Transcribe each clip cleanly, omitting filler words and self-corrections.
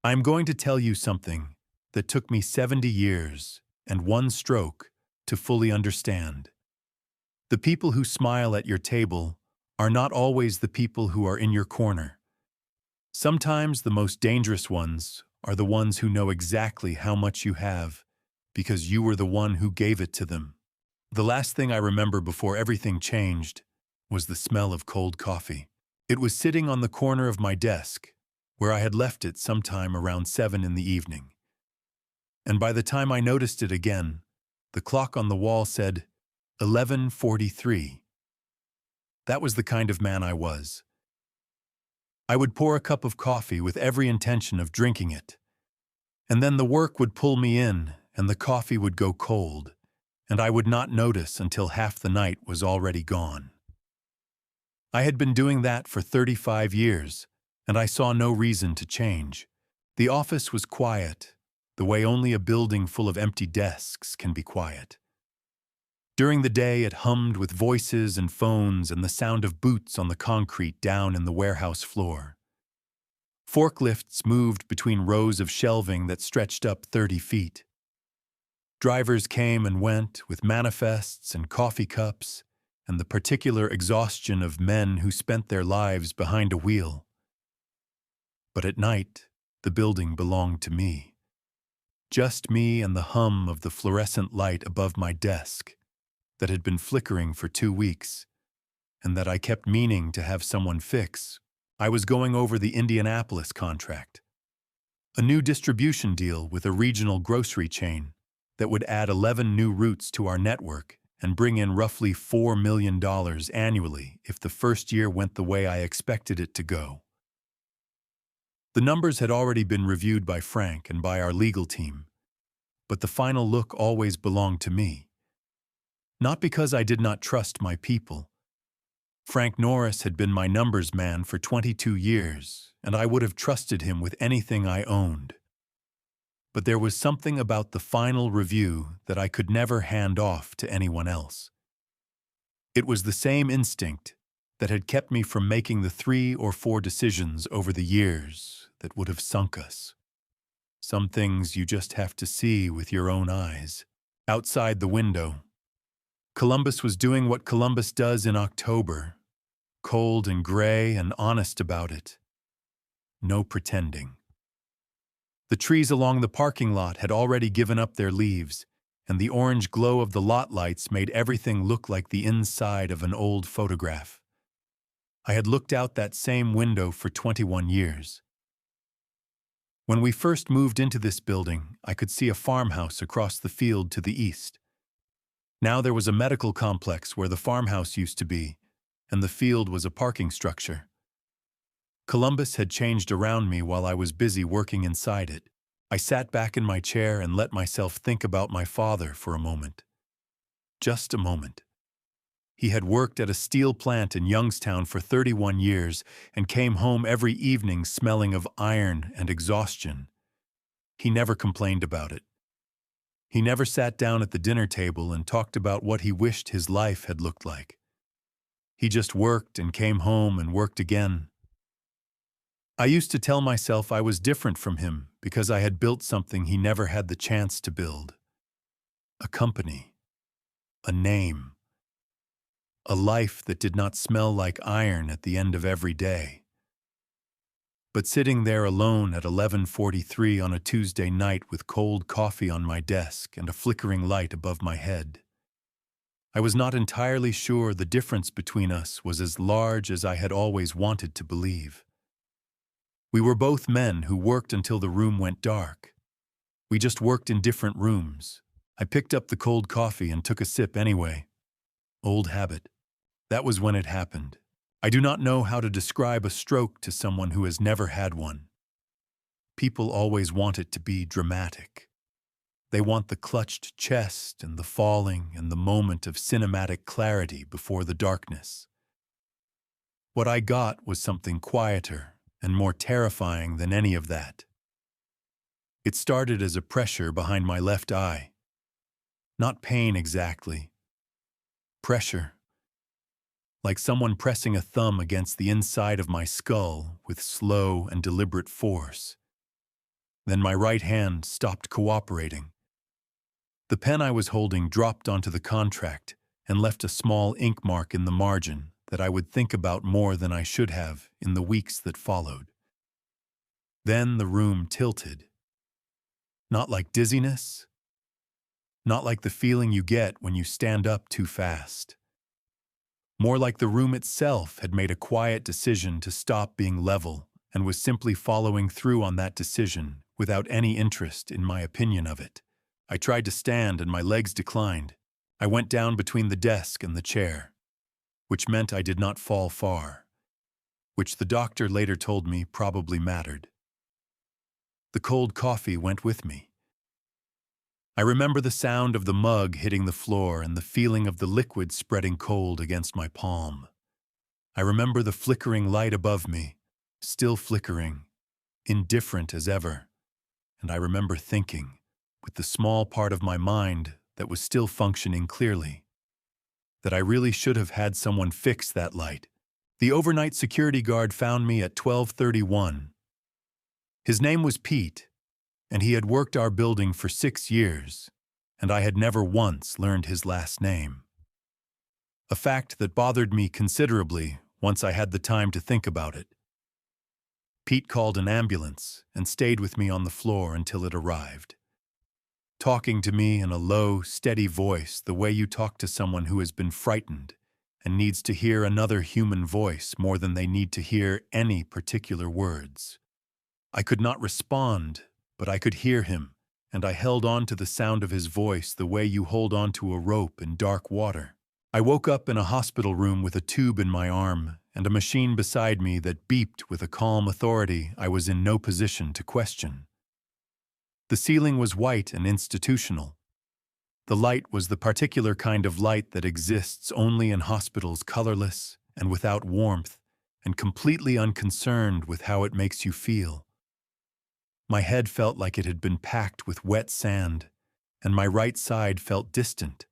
I'm going to tell you something that took me 70 years and one stroke to fully understand. The people who smile at your table are not always the people who are in your corner. Sometimes the most dangerous ones are the ones who know exactly how much you have because you were the one who gave it to them. The last thing I remember before everything changed was the smell of cold coffee. It was sitting on the corner of my desk, where I had left it sometime around 7 in the evening. And by the time I noticed it again, the clock on the wall said 11:43. That was the kind of man I was. I would pour a cup of coffee with every intention of drinking it. And then the work would pull me in, and the coffee would go cold, and I would not notice until half the night was already gone. I had been doing that for 35 years, and I saw no reason to change. The office was quiet, the way only a building full of empty desks can be quiet. During the day, it hummed with voices and phones and the sound of boots on the concrete down in the warehouse floor. Forklifts moved between rows of shelving that stretched up 30 feet. Drivers came and went with manifests and coffee cups and the particular exhaustion of men who spent their lives behind a wheel. But at night, the building belonged to me. Just me and the hum of the fluorescent light above my desk that had been flickering for 2 weeks and that I kept meaning to have someone fix. I was going over the Indianapolis contract, a new distribution deal with a regional grocery chain that would add 11 new routes to our network and bring in roughly $4 million annually if the first year went the way I expected it to go. The numbers had already been reviewed by Frank and by our legal team, but the final look always belonged to me. Not because I did not trust my people. Frank Norris had been my numbers man for 22 years, and I would have trusted him with anything I owned. But there was something about the final review that I could never hand off to anyone else. It was the same instinct that had kept me from making the 3 or 4 decisions over the years that would have sunk us. Some things you just have to see with your own eyes. Outside the window, Columbus was doing what Columbus does in October, cold and gray and honest about it. No pretending. The trees along the parking lot had already given up their leaves, and the orange glow of the lot lights made everything look like the inside of an old photograph. I had looked out that same window for 21 years. When we first moved into this building, I could see a farmhouse across the field to the east. Now there was a medical complex where the farmhouse used to be, and the field was a parking structure. Columbus had changed around me while I was busy working inside it. I sat back in my chair and let myself think about my father for a moment. Just a moment. He had worked at a steel plant in Youngstown for 31 years and came home every evening smelling of iron and exhaustion. He never complained about it. He never sat down at the dinner table and talked about what he wished his life had looked like. He just worked and came home and worked again. I used to tell myself I was different from him because I had built something he never had the chance to build. A company. A name. A life that did not smell like iron at the end of every day. But sitting there alone at 11:43 on a Tuesday night with cold coffee on my desk and a flickering light above my head, I was not entirely sure the difference between us was as large as I had always wanted to believe. We were both men who worked until the room went dark. We just worked in different rooms. I picked up the cold coffee and took a sip anyway. Old habit. That was when it happened. I do not know how to describe a stroke to someone who has never had one. People always want it to be dramatic. They want the clutched chest and the falling and the moment of cinematic clarity before the darkness. What I got was something quieter and more terrifying than any of that. It started as a pressure behind my left eye. Not pain exactly. Pressure. Like someone pressing a thumb against the inside of my skull with slow and deliberate force. Then my right hand stopped cooperating. The pen I was holding dropped onto the contract and left a small ink mark in the margin that I would think about more than I should have in the weeks that followed. Then the room tilted. Not like dizziness, not like the feeling you get when you stand up too fast. More like the room itself had made a quiet decision to stop being level and was simply following through on that decision without any interest in my opinion of it. I tried to stand and my legs declined. I went down between the desk and the chair, which meant I did not fall far, which the doctor later told me probably mattered. The cold coffee went with me. I remember the sound of the mug hitting the floor and the feeling of the liquid spreading cold against my palm. I remember the flickering light above me, still flickering, indifferent as ever, and I remember thinking, with the small part of my mind that was still functioning clearly, that I really should have had someone fix that light. The overnight security guard found me at 12:31. His name was Pete, and he had worked our building for 6 years, and I had never once learned his last name. A fact that bothered me considerably once I had the time to think about it. Pete called an ambulance and stayed with me on the floor until it arrived, talking to me in a low, steady voice the way you talk to someone who has been frightened and needs to hear another human voice more than they need to hear any particular words. I could not respond, but I could hear him, and I held on to the sound of his voice the way you hold on to a rope in dark water. I woke up in a hospital room with a tube in my arm and a machine beside me that beeped with a calm authority I was in no position to question. The ceiling was white and institutional. The light was the particular kind of light that exists only in hospitals, colorless and without warmth, and completely unconcerned with how it makes you feel. My head felt like it had been packed with wet sand, and my right side felt distant,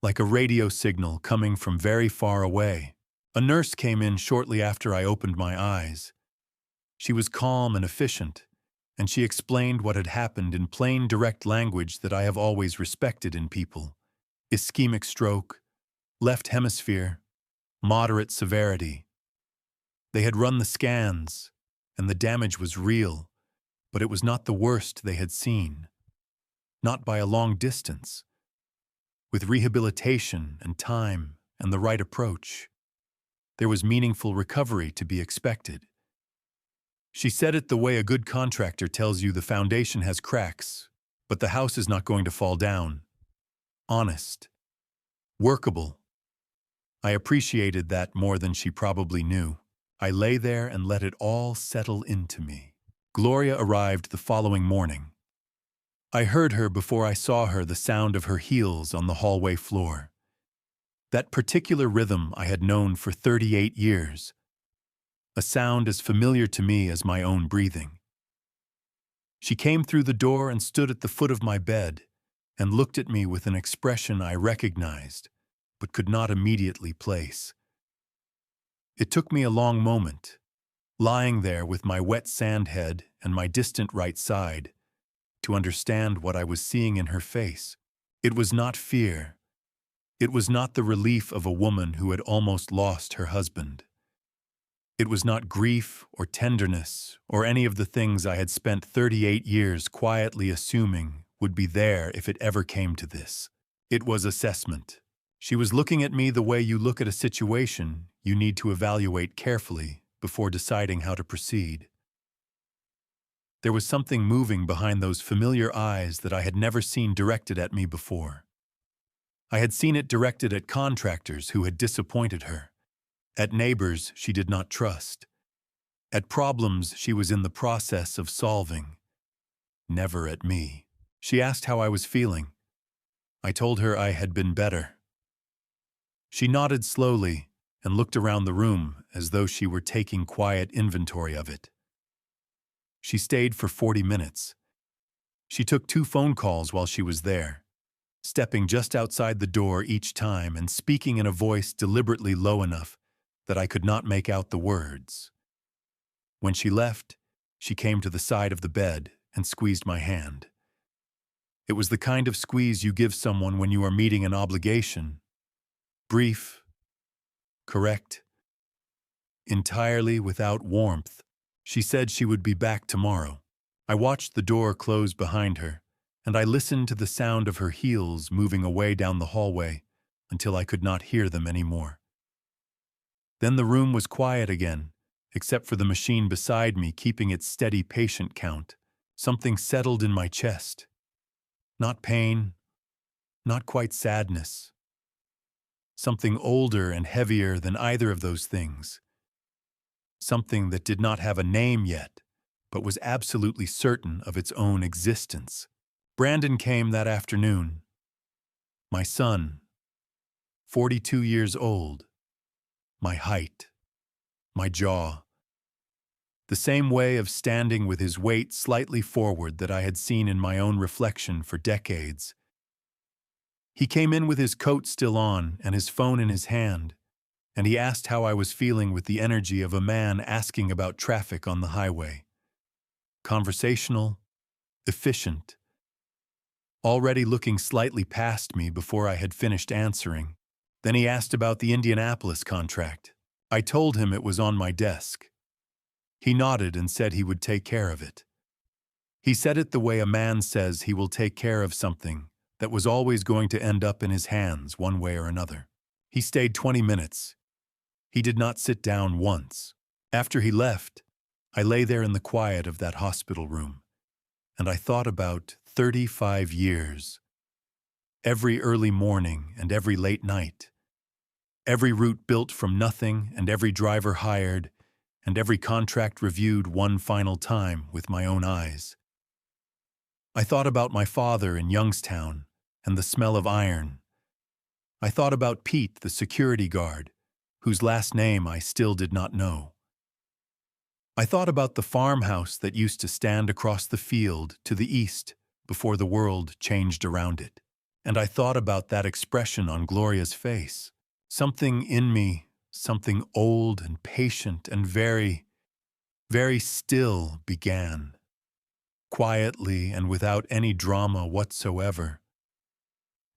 like a radio signal coming from very far away. A nurse came in shortly after I opened my eyes. She was calm and efficient, and she explained what had happened in plain, direct language that I have always respected in people. Ischemic stroke, left hemisphere, moderate severity. They had run the scans, and the damage was real, but it was not the worst they had seen. Not by a long distance. With rehabilitation and time and the right approach, there was meaningful recovery to be expected. She said it the way a good contractor tells you the foundation has cracks, but the house is not going to fall down. Honest. Workable. I appreciated that more than she probably knew. I lay there and let it all settle into me. Gloria arrived the following morning. I heard her before I saw her, the sound of her heels on the hallway floor. That particular rhythm I had known for 38 years. A sound as familiar to me as my own breathing. She came through the door and stood at the foot of my bed and looked at me with an expression I recognized, but could not immediately place. It took me a long moment, lying there with my wet sand head and my distant right side, to understand what I was seeing in her face. It was not fear. It was not the relief of a woman who had almost lost her husband. It was not grief or tenderness or any of the things I had spent 38 years quietly assuming would be there if it ever came to this. It was assessment. She was looking at me the way you look at a situation you need to evaluate carefully before deciding how to proceed. There was something moving behind those familiar eyes that I had never seen directed at me before. I had seen it directed at contractors who had disappointed her, at neighbors she did not trust, at problems she was in the process of solving. Never at me. She asked how I was feeling. I told her I had been better. She nodded slowly and looked around the room as though she were taking quiet inventory of it. She stayed for 40 minutes. She took 2 phone calls while she was there, stepping just outside the door each time and speaking in a voice deliberately low enough that I could not make out the words. When she left, she came to the side of the bed and squeezed my hand. It was the kind of squeeze you give someone when you are meeting an obligation. Brief, correct, entirely without warmth. She said she would be back tomorrow. I watched the door close behind her, and I listened to the sound of her heels moving away down the hallway until I could not hear them anymore. Then the room was quiet again, except for the machine beside me keeping its steady patient count. Something settled in my chest. Not pain, not quite sadness. Something older and heavier than either of those things. Something that did not have a name yet, but was absolutely certain of its own existence. Brandon came that afternoon. My son, 42 years old. My height, my jaw. The same way of standing with his weight slightly forward that I had seen in my own reflection for decades. He came in with his coat still on and his phone in his hand, and he asked how I was feeling with the energy of a man asking about traffic on the highway. Conversational, efficient, already looking slightly past me before I had finished answering. Then he asked about the Indianapolis contract. I told him it was on my desk. He nodded and said he would take care of it. He said it the way a man says he will take care of something that was always going to end up in his hands one way or another. He stayed 20 minutes. He did not sit down once. After he left, I lay there in the quiet of that hospital room, and I thought about 35 years. Every early morning and every late night. Every route built from nothing and every driver hired, and every contract reviewed one final time with my own eyes. I thought about my father in Youngstown and the smell of iron. I thought about Pete, the security guard, whose last name I still did not know. I thought about the farmhouse that used to stand across the field to the east before the world changed around it. And I thought about that expression on Gloria's face. Something in me, something old and patient and very, very still began, quietly and without any drama whatsoever.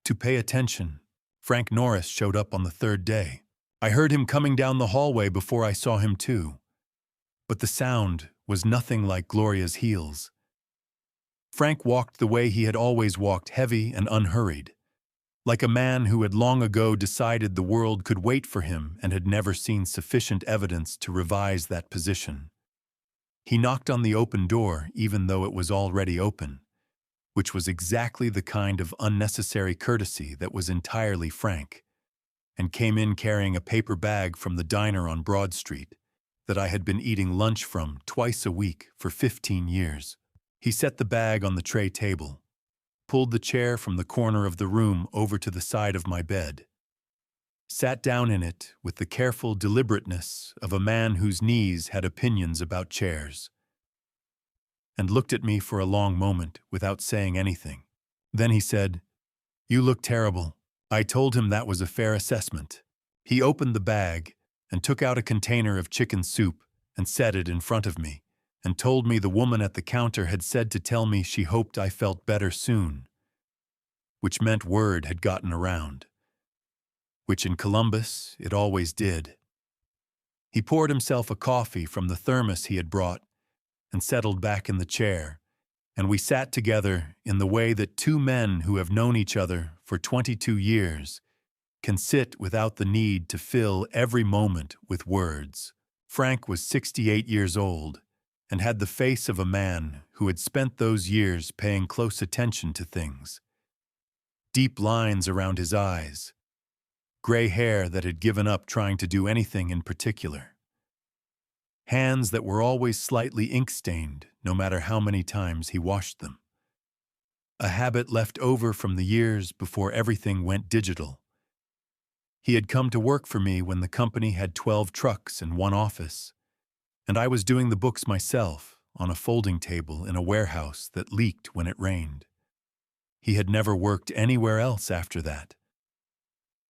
To pay attention, Frank Norris showed up on the third day. I heard him coming down the hallway before I saw him too. But the sound was nothing like Gloria's heels. Frank walked the way he had always walked, heavy and unhurried, like a man who had long ago decided the world could wait for him and had never seen sufficient evidence to revise that position. He knocked on the open door even though it was already open, which was exactly the kind of unnecessary courtesy that was entirely Frank, and came in carrying a paper bag from the diner on Broad Street that I had been eating lunch from twice a week for 15 years. He set the bag on the tray table, pulled the chair from the corner of the room over to the side of my bed, sat down in it with the careful deliberateness of a man whose knees had opinions about chairs, and looked at me for a long moment without saying anything. Then he said, "You look terrible." I told him that was a fair assessment. He opened the bag and took out a container of chicken soup and set it in front of me, and told me the woman at the counter had said to tell me she hoped I felt better soon, which meant word had gotten around, which in Columbus it always did. He poured himself a coffee from the thermos he had brought and settled back in the chair, and we sat together in the way that two men who have known each other for 22 years can sit without the need to fill every moment with words. Frank was 68 years old and had the face of a man who had spent those years paying close attention to things. Deep lines around his eyes, gray hair that had given up trying to do anything in particular, hands that were always slightly ink-stained no matter how many times he washed them. A habit left over from the years before everything went digital. He had come to work for me when the company had 12 trucks and one office, and I was doing the books myself on a folding table in a warehouse that leaked when it rained. He had never worked anywhere else after that.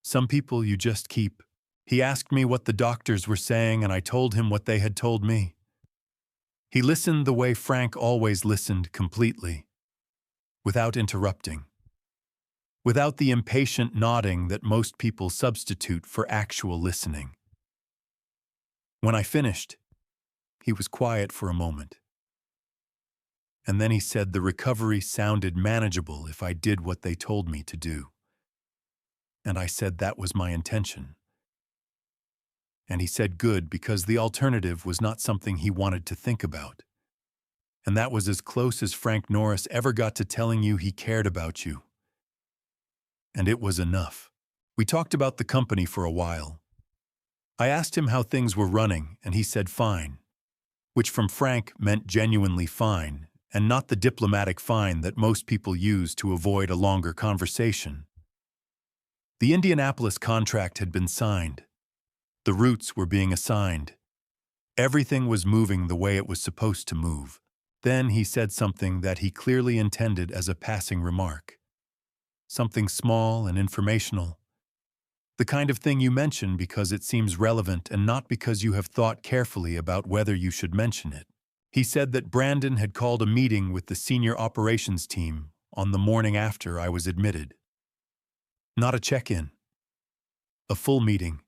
Some people you just keep. He asked me what the doctors were saying, and I told him what they had told me. He listened the way Frank always listened, completely, without interrupting, without the impatient nodding that most people substitute for actual listening. When I finished, he was quiet for a moment. And then he said the recovery sounded manageable if I did what they told me to do. And I said that was my intention. And he said good, because the alternative was not something he wanted to think about. And that was as close as Frank Norris ever got to telling you he cared about you. And it was enough. We talked about the company for a while. I asked him how things were running, and he said fine, which from Frank meant genuinely fine, and not the diplomatic fine that most people use to avoid a longer conversation. The Indianapolis contract had been signed. The routes were being assigned. Everything was moving the way it was supposed to move. Then he said something that he clearly intended as a passing remark. Something small and informational. The kind of thing you mention because it seems relevant and not because you have thought carefully about whether you should mention it. He said that Brandon had called a meeting with the senior operations team on the morning after I was admitted. Not a check-in. A full meeting.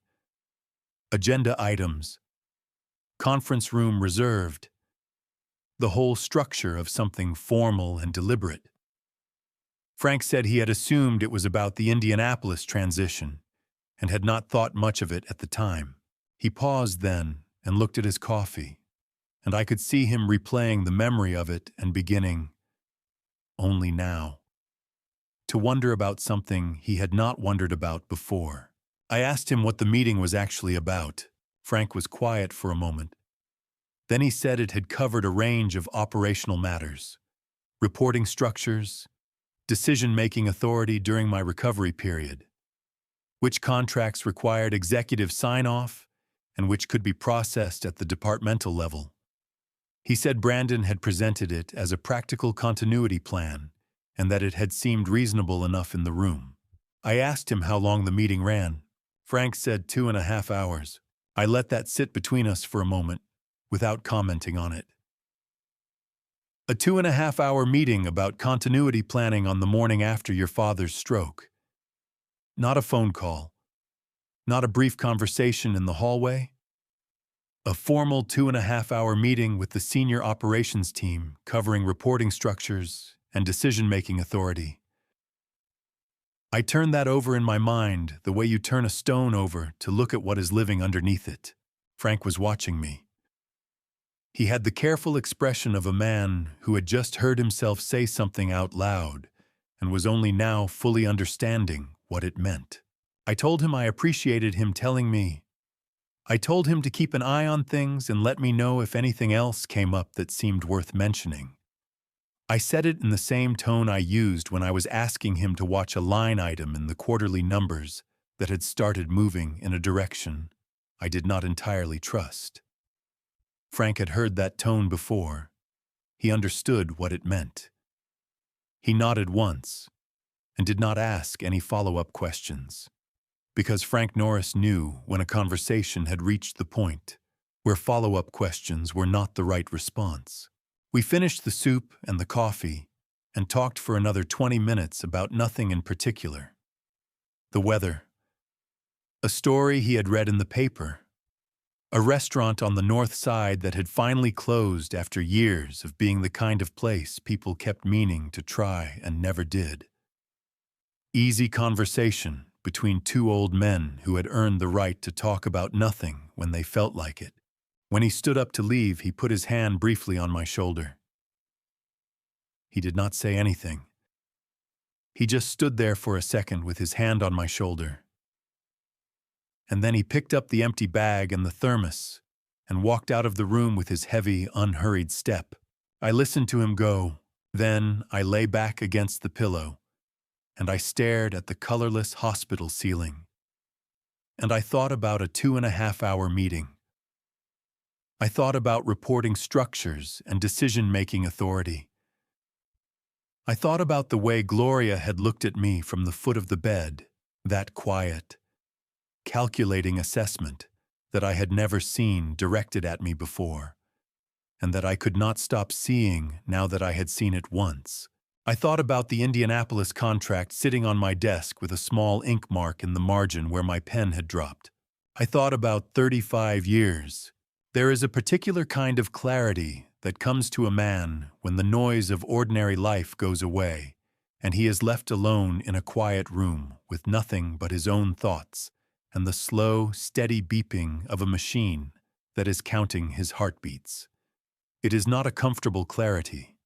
Agenda items. Conference room reserved. The whole structure of something formal and deliberate. Frank said he had assumed it was about the Indianapolis transition and had not thought much of it at the time. He paused then and looked at his coffee, and I could see him replaying the memory of it and beginning, only now, to wonder about something he had not wondered about before. I asked him what the meeting was actually about. Frank was quiet for a moment. Then he said it had covered a range of operational matters, reporting structures, decision-making authority during my recovery period, which contracts required executive sign-off and which could be processed at the departmental level. He said Brandon had presented it as a practical continuity plan and that it had seemed reasonable enough in the room. I asked him how long the meeting ran. Frank said 2.5 hours. I let that sit between us for a moment, without commenting on it. A 2.5-hour meeting about continuity planning on the morning after your father's stroke. Not a phone call. Not a brief conversation in the hallway. A formal 2.5-hour meeting with the senior operations team covering reporting structures and decision-making authority. I turned that over in my mind the way you turn a stone over to look at what is living underneath it. Frank was watching me. He had the careful expression of a man who had just heard himself say something out loud and was only now fully understanding what it meant. I told him I appreciated him telling me. I told him to keep an eye on things and let me know if anything else came up that seemed worth mentioning. I said it in the same tone I used when I was asking him to watch a line item in the quarterly numbers that had started moving in a direction I did not entirely trust. Frank had heard that tone before. He understood what it meant. He nodded once and did not ask any follow-up questions, because Frank Norris knew when a conversation had reached the point where follow-up questions were not the right response. We finished the soup and the coffee and talked for another 20 minutes about nothing in particular. The weather. A story he had read in the paper. A restaurant on the north side that had finally closed after years of being the kind of place people kept meaning to try and never did. Easy conversation between two old men who had earned the right to talk about nothing when they felt like it. When he stood up to leave, he put his hand briefly on my shoulder. He did not say anything. He just stood there for a second with his hand on my shoulder. And then he picked up the empty bag and the thermos and walked out of the room with his heavy, unhurried step. I listened to him go. Then I lay back against the pillow, and I stared at the colorless hospital ceiling. And I thought about a 2.5-hour meeting. I thought about reporting structures and decision-making authority. I thought about the way Gloria had looked at me from the foot of the bed, that quiet, calculating assessment that I had never seen directed at me before. and that I could not stop seeing now that I had seen it once. I thought about the Indianapolis contract sitting on my desk with a small ink mark in the margin where my pen had dropped. I thought about 35 years. There is a particular kind of clarity that comes to a man when the noise of ordinary life goes away, and he is left alone in a quiet room with nothing but his own thoughts and the slow, steady beeping of a machine that is counting his heartbeats. It is not a comfortable clarity.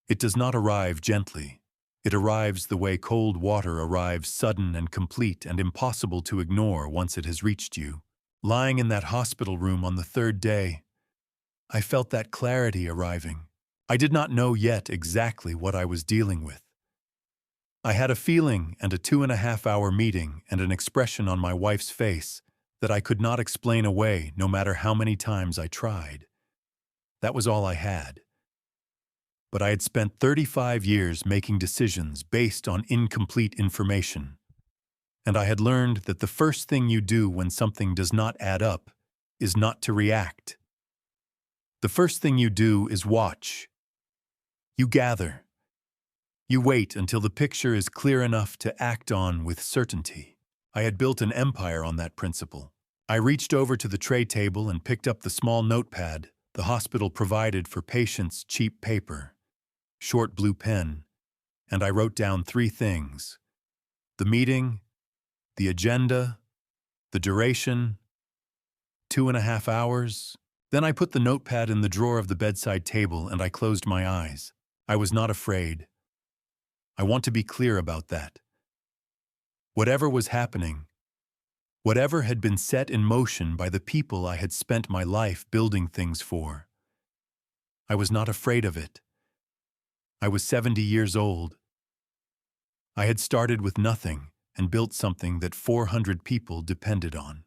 It does not arrive gently. It arrives the way cold water arrives, sudden and complete and impossible to ignore once it has reached you. Lying in that hospital room on the third day, I felt that clarity arriving. I did not know yet exactly what I was dealing with. I had a feeling and a 2.5-hour meeting and an expression on my wife's face that I could not explain away no matter how many times I tried. That was all I had. But I had spent 35 years making decisions based on incomplete information. And I had learned that the first thing you do when something does not add up is not to react. The first thing you do is watch. You gather. You wait until the picture is clear enough to act on with certainty. I had built an empire on that principle. I reached over to the tray table and picked up the small notepad the hospital provided for patients' cheap paper. Short blue pen, and I wrote down 3 things: the meeting, the agenda, the duration, 2.5 hours. Then I put the notepad in the drawer of the bedside table and I closed my eyes. I was not afraid. I want to be clear about that. Whatever was happening, whatever had been set in motion by the people I had spent my life building things for, I was not afraid of it. I was 70 years old. I had started with nothing and built something that 400 people depended on.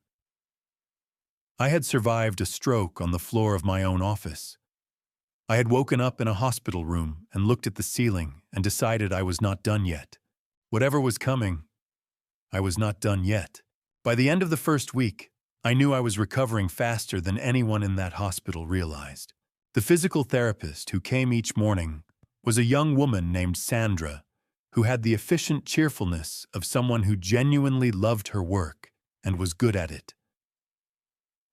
I had survived a stroke on the floor of my own office. I had woken up in a hospital room and looked at the ceiling and decided I was not done yet. Whatever was coming, I was not done yet. By the end of the first week, I knew I was recovering faster than anyone in that hospital realized. The physical therapist who came each morning was a young woman named Sandra, who had the efficient cheerfulness of someone who genuinely loved her work and was good at it.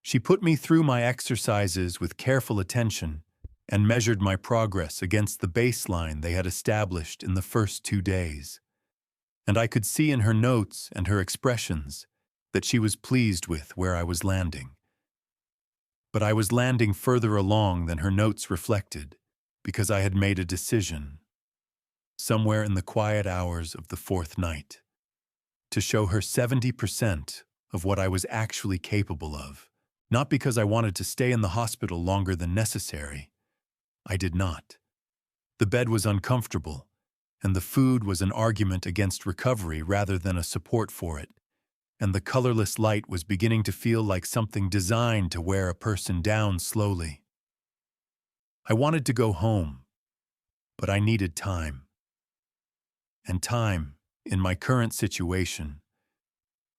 She put me through my exercises with careful attention and measured my progress against the baseline they had established in the first 2 days. And I could see in her notes and her expressions that she was pleased with where I was landing. But I was landing further along than her notes reflected, because I had made a decision, somewhere in the quiet hours of the 4th night, to show her 70% of what I was actually capable of, not because I wanted to stay in the hospital longer than necessary. I did not. The bed was uncomfortable, and the food was an argument against recovery rather than a support for it, and the colorless light was beginning to feel like something designed to wear a person down slowly. I wanted to go home, but I needed time. And time, in my current situation,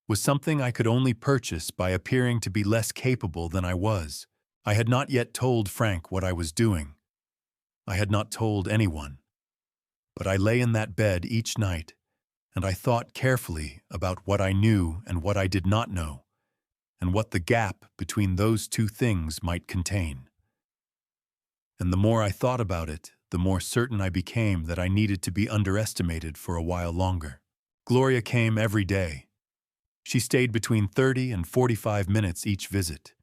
was something I could only purchase by appearing to be less capable than I was. I had not yet told Frank what I was doing. I had not told anyone. But I lay in that bed each night, and I thought carefully about what I knew and what I did not know, and what the gap between those 2 things might contain. And the more I thought about it, the more certain I became that I needed to be underestimated for a while longer. Gloria came every day. She stayed between 30 and 45 minutes each visit,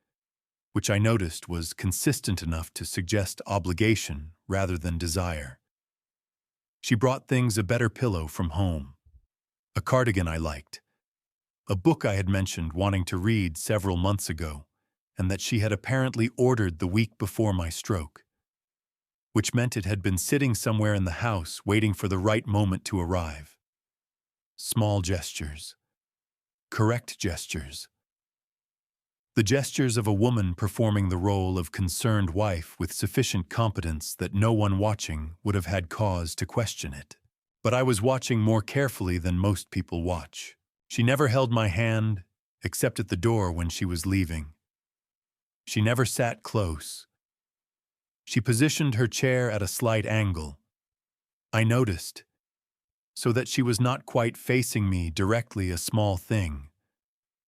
which I noticed was consistent enough to suggest obligation rather than desire. She brought things: a better pillow from home, a cardigan I liked, a book I had mentioned wanting to read several months ago, and that she had apparently ordered the week before my stroke, which meant it had been sitting somewhere in the house waiting for the right moment to arrive. Small gestures. Correct gestures. The gestures of a woman performing the role of concerned wife with sufficient competence that no one watching would have had cause to question it. But I was watching more carefully than most people watch. She never held my hand, except at the door when she was leaving. She never sat close. She positioned her chair at a slight angle. I noticed, so that she was not quite facing me directly, a small thing.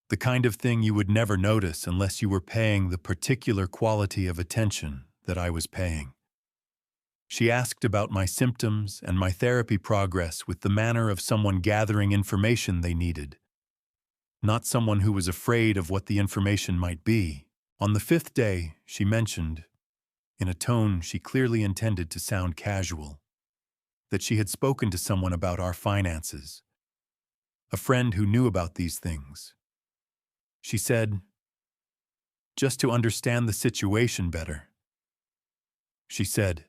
The kind of thing you would never notice unless you were paying the particular quality of attention that I was paying. She asked about my symptoms and my therapy progress with the manner of someone gathering information they needed, not someone who was afraid of what the information might be. On the 5th day, she mentioned, in a tone she clearly intended to sound casual, that she had spoken to someone about our finances, a friend who knew about these things. She said, just to understand the situation better. She said,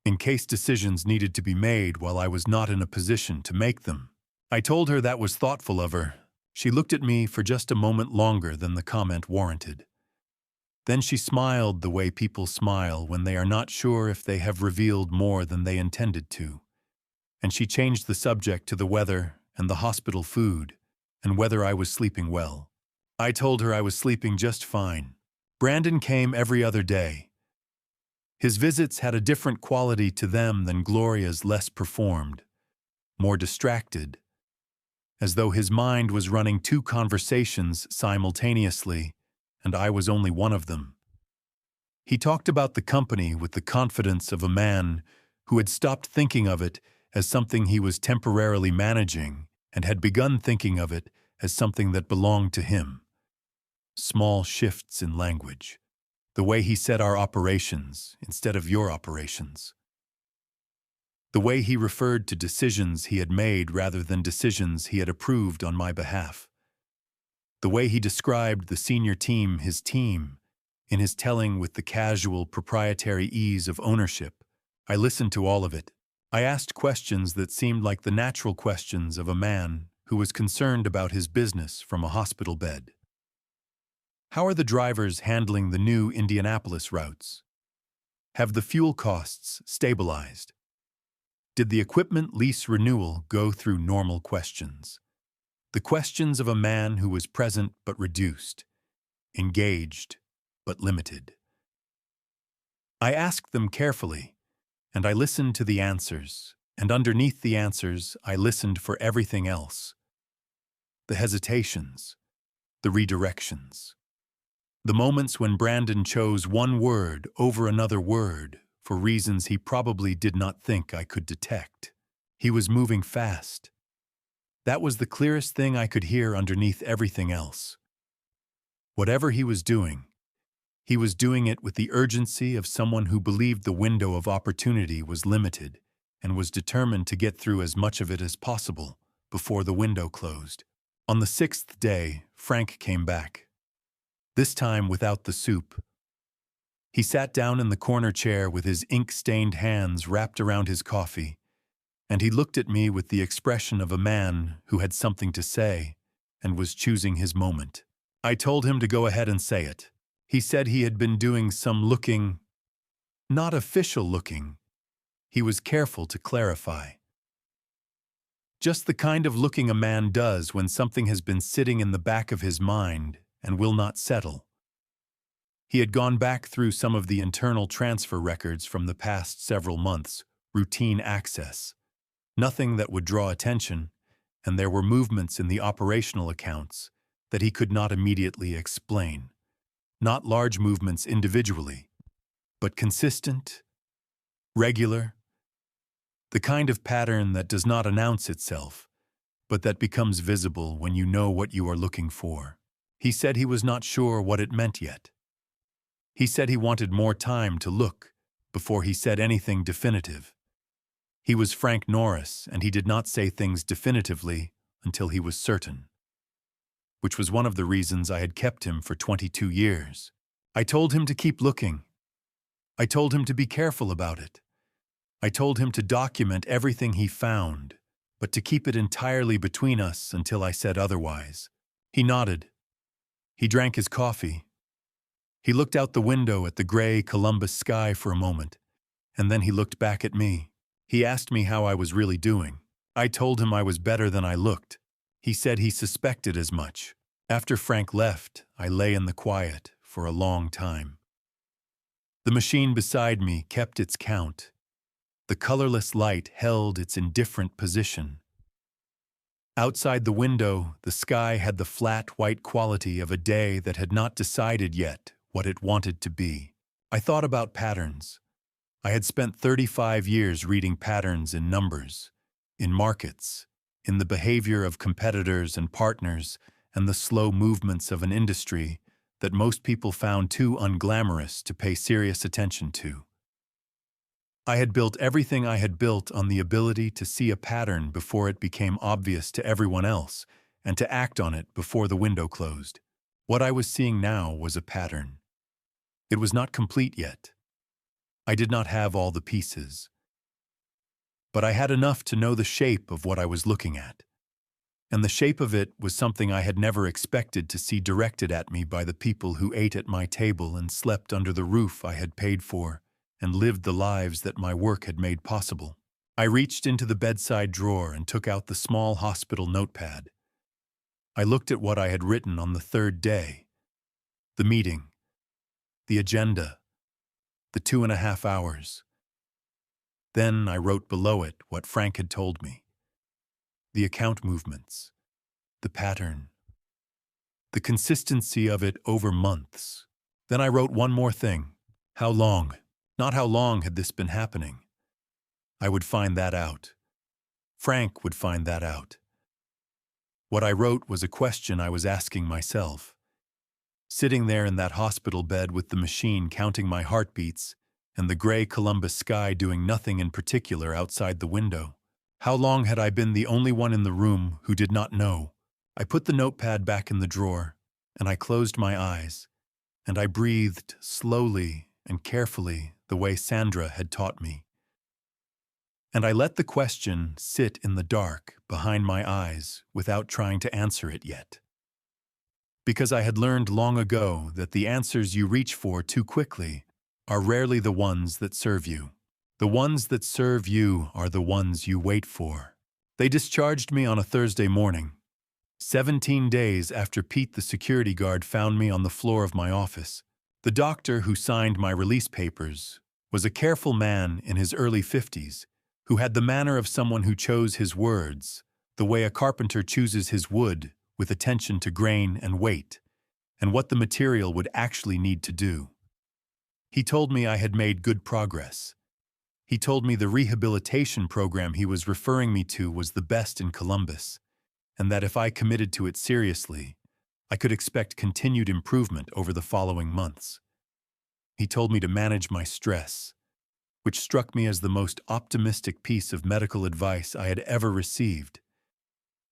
in case decisions needed to be made while I was not in a position to make them. I told her that was thoughtful of her. She looked at me for just a moment longer than the comment warranted. Then she smiled the way people smile when they are not sure if they have revealed more than they intended to. And she changed the subject to the weather and the hospital food and whether I was sleeping well. I told her I was sleeping just fine. Brandon came every other day. His visits had a different quality to them than Gloria's, less performed, more distracted, as though his mind was running 2 conversations simultaneously, and I was only one of them. He talked about the company with the confidence of a man who had stopped thinking of it as something he was temporarily managing and had begun thinking of it as something that belonged to him. Small shifts in language. The way he said our operations instead of your operations. The way he referred to decisions he had made rather than decisions he had approved on my behalf. The way he described the senior team, his team, in his telling with the casual, proprietary ease of ownership. I listened to all of it. I asked questions that seemed like the natural questions of a man who was concerned about his business from a hospital bed. How are the drivers handling the new Indianapolis routes? Have the fuel costs stabilized? Did the equipment lease renewal go through normal questions? The questions of a man who was present but reduced, engaged but limited. I asked them carefully, and I listened to the answers, and underneath the answers I listened for everything else. The hesitations, the redirections. The moments when Brandon chose one word over another word for reasons he probably did not think I could detect. He was moving fast. That was the clearest thing I could hear underneath everything else. Whatever he was doing it with the urgency of someone who believed the window of opportunity was limited and was determined to get through as much of it as possible before the window closed. On the 6th day, Frank came back. This time without the soup. He sat down in the corner chair with his ink-stained hands wrapped around his coffee, and he looked at me with the expression of a man who had something to say and was choosing his moment. I told him to go ahead and say it. He said he had been doing some looking, not official looking. He was careful to clarify. Just the kind of looking a man does when something has been sitting in the back of his mind and will not settle. He had gone back through some of the internal transfer records from the past several months, routine access. Nothing that would draw attention, and there were movements in the operational accounts that he could not immediately explain. Not large movements individually, but consistent, regular, the kind of pattern that does not announce itself, but that becomes visible when you know what you are looking for. He said he was not sure what it meant yet. He said he wanted more time to look before he said anything definitive. He was Frank Norris, and he did not say things definitively until he was certain, which was one of the reasons I had kept him for 22 years. I told him to keep looking. I told him to be careful about it. I told him to document everything he found, but to keep it entirely between us until I said otherwise. He nodded. He drank his coffee. He looked out the window at the gray Columbus sky for a moment, and then he looked back at me. He asked me how I was really doing. I told him I was better than I looked. He said he suspected as much. After Frank left, I lay in the quiet for a long time. The machine beside me kept its count. The colorless light held its indifferent position. Outside the window, the sky had the flat white quality of a day that had not decided yet what it wanted to be. I thought about patterns. I had spent 35 years reading patterns in numbers, in markets, in the behavior of competitors and partners, and the slow movements of an industry that most people found too unglamorous to pay serious attention to. I had built everything I had built on the ability to see a pattern before it became obvious to everyone else, and to act on it before the window closed. What I was seeing now was a pattern. It was not complete yet. I did not have all the pieces. But I had enough to know the shape of what I was looking at. And the shape of it was something I had never expected to see directed at me by the people who ate at my table and slept under the roof I had paid for, and lived the lives that my work had made possible. I reached into the bedside drawer and took out the small hospital notepad. I looked at what I had written on the third day. The meeting. The agenda. The 2.5 hours. Then I wrote below it what Frank had told me. The account movements. The pattern. The consistency of it over months. Then I wrote one more thing. How long? Not how long had this been happening. I would find that out. Frank would find that out. What I wrote was a question I was asking myself. Sitting there in that hospital bed with the machine counting my heartbeats and the gray Columbus sky doing nothing in particular outside the window. How long had I been the only one in the room who did not know? I put the notepad back in the drawer, and I closed my eyes, and I breathed slowly and carefully the way Sandra had taught me. And I let the question sit in the dark behind my eyes without trying to answer it yet. Because I had learned long ago that the answers you reach for too quickly are rarely the ones that serve you. The ones that serve you are the ones you wait for. They discharged me on a Thursday morning, 17 days after Pete the security guard found me on the floor of my office. The doctor who signed my release papers was a careful man in his early 50s who had the manner of someone who chose his words, the way a carpenter chooses his wood, with attention to grain and weight, and what the material would actually need to do. He told me I had made good progress. He told me the rehabilitation program he was referring me to was the best in Columbus, and that if I committed to it seriously, I could expect continued improvement over the following months. He told me to manage my stress, which struck me as the most optimistic piece of medical advice I had ever received.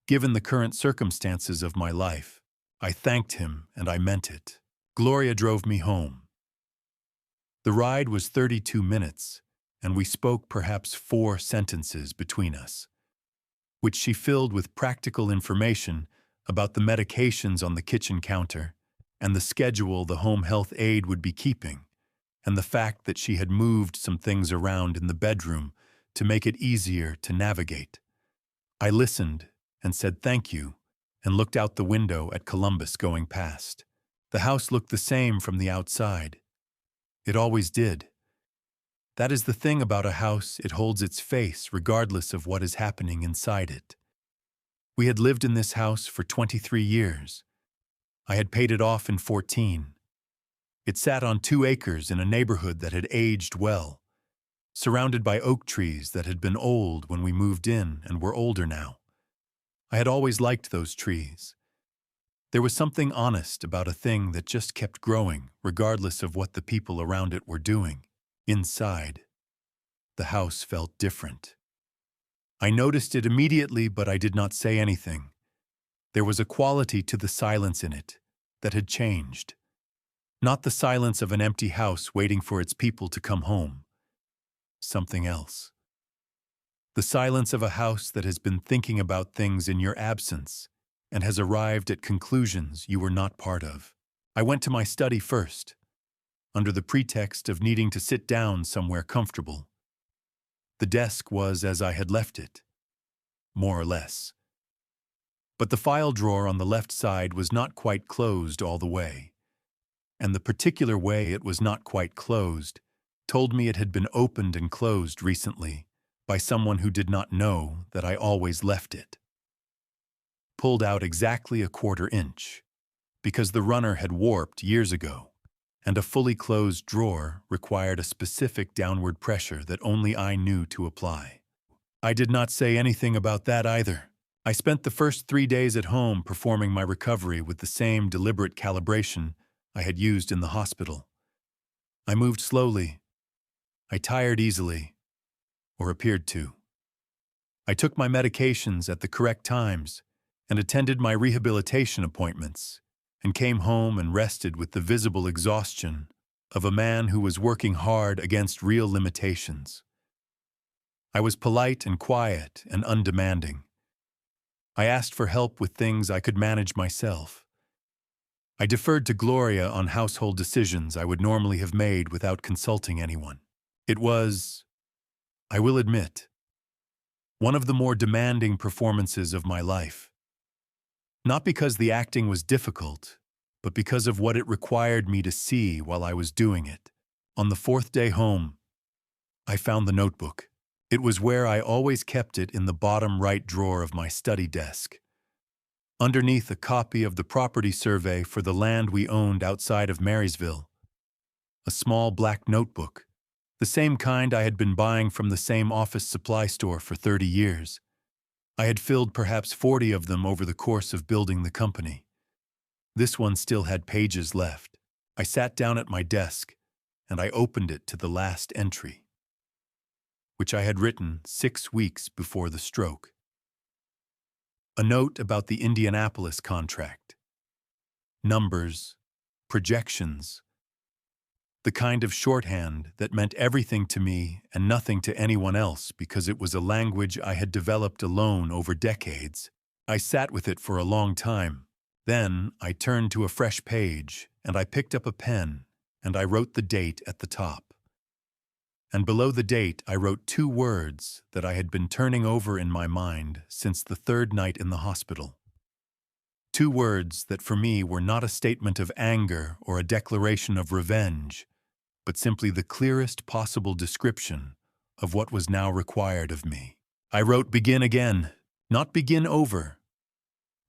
Given the current circumstances of my life, I thanked him and I meant it. Gloria drove me home. The ride was 32 minutes, and we spoke perhaps 4 sentences between us, which she filled with practical information about the medications on the kitchen counter and the schedule the home health aide would be keeping, and the fact that she had moved some things around in the bedroom to make it easier to navigate. I listened and said thank you and looked out the window at Columbus going past. The house looked the same from the outside. It always did. That is the thing about a house, it holds its face regardless of what is happening inside it. We had lived in this house for 23 years. I had paid it off in 14. It sat on 2 acres in a neighborhood that had aged well, surrounded by oak trees that had been old when we moved in and were older now. I had always liked those trees. There was something honest about a thing that just kept growing, regardless of what the people around it were doing. Inside, the house felt different. I noticed it immediately, but I did not say anything. There was a quality to the silence in it that had changed. Not the silence of an empty house waiting for its people to come home. Something else. The silence of a house that has been thinking about things in your absence and has arrived at conclusions you were not part of. I went to my study first, under the pretext of needing to sit down somewhere comfortable. The desk was as I had left it, more or less. But the file drawer on the left side was not quite closed all the way. and the particular way it was not quite closed told me it had been opened and closed recently by someone who did not know that I always left it. Pulled out exactly a quarter inch, because the runner had warped years ago, and a fully closed drawer required a specific downward pressure that only I knew to apply. I did not say anything about that either. I spent the first 3 days at home performing my recovery with the same deliberate calibration I had used in the hospital. I moved slowly. I tired easily, or appeared to. I took my medications at the correct times and attended my rehabilitation appointments, and came home and rested with the visible exhaustion of a man who was working hard against real limitations. I was polite and quiet and undemanding. I asked for help with things I could manage myself. I deferred to Gloria on household decisions I would normally have made without consulting anyone. It was, I will admit, one of the more demanding performances of my life. Not because the acting was difficult, but because of what it required me to see while I was doing it. On the 4th day home, I found the notebook. It was where I always kept it, in the bottom right drawer of my study desk, underneath a copy of the property survey for the land we owned outside of Marysville. A small black notebook, the same kind I had been buying from the same office supply store for 30 years. I had filled perhaps 40 of them over the course of building the company. This one still had pages left. I sat down at my desk, and I opened it to the last entry, which I had written 6 weeks before the stroke. A note about the Indianapolis contract. Numbers, projections, the kind of shorthand that meant everything to me and nothing to anyone else because it was a language I had developed alone over decades. I sat with it for a long time. Then I turned to a fresh page, and I picked up a pen, and I wrote the date at the top. And below the date I wrote 2 words that I had been turning over in my mind since the 3rd night in the hospital. 2 words that for me were not a statement of anger or a declaration of revenge, but simply the clearest possible description of what was now required of me. I wrote begin again, not begin over.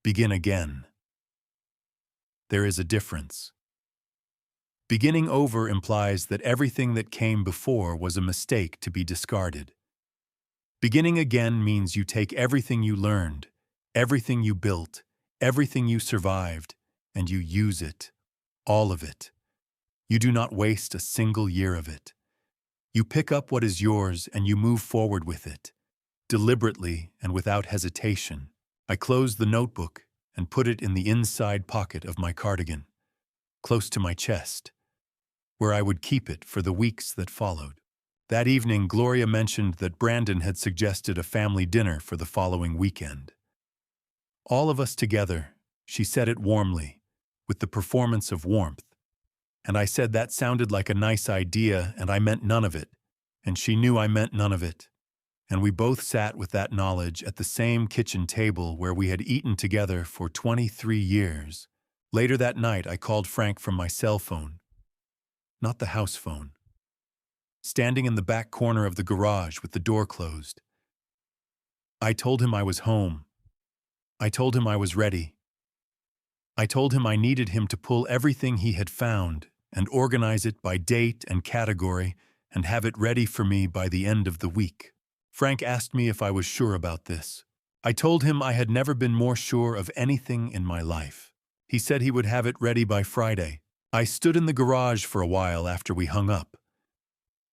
Begin again. There is a difference. Beginning over implies that everything that came before was a mistake to be discarded. Beginning again means you take everything you learned, everything you built, everything you survived, and you use it, all of it. You do not waste a single year of it. You pick up what is yours and you move forward with it, deliberately and without hesitation. I closed the notebook and put it in the inside pocket of my cardigan, close to my chest, where I would keep it for the weeks that followed. That evening, Gloria mentioned that Brandon had suggested a family dinner for the following weekend. All of us together, she said it warmly, with the performance of warmth. And I said that sounded like a nice idea, and I meant none of it, and she knew I meant none of it. And we both sat with that knowledge at the same kitchen table where we had eaten together for 23 years. Later that night, I called Frank from my cell phone, not the house phone, standing in the back corner of the garage with the door closed. I told him I was home. I told him I was ready. I told him I needed him to pull everything he had found and organize it by date and category and have it ready for me by the end of the week. Frank asked me if I was sure about this. I told him I had never been more sure of anything in my life. He said he would have it ready by Friday. I stood in the garage for a while after we hung up.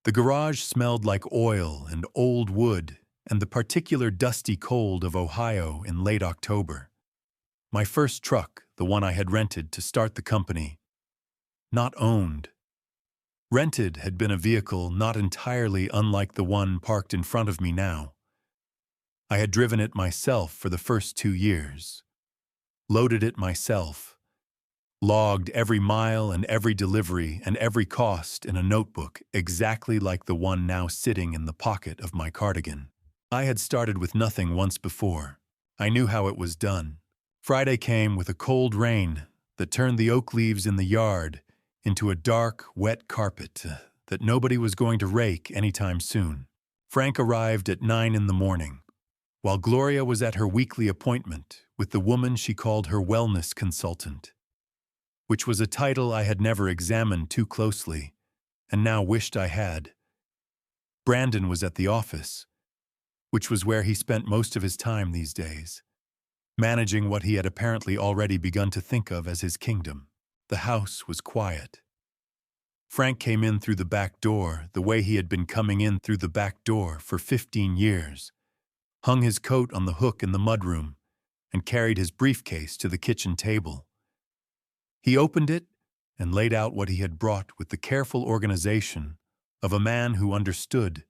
The garage smelled like oil and old wood and the particular dusty cold of Ohio in late October. My first truck, the one I had rented to start the company, not owned. Rented had been a vehicle not entirely unlike the one parked in front of me now. I had driven it myself for the first 2 years, loaded it myself, logged every mile and every delivery and every cost in a notebook exactly like the one now sitting in the pocket of my cardigan. I had started with nothing once before. I knew how it was done. Friday came with a cold rain that turned the oak leaves in the yard into a dark, wet carpet that nobody was going to rake anytime soon. Frank arrived at 9 in the morning, while Gloria was at her weekly appointment with the woman she called her wellness consultant, which was a title I had never examined too closely and now wished I had. Brandon was at the office, which was where he spent most of his time these days, managing what he had apparently already begun to think of as his kingdom. The house was quiet. Frank came in through the back door the way he had been coming in through the back door for 15 years, hung his coat on the hook in the mudroom, and carried his briefcase to the kitchen table. He opened it and laid out what he had brought with the careful organization of a man who understood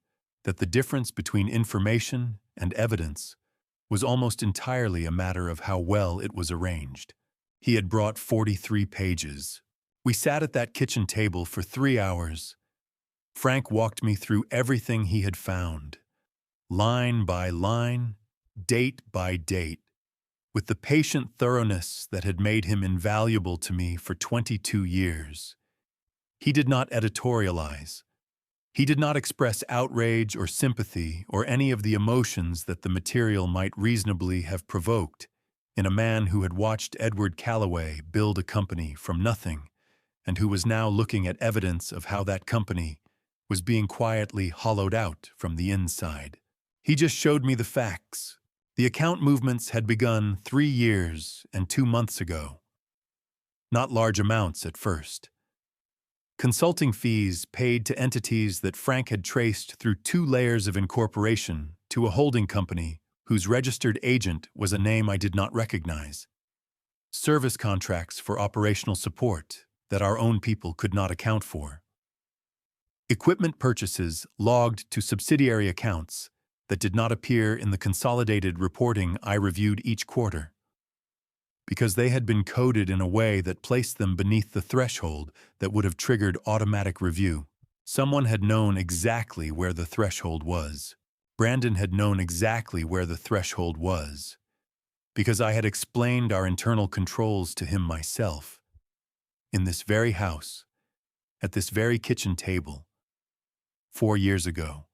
that the difference between information and evidence was almost entirely a matter of how well it was arranged. He had brought 43 pages. We sat at that kitchen table for 3 hours. Frank walked me through everything he had found, line by line, date by date, with the patient thoroughness that had made him invaluable to me for 22 years. He did not editorialize. He did not express outrage or sympathy or any of the emotions that the material might reasonably have provoked in a man who had watched Edward Calloway build a company from nothing and who was now looking at evidence of how that company was being quietly hollowed out from the inside. He just showed me the facts. The account movements had begun 3 years and 2 months ago. Not large amounts at first. Consulting fees paid to entities that Frank had traced through 2 layers of incorporation to a holding company whose registered agent was a name I did not recognize. Service contracts for operational support that our own people could not account for. Equipment purchases logged to subsidiary accounts that did not appear in the consolidated reporting I reviewed each quarter, because they had been coded in a way that placed them beneath the threshold that would have triggered automatic review. Someone had known exactly where the threshold was. Brandon had known exactly where the threshold was, because I had explained our internal controls to him myself, in this very house, at this very kitchen table, 4 years ago,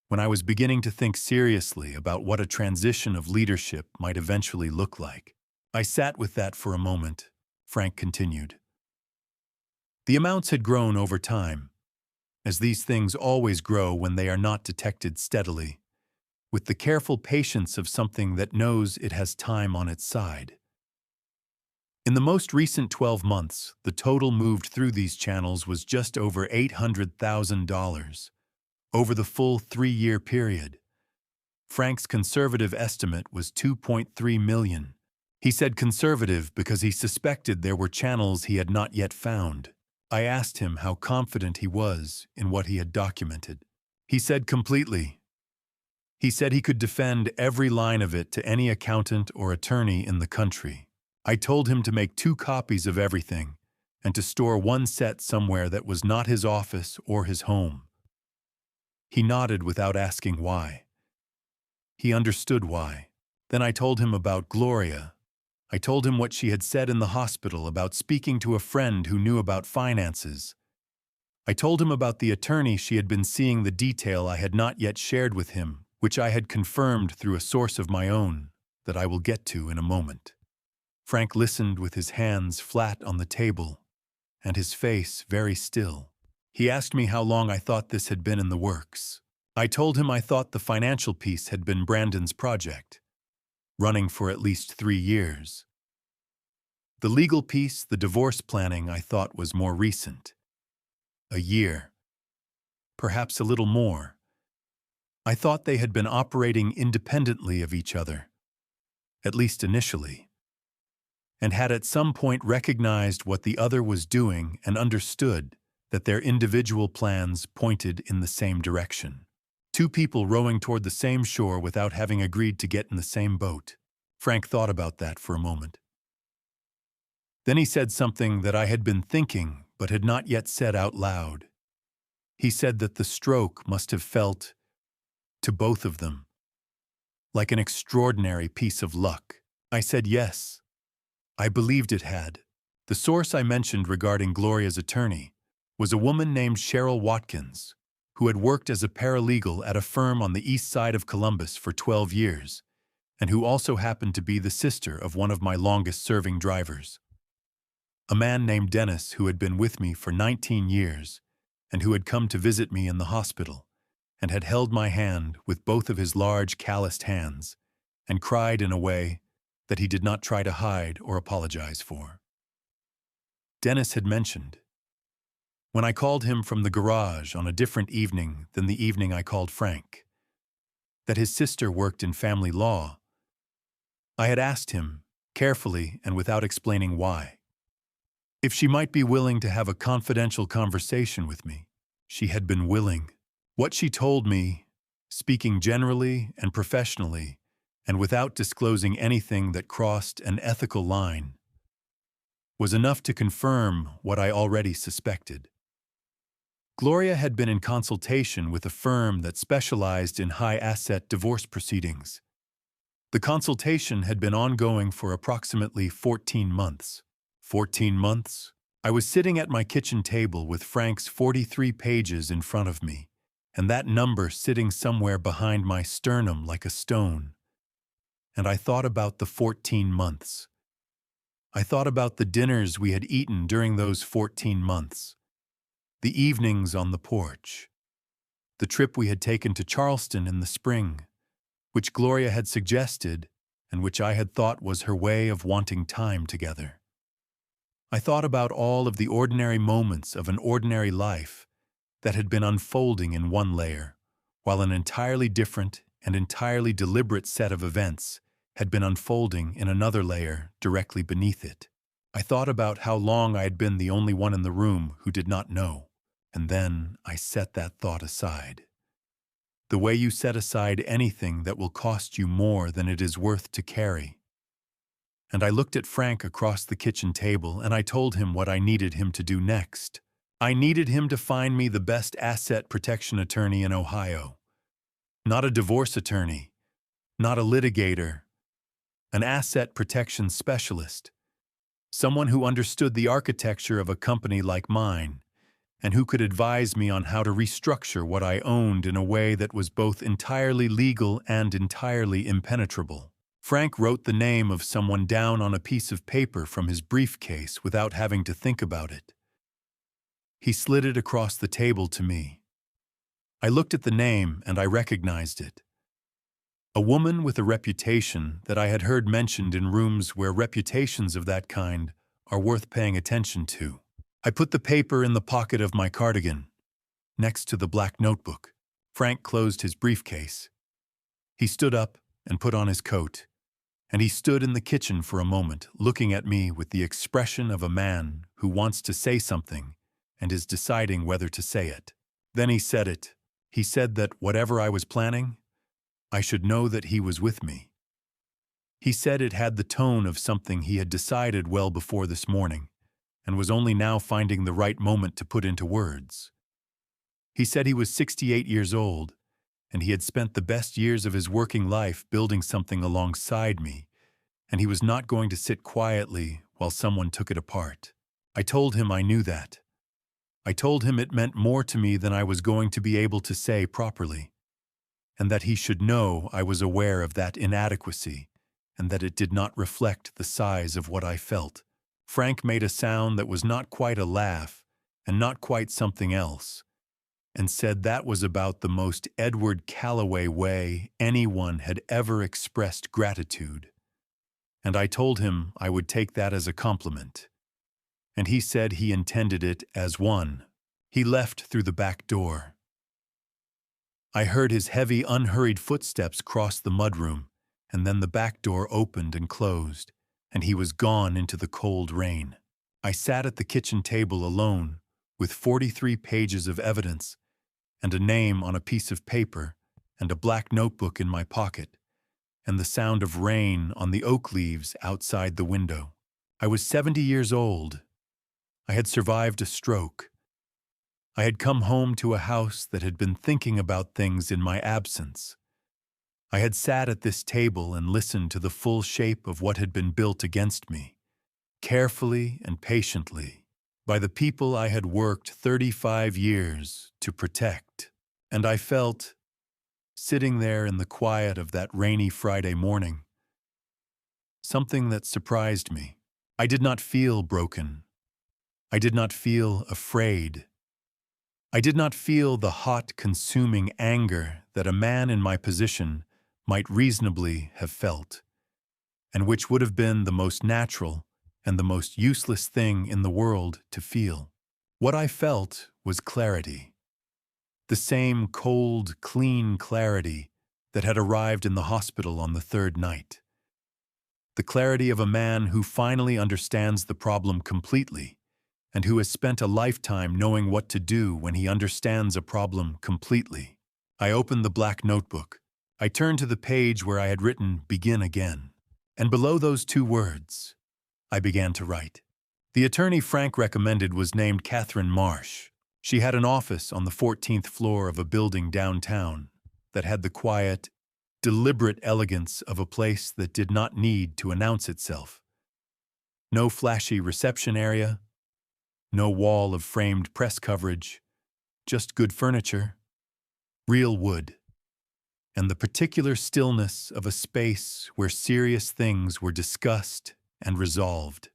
when I was beginning to think seriously about what a transition of leadership might eventually look like. I sat with that for a moment, Frank continued. The amounts had grown over time, as these things always grow when they are not detected steadily, with the careful patience of something that knows it has time on its side. In the most recent 12 months, the total moved through these channels was just over $800,000. Over the full 3-year period, Frank's conservative estimate was $2.3 million. He said conservative because he suspected there were channels he had not yet found. I asked him how confident he was in what he had documented. He said completely. He said he could defend every line of it to any accountant or attorney in the country. I told him to make 2 copies of everything and to store 1 set somewhere that was not his office or his home. He nodded without asking why. He understood why. Then I told him about Gloria. I told him what she had said in the hospital about speaking to a friend who knew about finances. I told him about the attorney she had been seeing, the detail I had not yet shared with him, which I had confirmed through a source of my own that I will get to in a moment. Frank listened with his hands flat on the table and his face very still. He asked me how long I thought this had been in the works. I told him I thought the financial piece had been Brandon's project, running for at least 3 years. The legal piece, the divorce planning, I thought was more recent. A year. Perhaps a little more. I thought they had been operating independently of each other, at least initially, and had at some point recognized what the other was doing and understood that their individual plans pointed in the same direction. 2 people rowing toward the same shore without having agreed to get in the same boat. Frank thought about that for a moment. Then he said something that I had been thinking but had not yet said out loud. He said that the stroke must have felt, to both of them, like an extraordinary piece of luck. I said yes. I believed it had. The source I mentioned regarding Gloria's attorney was a woman named Cheryl Watkins, who had worked as a paralegal at a firm on the east side of Columbus for 12 years, and who also happened to be the sister of one of my longest-serving drivers. A man named Dennis who had been with me for 19 years and who had come to visit me in the hospital and had held my hand with both of his large calloused hands and cried in a way that he did not try to hide or apologize for. Dennis had mentioned, when I called him from the garage on a different evening than the evening I called Frank, that his sister worked in family law. I had asked him, carefully and without explaining why, if she might be willing to have a confidential conversation with me. She had been willing. What she told me, speaking generally and professionally, and without disclosing anything that crossed an ethical line, was enough to confirm what I already suspected. Gloria had been in consultation with a firm that specialized in high-asset divorce proceedings. The consultation had been ongoing for approximately 14 months. 14 months? I was sitting at my kitchen table with Frank's 43 pages in front of me, and that number sitting somewhere behind my sternum like a stone. And I thought about the 14 months. I thought about the dinners we had eaten during those 14 months, the evenings on the porch, the trip we had taken to Charleston in the spring, which Gloria had suggested and which I had thought was her way of wanting time together. I thought about all of the ordinary moments of an ordinary life that had been unfolding in one layer, while an entirely different and entirely deliberate set of events had been unfolding in another layer directly beneath it. I thought about how long I had been the only one in the room who did not know, and then I set that thought aside. The way you set aside anything that will cost you more than it is worth to carry. And I looked at Frank across the kitchen table and I told him what I needed him to do next. I needed him to find me the best asset protection attorney in Ohio. Not a divorce attorney, not a litigator, an asset protection specialist, someone who understood the architecture of a company like mine, and who could advise me on how to restructure what I owned in a way that was both entirely legal and entirely impenetrable. Frank wrote the name of someone down on a piece of paper from his briefcase without having to think about it. He slid it across the table to me. I looked at the name and I recognized it. A woman with a reputation that I had heard mentioned in rooms where reputations of that kind are worth paying attention to. I put the paper in the pocket of my cardigan, next to the black notebook. Frank closed his briefcase. He stood up and put on his coat, and he stood in the kitchen for a moment, looking at me with the expression of a man who wants to say something and is deciding whether to say it. Then he said it. He said that whatever I was planning, I should know that he was with me. He said it had the tone of something he had decided well before this morning, and was only now finding the right moment to put into words. He said he was 68 years old, and he had spent the best years of his working life building something alongside me, and he was not going to sit quietly while someone took it apart. I told him I knew that. I told him it meant more to me than I was going to be able to say properly, and that he should know I was aware of that inadequacy, and that it did not reflect the size of what I felt. Frank made a sound that was not quite a laugh, and not quite something else, and said that was about the most Edward Calloway way anyone had ever expressed gratitude. And I told him I would take that as a compliment. And he said he intended it as one. He left through the back door. I heard his heavy, unhurried footsteps cross the mudroom, and then the back door opened and closed, and he was gone into the cold rain. I sat at the kitchen table alone, with 43 pages of evidence, and a name on a piece of paper, and a black notebook in my pocket, and the sound of rain on the oak leaves outside the window. I was 70 years old. I had survived a stroke. I had come home to a house that had been thinking about things in my absence. I had sat at this table and listened to the full shape of what had been built against me, carefully and patiently, by the people I had worked 35 years to protect. And I felt, sitting there in the quiet of that rainy Friday morning, something that surprised me. I did not feel broken. I did not feel afraid. I did not feel the hot, consuming anger that a man in my position might reasonably have felt, and which would have been the most natural and the most useless thing in the world to feel. What I felt was clarity. The same cold, clean clarity that had arrived in the hospital on the third night. The clarity of a man who finally understands the problem completely and who has spent a lifetime knowing what to do when he understands a problem completely. I opened the black notebook. I turned to the page where I had written "Begin again." And below those two words, I began to write. The attorney Frank recommended was named Catherine Marsh. She had an office on the 14th floor of a building downtown that had the quiet, deliberate elegance of a place that did not need to announce itself. No flashy reception area, no wall of framed press coverage, just good furniture, real wood, and the particular stillness of a space where serious things were discussed and resolved.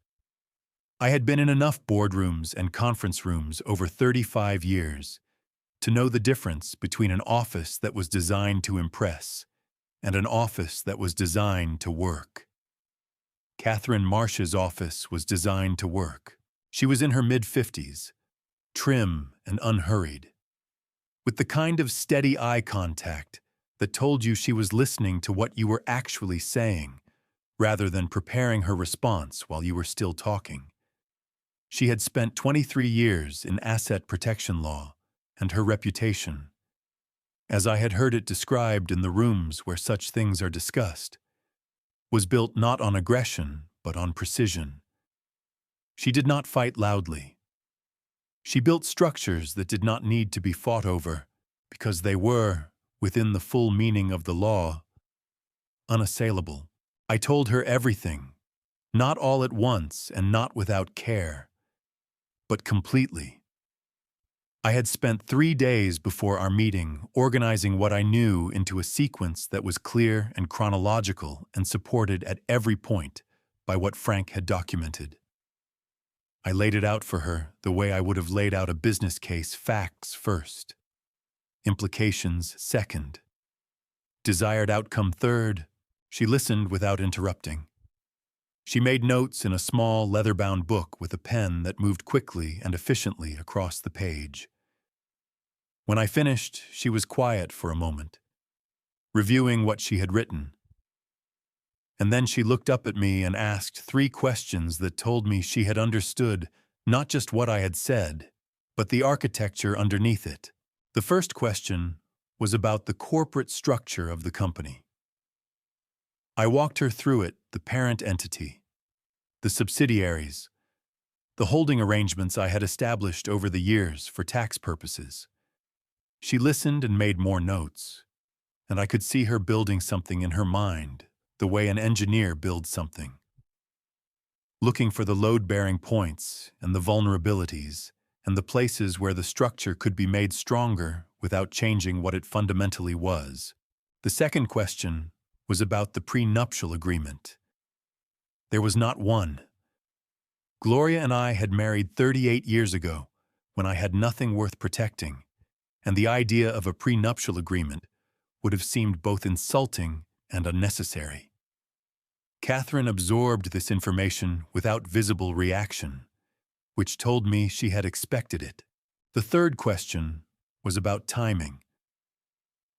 I had been in enough boardrooms and conference rooms over 35 years to know the difference between an office that was designed to impress and an office that was designed to work. Catherine Marsh's office was designed to work. She was in her mid-50s, trim and unhurried, with the kind of steady eye contact that told you she was listening to what you were actually saying, rather than preparing her response while you were still talking. She had spent 23 years in asset protection law, and her reputation, as I had heard it described in the rooms where such things are discussed, was built not on aggression, but on precision. She did not fight loudly. She built structures that did not need to be fought over because they were, within the full meaning of the law, unassailable. I told her everything, not all at once and not without care, but completely. I had spent 3 days before our meeting organizing what I knew into a sequence that was clear and chronological and supported at every point by what Frank had documented. I laid it out for her the way I would have laid out a business case: facts first, implications second, desired outcome third. She listened without interrupting. She made notes in a small leather-bound book with a pen that moved quickly and efficiently across the page. When I finished, she was quiet for a moment, reviewing what she had written. And then she looked up at me and asked 3 questions that told me she had understood not just what I had said, but the architecture underneath it. The first question was about the corporate structure of the company. I walked her through it: the parent entity, the subsidiaries, the holding arrangements I had established over the years for tax purposes. She listened and made more notes, and I could see her building something in her mind, the way an engineer builds something, looking for the load-bearing points and the vulnerabilities and the places where the structure could be made stronger without changing what it fundamentally was. The second question was about the prenuptial agreement. There was not one. Gloria and I had married 38 years ago, when I had nothing worth protecting, and the idea of a prenuptial agreement would have seemed both insulting and unnecessary. Catherine absorbed this information without visible reaction, which told me she had expected it. The third question was about timing.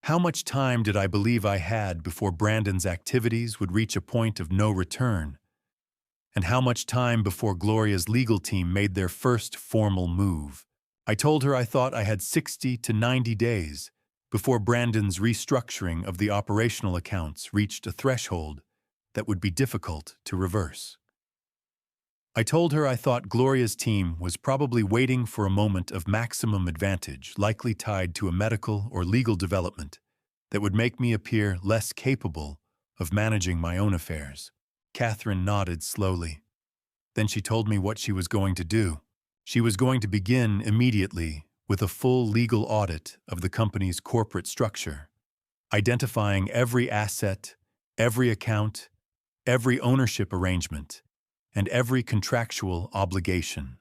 How much time did I believe I had before Brandon's activities would reach a point of no return? And how much time before Gloria's legal team made their first formal move? I told her I thought I had 60 to 90 days before Brandon's restructuring of the operational accounts reached a threshold that would be difficult to reverse. I told her I thought Gloria's team was probably waiting for a moment of maximum advantage, likely tied to a medical or legal development that would make me appear less capable of managing my own affairs. Catherine nodded slowly. Then she told me what she was going to do. She was going to begin immediately with a full legal audit of the company's corporate structure, identifying every asset, every account, every ownership arrangement, and every contractual obligation.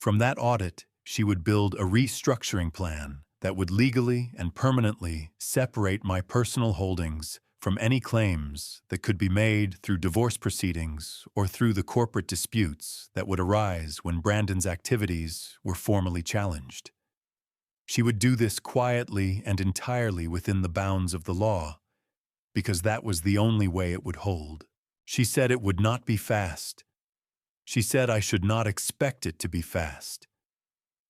From that audit, she would build a restructuring plan that would legally and permanently separate my personal holdings from any claims that could be made through divorce proceedings or through the corporate disputes that would arise when Brandon's activities were formally challenged. She would do this quietly and entirely within the bounds of the law, because that was the only way it would hold. She said it would not be fast. She said I should not expect it to be fast.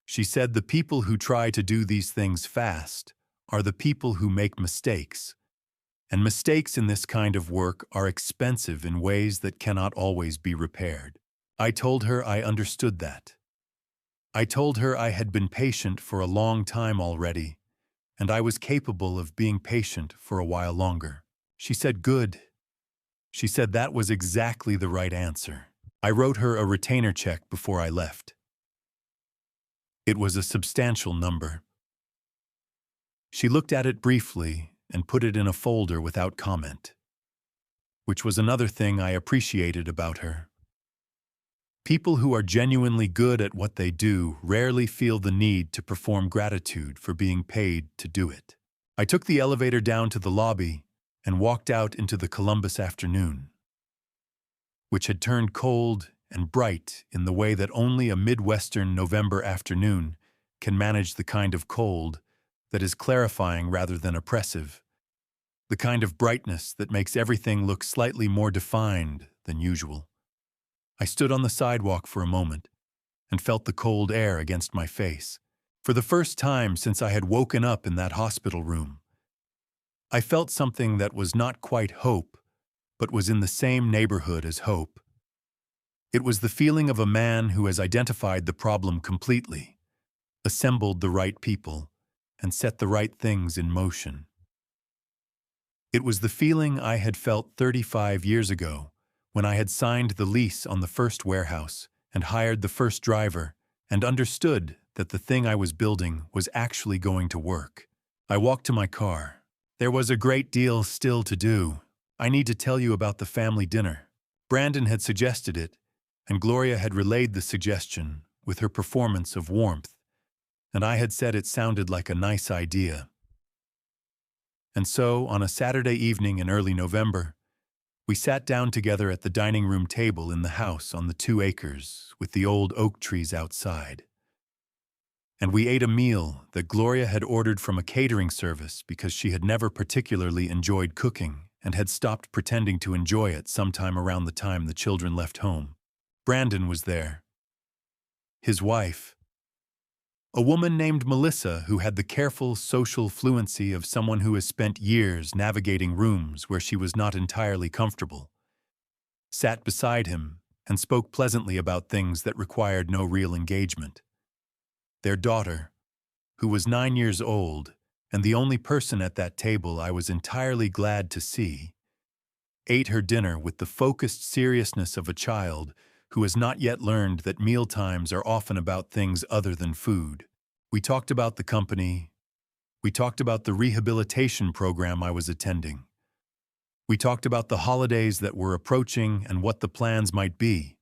She said the people who try to do these things fast are the people who make mistakes, and mistakes in this kind of work are expensive in ways that cannot always be repaired. I told her I understood that. I told her I had been patient for a long time already, and I was capable of being patient for a while longer. She said, "Good." She said that was exactly the right answer. I wrote her a retainer check before I left. It was a substantial number. She looked at it briefly and put it in a folder without comment, which was another thing I appreciated about her. People who are genuinely good at what they do rarely feel the need to perform gratitude for being paid to do it. I took the elevator down to the lobby and walked out into the Columbus afternoon, which had turned cold and bright in the way that only a Midwestern November afternoon can manage the kind of cold that is clarifying rather than oppressive, the kind of brightness that makes everything look slightly more defined than usual. I stood on the sidewalk for a moment and felt the cold air against my face. For the first time since I had woken up in that hospital room, I felt something that was not quite hope, but was in the same neighborhood as hope. It was the feeling of a man who has identified the problem completely, assembled the right people, and set the right things in motion. It was the feeling I had felt 35 years ago when I had signed the lease on the first warehouse and hired the first driver and understood that the thing I was building was actually going to work. I walked to my car. There was a great deal still to do. I need to tell you about the family dinner. Brandon had suggested it, and Gloria had relayed the suggestion with her performance of warmth, and I had said it sounded like a nice idea. And so, on a Saturday evening in early November, we sat down together at the dining room table in the house on the 2 acres with the old oak trees outside. And we ate a meal that Gloria had ordered from a catering service because she had never particularly enjoyed cooking and had stopped pretending to enjoy it sometime around the time the children left home. Brandon was there. His wife, a woman named Melissa who had the careful social fluency of someone who has spent years navigating rooms where she was not entirely comfortable, sat beside him and spoke pleasantly about things that required no real engagement. Their daughter, who was 9 years old and the only person at that table I was entirely glad to see, ate her dinner with the focused seriousness of a child who has not yet learned that mealtimes are often about things other than food. We talked about the company. We talked about the rehabilitation program I was attending. We talked about the holidays that were approaching and what the plans might be.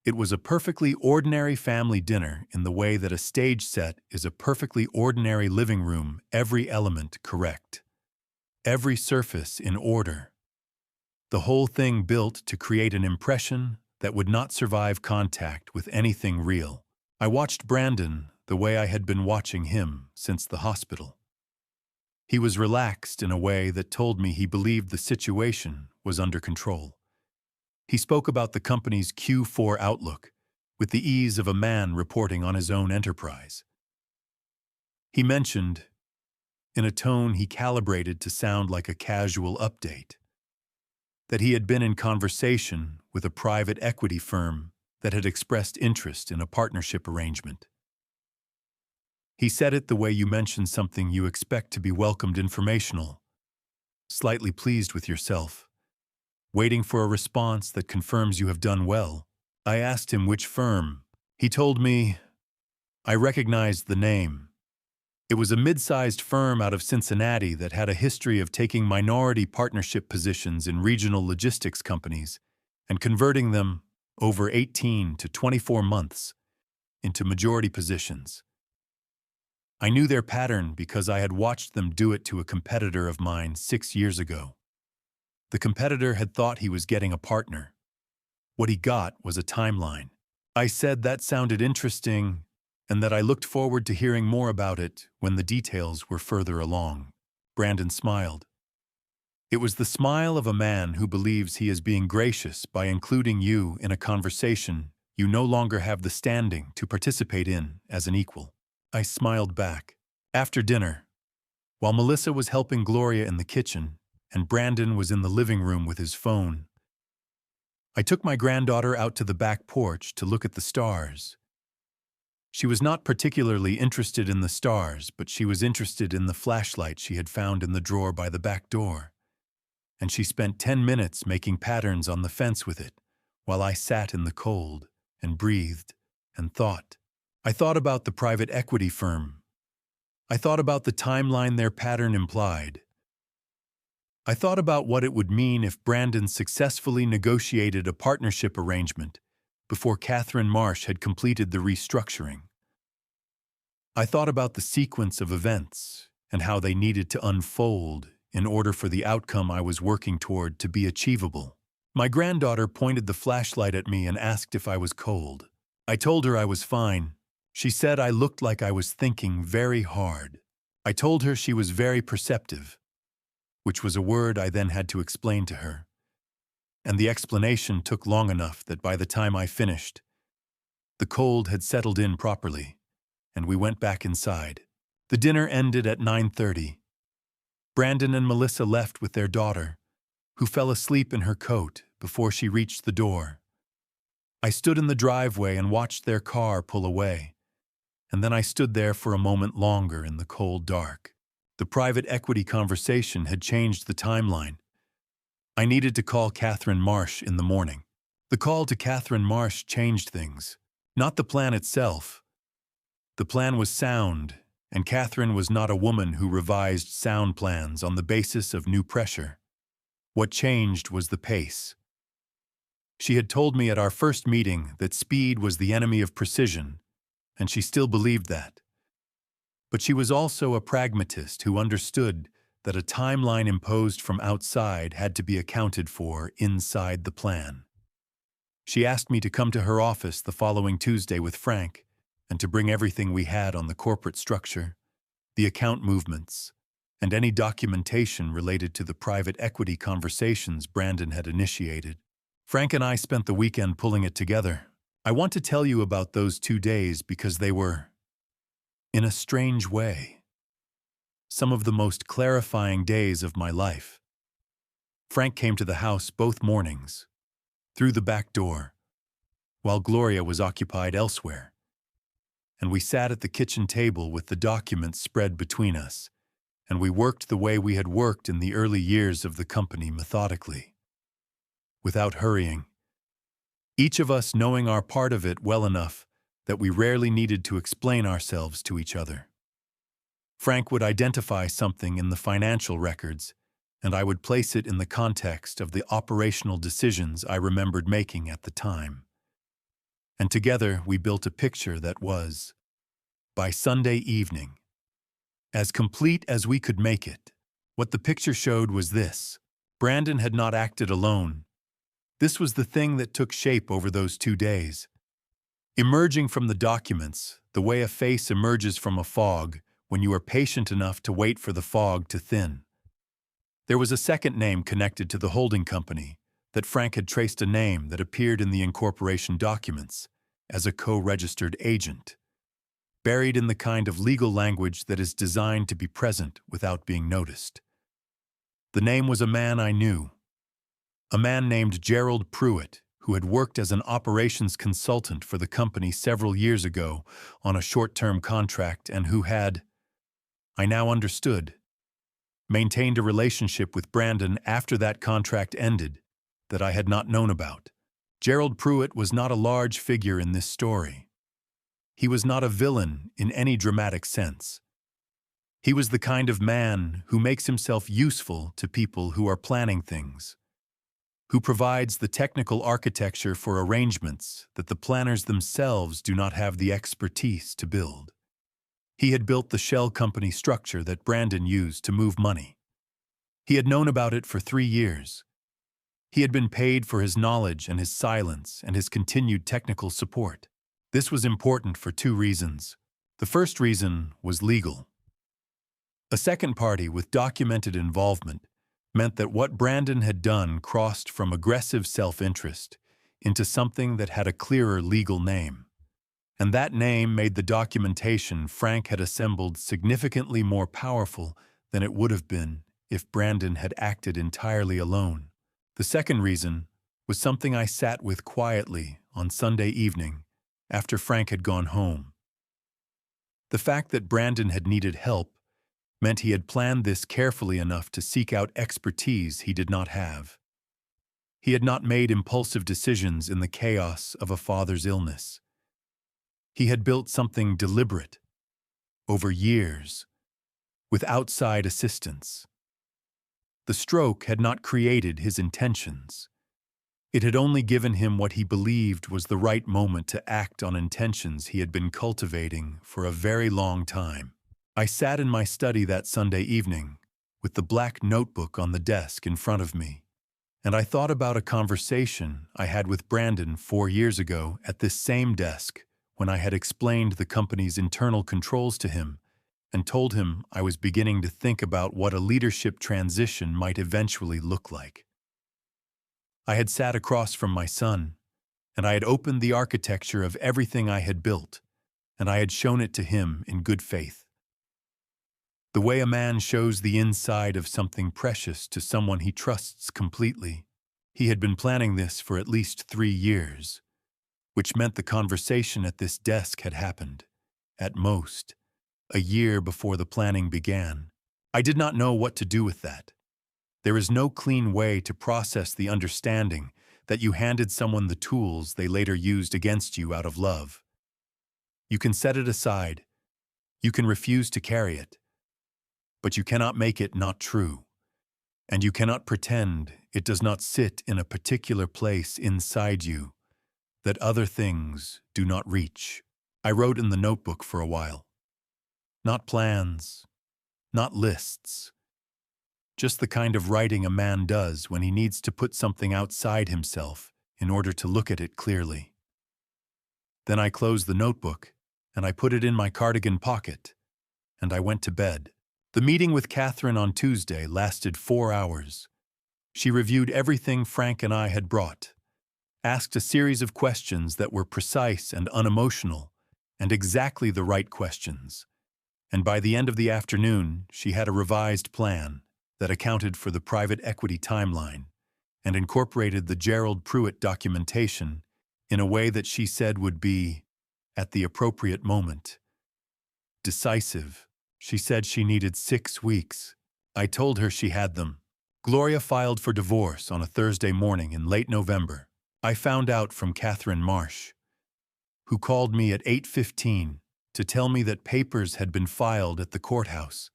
It was a perfectly ordinary family dinner in the way that a stage set is a perfectly ordinary living room, every element correct, every surface in order. The whole thing built to create an impression that would not survive contact with anything real. I watched Brandon the way I had been watching him since the hospital. He was relaxed in a way that told me he believed the situation was under control. He spoke about the company's Q4 outlook with the ease of a man reporting on his own enterprise. He mentioned, in a tone he calibrated to sound like a casual update, that he had been in conversation with a private equity firm that had expressed interest in a partnership arrangement. He said it the way you mention something you expect to be welcomed informational, slightly pleased with yourself, waiting for a response that confirms you have done well. I asked him which firm. He told me. I recognized the name. It was a mid-sized firm out of Cincinnati that had a history of taking minority partnership positions in regional logistics companies and converting them, over 18 to 24 months, into majority positions. I knew their pattern because I had watched them do it to a competitor of mine 6 years ago. The competitor had thought he was getting a partner. What he got was a timeline. I said that sounded interesting and that I looked forward to hearing more about it when the details were further along. Brandon smiled. It was the smile of a man who believes he is being gracious by including you in a conversation you no longer have the standing to participate in as an equal. I smiled back. After dinner, while Melissa was helping Gloria in the kitchen and Brandon was in the living room with his phone, I took my granddaughter out to the back porch to look at the stars. She was not particularly interested in the stars, but she was interested in the flashlight she had found in the drawer by the back door. And she spent 10 minutes making patterns on the fence with it, while I sat in the cold and breathed and thought. I thought about the private equity firm. I thought about the timeline their pattern implied. I thought about what it would mean if Brandon successfully negotiated a partnership arrangement before Catherine Marsh had completed the restructuring. I thought about the sequence of events and how they needed to unfold in order for the outcome I was working toward to be achievable. My granddaughter pointed the flashlight at me and asked if I was cold. I told her I was fine. She said I looked like I was thinking very hard. I told her she was very perceptive, which was a word I then had to explain to her. And the explanation took long enough that by the time I finished, the cold had settled in properly, and we went back inside. The dinner ended at 9:30. Brandon and Melissa left with their daughter, who fell asleep in her coat before she reached the door. I stood in the driveway and watched their car pull away, and then I stood there for a moment longer in the cold dark. The private equity conversation had changed the timeline. I needed to call Catherine Marsh in the morning. The call to Catherine Marsh changed things, not the plan itself. The plan was sound, and Catherine was not a woman who revised sound plans on the basis of new pressure. What changed was the pace. She had told me at our first meeting that speed was the enemy of precision, and she still believed that. But she was also a pragmatist who understood that a timeline imposed from outside had to be accounted for inside the plan. She asked me to come to her office the following Tuesday with Frank and to bring everything we had on the corporate structure, the account movements, and any documentation related to the private equity conversations Brandon had initiated. Frank and I spent the weekend pulling it together. I want to tell you about those 2 days because they were, in a strange way, some of the most clarifying days of my life. Frank came to the house both mornings, through the back door, while Gloria was occupied elsewhere, and we sat at the kitchen table with the documents spread between us, and we worked the way we had worked in the early years of the company methodically, without hurrying, each of us knowing our part of it well enough that we rarely needed to explain ourselves to each other. Frank would identify something in the financial records, and I would place it in the context of the operational decisions I remembered making at the time. And together we built a picture that was, by Sunday evening, as complete as we could make it. What the picture showed was this: Brandon had not acted alone. This was the thing that took shape over those 2 days. Emerging from the documents, the way a face emerges from a fog when you are patient enough to wait for the fog to thin. There was a second name connected to the holding company, that Frank had traced a name that appeared in the incorporation documents as a co-registered agent, buried in the kind of legal language that is designed to be present without being noticed. The name was a man I knew, a man named Gerald Pruitt, who had worked as an operations consultant for the company several years ago on a short-term contract and who had, I now understood, maintained a relationship with Brandon after that contract ended that I had not known about. Gerald Pruitt was not a large figure in this story. He was not a villain in any dramatic sense. He was the kind of man who makes himself useful to people who are planning things, who provides the technical architecture for arrangements that the planners themselves do not have the expertise to build. He had built the shell company structure that Brandon used to move money. He had known about it for 3 years. He had been paid for his knowledge and his silence and his continued technical support. This was important for 2 reasons. The first reason was legal. A second party with documented involvement meant that what Brandon had done crossed from aggressive self-interest into something that had a clearer legal name. And that name made the documentation Frank had assembled significantly more powerful than it would have been if Brandon had acted entirely alone. The second reason was something I sat with quietly on Sunday evening after Frank had gone home. The fact that Brandon had needed help meant he had planned this carefully enough to seek out expertise he did not have. He had not made impulsive decisions in the chaos of a father's illness. He had built something deliberate, over years, with outside assistance. The stroke had not created his intentions. It had only given him what he believed was the right moment to act on intentions he had been cultivating for a very long time. I sat in my study that Sunday evening, with the black notebook on the desk in front of me, and I thought about a conversation I had with Brandon 4 years ago at this same desk when I had explained the company's internal controls to him and told him I was beginning to think about what a leadership transition might eventually look like. I had sat across from my son, and I had opened the architecture of everything I had built, and I had shown it to him in good faith. The way a man shows the inside of something precious to someone he trusts completely. He had been planning this for at least 3 years, which meant the conversation at this desk had happened, at most, a year before the planning began. I did not know what to do with that. There is no clean way to process the understanding that you handed someone the tools they later used against you out of love. You can set it aside. You can refuse to carry it. But you cannot make it not true, and you cannot pretend it does not sit in a particular place inside you that other things do not reach. I wrote in the notebook for a while. Not plans, not lists, just the kind of writing a man does when he needs to put something outside himself in order to look at it clearly. Then I closed the notebook, and I put it in my cardigan pocket, and I went to bed. The meeting with Catherine on Tuesday lasted 4 hours. She reviewed everything Frank and I had brought, asked a series of questions that were precise and unemotional, and exactly the right questions. And by the end of the afternoon, she had a revised plan that accounted for the private equity timeline and incorporated the Gerald Pruitt documentation in a way that she said would be, at the appropriate moment, decisive. She said she needed 6 weeks. I told her she had them. Gloria filed for divorce on a Thursday morning in late November. I found out from Catherine Marsh, who called me at 8:15 to tell me that papers had been filed at the courthouse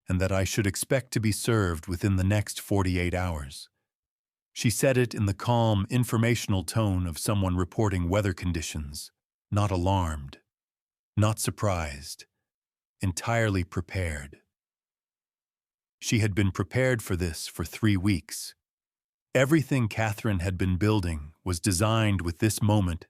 and that I should expect to be served within the next 48 hours. She said it in the calm, informational tone of someone reporting weather conditions, not alarmed, not surprised, entirely prepared. She had been prepared for this for 3 weeks. Everything Catherine had been building was designed with this moment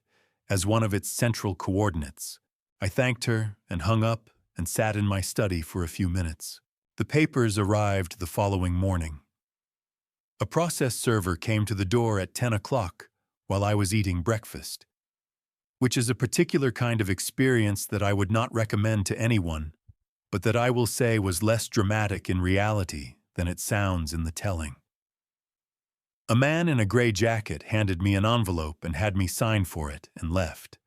as one of its central coordinates. I thanked her and hung up and sat in my study for a few minutes. The papers arrived the following morning. A process server came to the door at 10 o'clock while I was eating breakfast, which is a particular kind of experience that I would not recommend to anyone, but that I will say was less dramatic in reality than it sounds in the telling. A man in a gray jacket handed me an envelope and had me sign for it and left.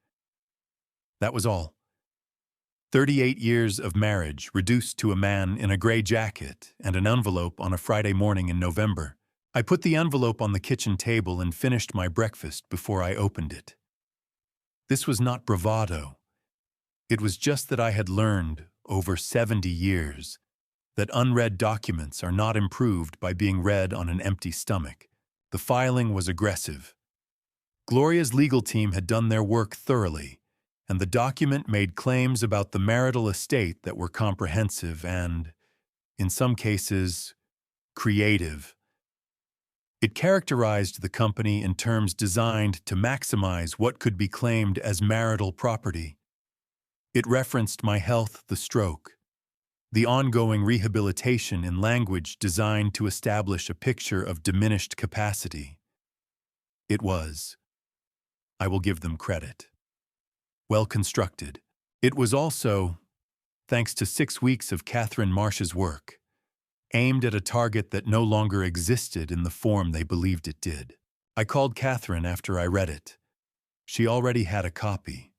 That was all. 38 years of marriage reduced to a man in a gray jacket and an envelope on a Friday morning in November I put the envelope on the kitchen table and finished my breakfast before I opened it. This was not bravado. It was just that I had learned, over 70 years, that unread documents are not improved by being read on an empty stomach. The filing was aggressive. Gloria's legal team had done their work thoroughly, and the document made claims about the marital estate that were comprehensive and, in some cases, creative. It characterized the company in terms designed to maximize what could be claimed as marital property. It referenced my health, the stroke, the ongoing rehabilitation in language designed to establish a picture of diminished capacity. It was, I will give them credit, well constructed. It was also, thanks to 6 weeks of Catherine Marsh's work, aimed at a target that no longer existed in the form they believed it did. I called Catherine after I read it. She already had a copy.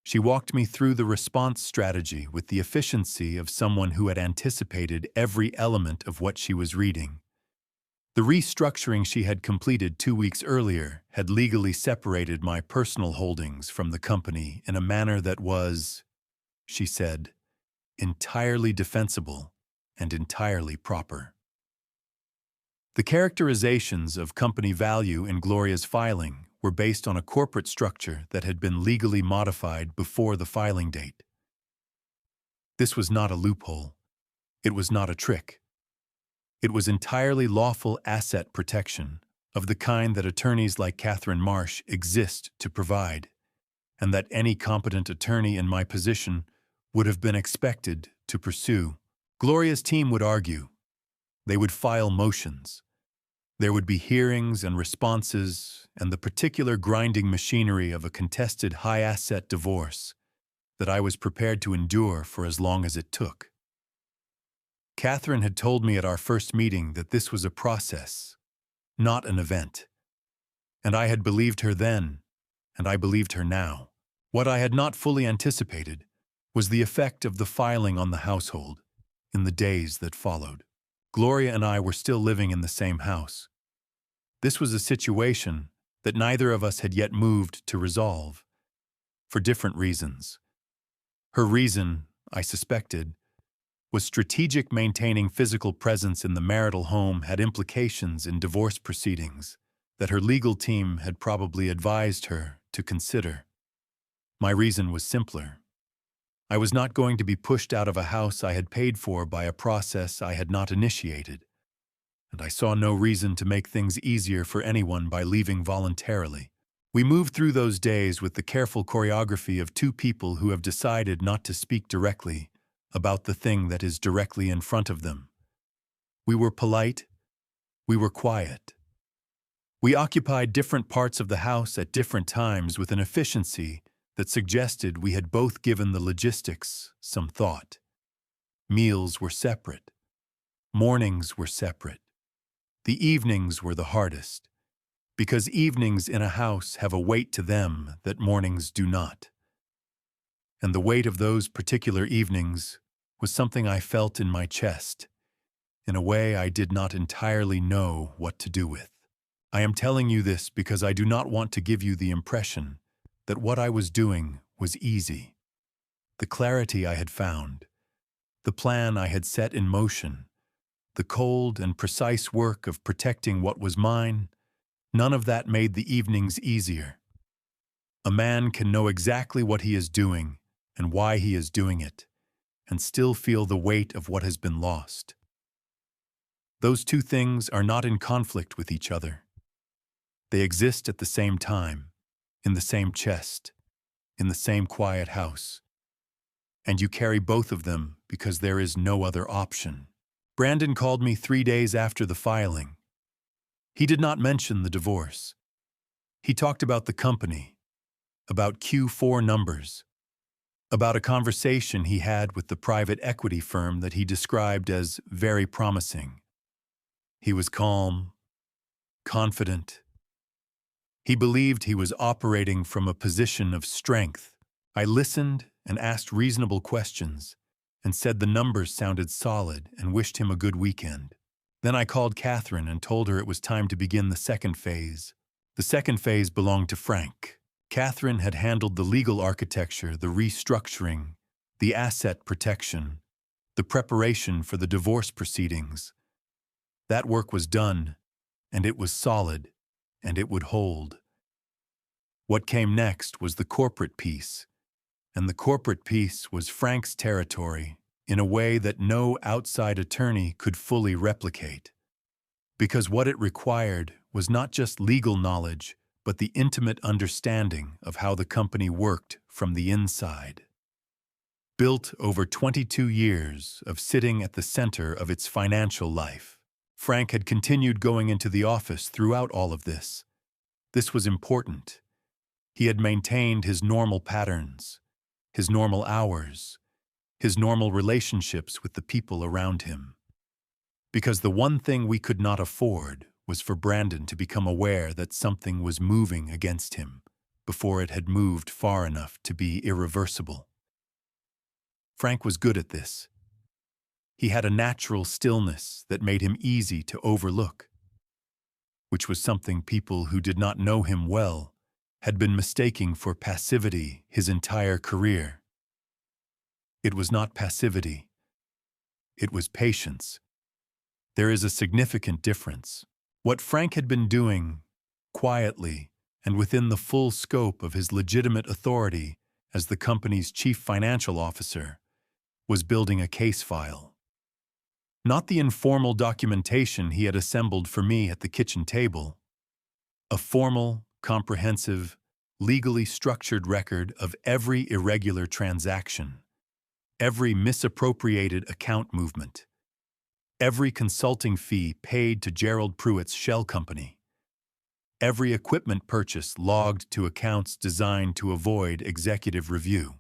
She walked me through the response strategy with the efficiency of someone who had anticipated every element of what she was reading. The restructuring she had completed 2 weeks earlier had legally separated my personal holdings from the company in a manner that was, she said, entirely defensible and entirely proper. The characterizations of company value in Gloria's filing were based on a corporate structure that had been legally modified before the filing date. This was not a loophole. It was not a trick. It was entirely lawful asset protection of the kind that attorneys like Catherine Marsh exist to provide, and that any competent attorney in my position would have been expected to pursue. Gloria's team would argue. They would file motions. There would be hearings and responses and the particular grinding machinery of a contested high-asset divorce that I was prepared to endure for as long as it took. Catherine had told me at our first meeting that this was a process, not an event. And I had believed her then, and I believed her now. What I had not fully anticipated was the effect of the filing on the household in the days that followed. Gloria and I were still living in the same house. This was a situation that neither of us had yet moved to resolve, for different reasons. Her reason, I suspected, was strategic. Maintaining physical presence in the marital home had implications in divorce proceedings that her legal team had probably advised her to consider. My reason was simpler. I was not going to be pushed out of a house I had paid for by a process I had not initiated, and I saw no reason to make things easier for anyone by leaving voluntarily. We moved through those days with the careful choreography of two people who have decided not to speak directly about the thing that is directly in front of them. We were polite. We were quiet. We occupied different parts of the house at different times with an efficiency that suggested we had both given the logistics some thought. Meals were separate. Mornings were separate. The evenings were the hardest, because evenings in a house have a weight to them that mornings do not. And the weight of those particular evenings was something I felt in my chest, in a way I did not entirely know what to do with. I am telling you this because I do not want to give you the impression that what I was doing was easy. The clarity I had found, the plan I had set in motion, the cold and precise work of protecting what was mine, none of that made the evenings easier. A man can know exactly what he is doing and why he is doing it, and still feel the weight of what has been lost. Those two things are not in conflict with each other. They exist at the same time, in the same chest, in the same quiet house. And you carry both of them because there is no other option. Brandon called me 3 days after the filing. He did not mention the divorce. He talked about the company, about Q4 numbers, about a conversation he had with the private equity firm that he described as very promising. He was calm, confident. He believed he was operating from a position of strength. I listened and asked reasonable questions and said the numbers sounded solid and wished him a good weekend. Then I called Catherine and told her it was time to begin the second phase. The second phase belonged to Frank. Catherine had handled the legal architecture, the restructuring, the asset protection, the preparation for the divorce proceedings. That work was done, and it was solid, and it would hold. What came next was the corporate piece, and the corporate piece was Frank's territory in a way that no outside attorney could fully replicate. Because what it required was not just legal knowledge, but the intimate understanding of how the company worked from the inside. Built over 22 years of sitting at the center of its financial life, Frank had continued going into the office throughout all of this. This was important. He had maintained his normal patterns, his normal hours, his normal relationships with the people around him. Because the one thing we could not afford was for Brandon to become aware that something was moving against him before it had moved far enough to be irreversible. Frank was good at this. He had a natural stillness that made him easy to overlook, which was something people who did not know him well had been mistaking for passivity his entire career. It was not passivity. It was patience. There is a significant difference. What Frank had been doing, quietly and within the full scope of his legitimate authority as the company's chief financial officer, was building a case file. Not the informal documentation he had assembled for me at the kitchen table. A formal, comprehensive, legally structured record of every irregular transaction, every misappropriated account movement, every consulting fee paid to Gerald Pruitt's shell company, every equipment purchase logged to accounts designed to avoid executive review.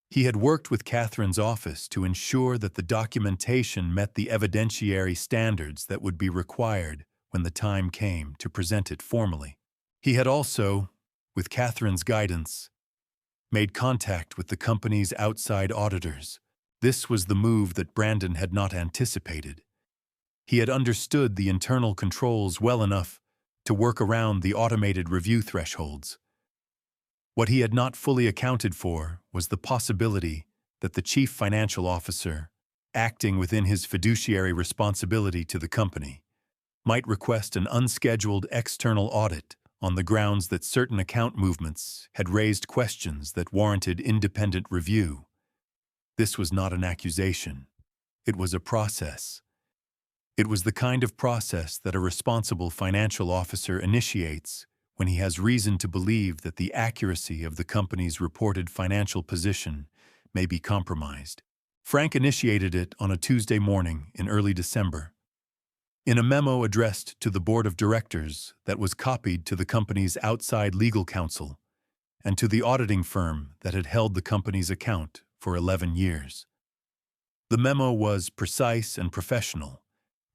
He had worked with Catherine's office to ensure that the documentation met the evidentiary standards that would be required when the time came to present it formally. He had also, with Catherine's guidance, made contact with the company's outside auditors. This was the move that Brandon had not anticipated. He had understood the internal controls well enough to work around the automated review thresholds. What he had not fully accounted for was the possibility that the chief financial officer, acting within his fiduciary responsibility to the company, might request an unscheduled external audit on the grounds that certain account movements had raised questions that warranted independent review. This was not an accusation. It was a process. It was the kind of process that a responsible financial officer initiates when he has reason to believe that the accuracy of the company's reported financial position may be compromised. Frank initiated it on a Tuesday morning in early December. In a memo addressed to the board of directors that was copied to the company's outside legal counsel and to the auditing firm that had held the company's account for 11 years. The memo was precise and professional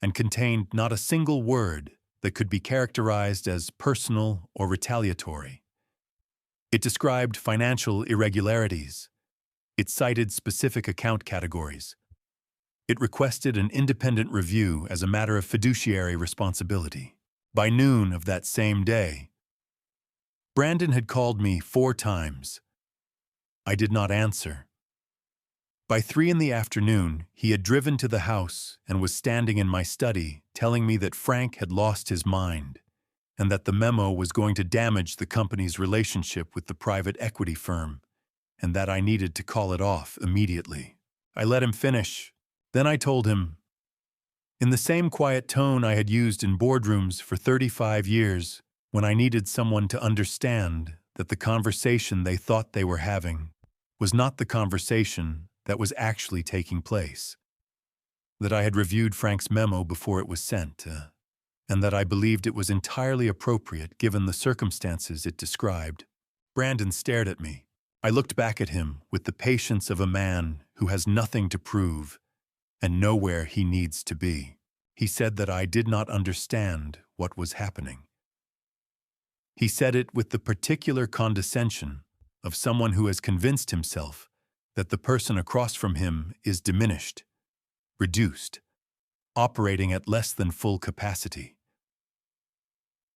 and contained not a single word that could be characterized as personal or retaliatory. It described financial irregularities. It cited specific account categories. It requested an independent review as a matter of fiduciary responsibility. By noon of that same day, Brandon had called me 4 times. I did not answer. By 3 in the afternoon, he had driven to the house and was standing in my study telling me that Frank had lost his mind and that the memo was going to damage the company's relationship with the private equity firm and that I needed to call it off immediately. I let him finish. Then I told him, in the same quiet tone I had used in boardrooms for 35 years when I needed someone to understand that the conversation they thought they were having was not the conversation that was actually taking place, that I had reviewed Frank's memo before it was sent, and that I believed it was entirely appropriate given the circumstances it described. Brandon stared at me. I looked back at him with the patience of a man who has nothing to prove and nowhere he needs to be. He said that I did not understand what was happening. He said it with the particular condescension of someone who has convinced himself that the person across from him is diminished, reduced, operating at less than full capacity.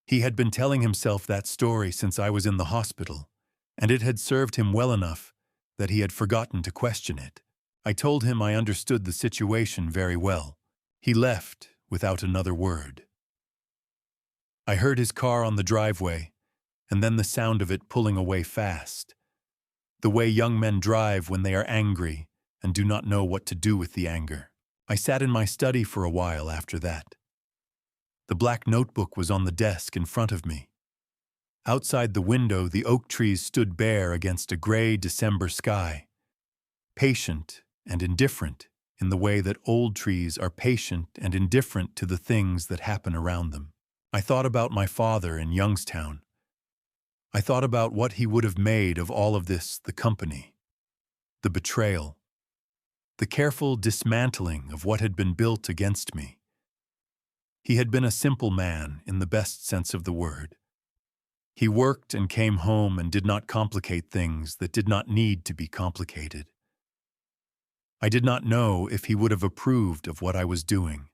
He had been telling himself that story since I was in the hospital, and it had served him well enough that he had forgotten to question it. I told him I understood the situation very well. He left without another word. I heard his car on the driveway, and then the sound of it pulling away fast. The way young men drive when they are angry and do not know what to do with the anger. I sat in my study for a while after that. The black notebook was on the desk in front of me. Outside the window, the oak trees stood bare against a gray December sky, patient and indifferent in the way that old trees are patient and indifferent to the things that happen around them. I thought about my father in Youngstown. I thought about what he would have made of all of this, the company, the betrayal, the careful dismantling of what had been built against me. He had been a simple man in the best sense of the word. He worked and came home and did not complicate things that did not need to be complicated. I did not know if he would have approved of what I was doing.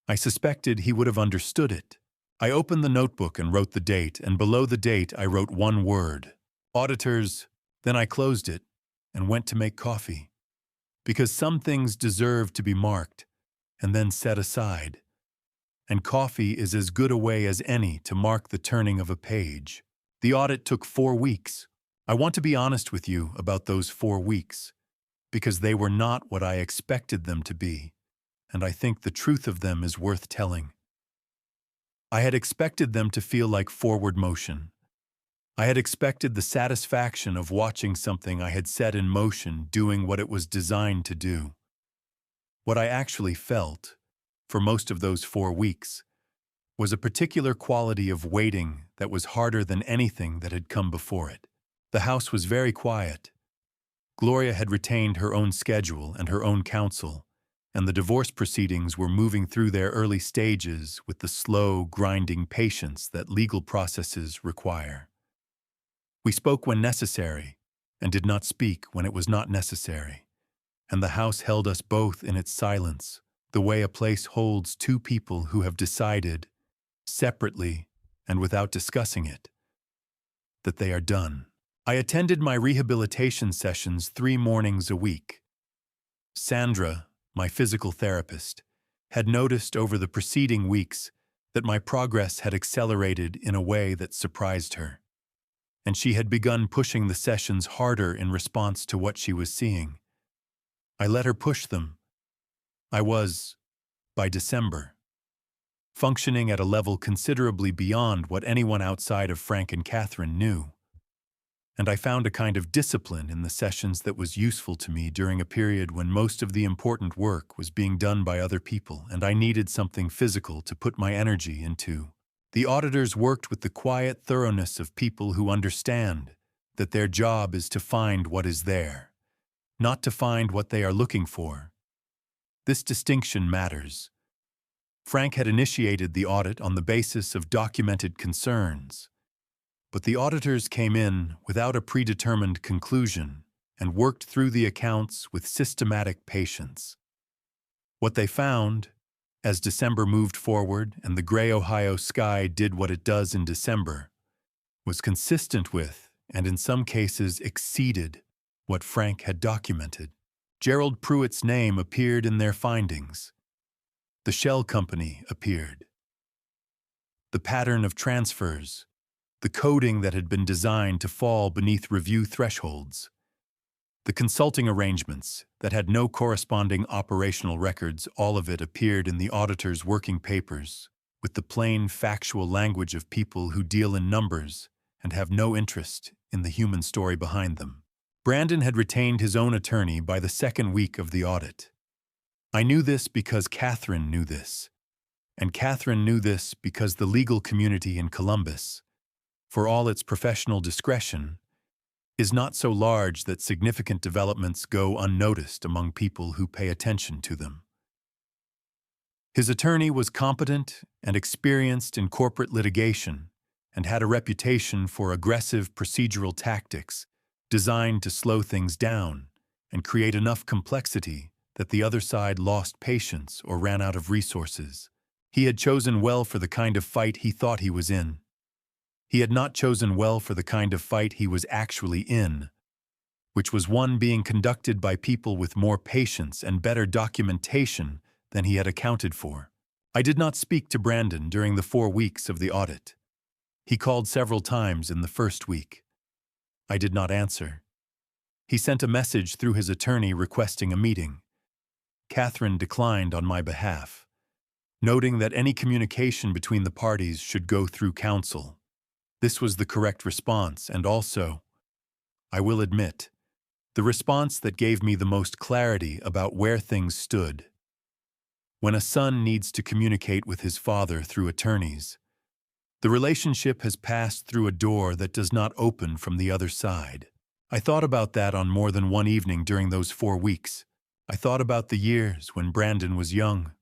I suspected he would have understood it. I opened the notebook and wrote the date, and below the date I wrote one word: auditors. Then I closed it and went to make coffee, because some things deserve to be marked and then set aside. And coffee is as good a way as any to mark the turning of a page. The audit took 4 weeks. I want to be honest with you about those 4 weeks, because they were not what I expected them to be, and I think the truth of them is worth telling. I had expected them to feel like forward motion. I had expected the satisfaction of watching something I had set in motion doing what it was designed to do. What I actually felt, for most of those 4 weeks, was a particular quality of waiting that was harder than anything that had come before it. The house was very quiet. Gloria had retained her own schedule and her own counsel, and the divorce proceedings were moving through their early stages with the slow, grinding patience that legal processes require. We spoke when necessary, and did not speak when it was not necessary, and the house held us both in its silence, the way a place holds 2 people who have decided, separately and without discussing it, that they are done. I attended my rehabilitation sessions 3 mornings a week. Sandra, my physical therapist, had noticed over the preceding weeks that my progress had accelerated in a way that surprised her, and she had begun pushing the sessions harder in response to what she was seeing. I let her push them. I was, by December, functioning at a level considerably beyond what anyone outside of Frank and Catherine knew. And I found a kind of discipline in the sessions that was useful to me during a period when most of the important work was being done by other people, and I needed something physical to put my energy into. The auditors worked with the quiet thoroughness of people who understand that their job is to find what is there, not to find what they are looking for. This distinction matters. Frank had initiated the audit on the basis of documented concerns, but the auditors came in without a predetermined conclusion and worked through the accounts with systematic patience. What they found, as December moved forward and the gray Ohio sky did what it does in December, was consistent with, and in some cases exceeded, what Frank had documented. Gerald Pruitt's name appeared in their findings. The shell company appeared. The pattern of transfers, the coding that had been designed to fall beneath review thresholds, the consulting arrangements that had no corresponding operational records, all of it appeared in the auditor's working papers, with the plain factual language of people who deal in numbers and have no interest in the human story behind them. Brandon had retained his own attorney by the 2nd week of the audit. I knew this because Catherine knew this, and Catherine knew this because the legal community in Columbus, for all its professional discretion, is not so large that significant developments go unnoticed among people who pay attention to them. His attorney was competent and experienced in corporate litigation and had a reputation for aggressive procedural tactics designed to slow things down and create enough complexity that the other side lost patience or ran out of resources. He had chosen well for the kind of fight he thought he was in. He had not chosen well for the kind of fight he was actually in, which was one being conducted by people with more patience and better documentation than he had accounted for. I did not speak to Brandon during the 4 weeks of the audit. He called several times in the first week. I did not answer. He sent a message through his attorney requesting a meeting. Catherine declined on my behalf, noting that any communication between the parties should go through counsel. This was the correct response, and also, I will admit, the response that gave me the most clarity about where things stood. When a son needs to communicate with his father through attorneys, the relationship has passed through a door that does not open from the other side. I thought about that on more than one evening during those 4 weeks. I thought about the years when Brandon was young,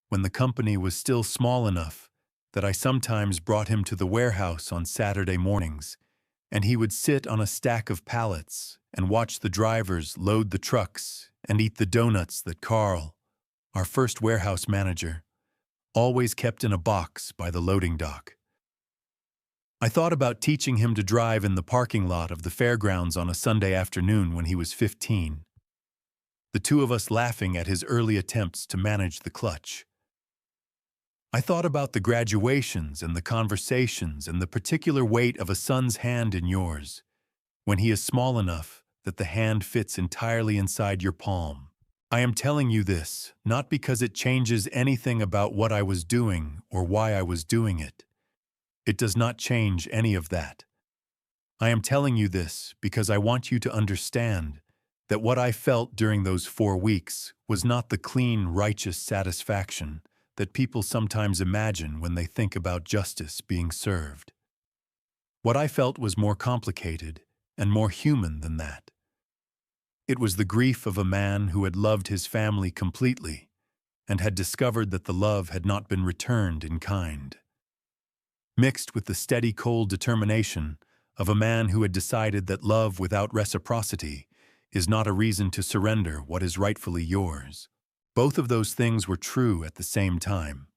when the company was still small enough that I sometimes brought him to the warehouse on Saturday mornings, and he would sit on a stack of pallets and watch the drivers load the trucks and eat the donuts that Carl, our first warehouse manager, always kept in a box by the loading dock. I thought about teaching him to drive in the parking lot of the fairgrounds on a Sunday afternoon when he was 15. The two of us laughing at his early attempts to manage the clutch. I thought about the graduations and the conversations and the particular weight of a son's hand in yours, when he is small enough that the hand fits entirely inside your palm. I am telling you this, not because it changes anything about what I was doing or why I was doing it. It does not change any of that. I am telling you this because I want you to understand that what I felt during those 4 weeks was not the clean, righteous satisfaction that people sometimes imagine when they think about justice being served. What I felt was more complicated and more human than that. It was the grief of a man who had loved his family completely and had discovered that the love had not been returned in kind, mixed with the steady, cold determination of a man who had decided that love without reciprocity is not a reason to surrender what is rightfully yours. Both of those things were true at the same time.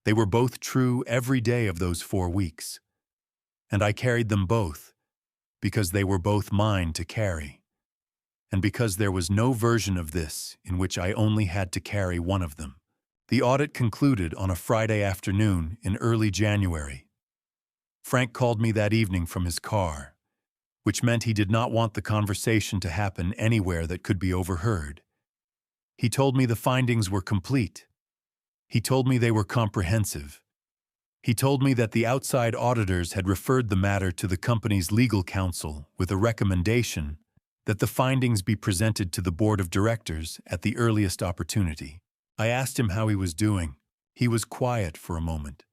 They were both true every day of those 4 weeks, and I carried them both because they were both mine to carry, and because there was no version of this in which I only had to carry one of them. The audit concluded on a Friday afternoon in early January. Frank called me that evening from his car, which meant he did not want the conversation to happen anywhere that could be overheard. He told me the findings were complete. He told me they were comprehensive. He told me that the outside auditors had referred the matter to the company's legal counsel with a recommendation that the findings be presented to the board of directors at the earliest opportunity. I asked him how he was doing. He was quiet for a moment.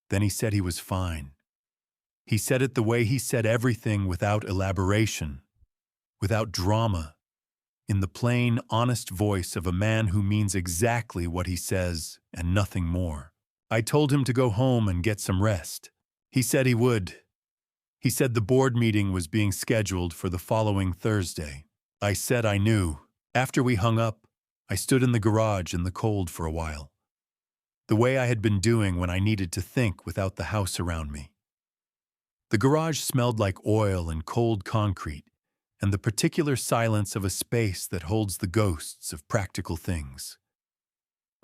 Then he said he was fine. He said it the way he said everything, without elaboration, without drama, in the plain, honest voice of a man who means exactly what he says and nothing more. I told him to go home and get some rest. He said he would. He said the board meeting was being scheduled for the following Thursday. I said I knew. After we hung up, I stood in the garage in the cold for a while, the way I had been doing when I needed to think without the house around me. The garage smelled like oil and cold concrete, and the particular silence of a space that holds the ghosts of practical things.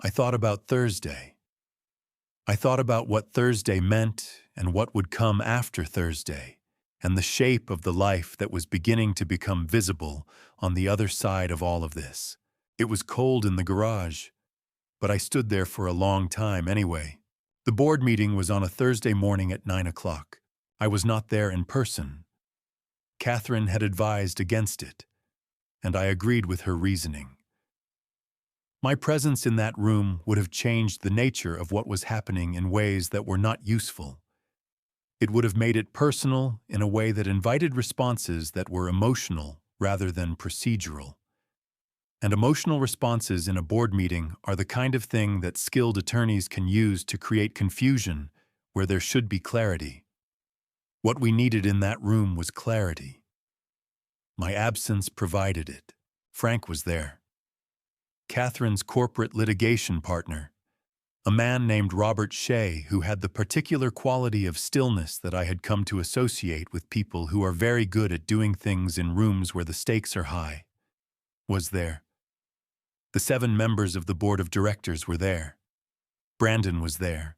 I thought about Thursday. I thought about what Thursday meant and what would come after Thursday, and the shape of the life that was beginning to become visible on the other side of all of this. It was cold in the garage, but I stood there for a long time anyway. The board meeting was on a Thursday morning at 9 o'clock. I was not there in person. Catherine had advised against it, and I agreed with her reasoning. My presence in that room would have changed the nature of what was happening in ways that were not useful. It would have made it personal in a way that invited responses that were emotional rather than procedural. And emotional responses in a board meeting are the kind of thing that skilled attorneys can use to create confusion where there should be clarity. What we needed in that room was clarity. My absence provided it. Frank was there. Catherine's corporate litigation partner, a man named Robert Shea who had the particular quality of stillness that I had come to associate with people who are very good at doing things in rooms where the stakes are high, was there. The 7 members of the board of directors were there. Brandon was there,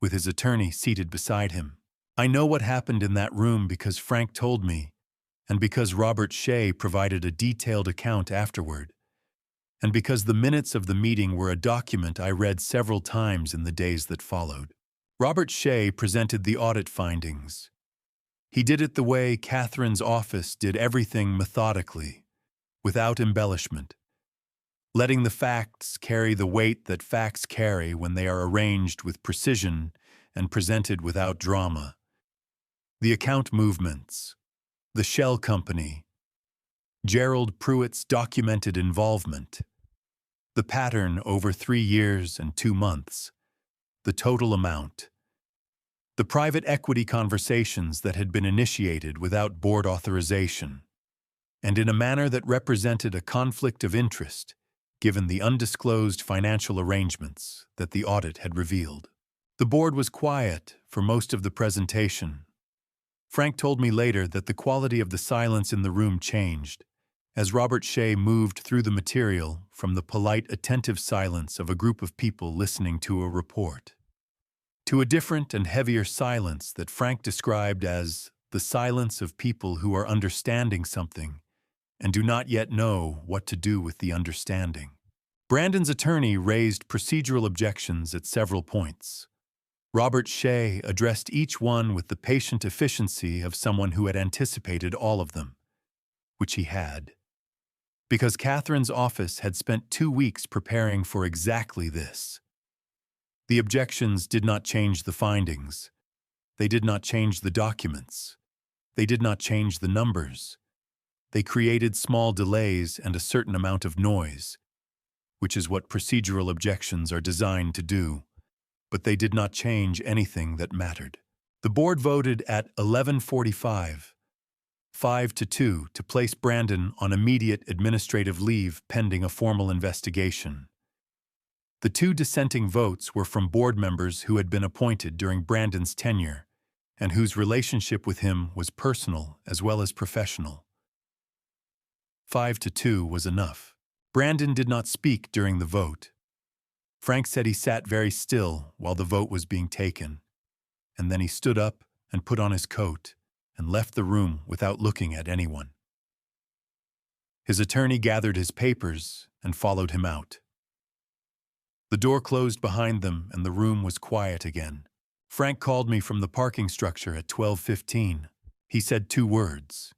with his attorney seated beside him. I know what happened in that room because Frank told me, and because Robert Shea provided a detailed account afterward, and because the minutes of the meeting were a document I read several times in the days that followed. Robert Shea presented the audit findings. He did it the way Catherine's office did everything methodically, without embellishment, letting the facts carry the weight that facts carry when they are arranged with precision and presented without drama. The account movements, the shell company, Gerald Pruitt's documented involvement, the pattern over 3 years and 2 months, the total amount, the private equity conversations that had been initiated without board authorization, and in a manner that represented a conflict of interest, given the undisclosed financial arrangements that the audit had revealed. The board was quiet for most of the presentation. Frank told me later that the quality of the silence in the room changed as Robert Shea moved through the material from the polite, attentive silence of a group of people listening to a report to a different and heavier silence that Frank described as the silence of people who are understanding something and do not yet know what to do with the understanding. Brandon's attorney raised procedural objections at several points. Robert Shea addressed each one with the patient efficiency of someone who had anticipated all of them, which he had, because Catherine's office had spent 2 weeks preparing for exactly this. The objections did not change the findings. They did not change the documents. They did not change the numbers. They created small delays and a certain amount of noise, which is what procedural objections are designed to do, but they did not change anything that mattered. The board voted at 11:45, 5-2, to place Brandon on immediate administrative leave pending a formal investigation. The 2 dissenting votes were from board members who had been appointed during Brandon's tenure and whose relationship with him was personal as well as professional. 5-2 was enough. Brandon did not speak during the vote. Frank said he sat very still while the vote was being taken, and then he stood up and put on his coat and left the room without looking at anyone. His attorney gathered his papers and followed him out. The door closed behind them and the room was quiet again. Frank called me from the parking structure at 12:15. He said 2 words.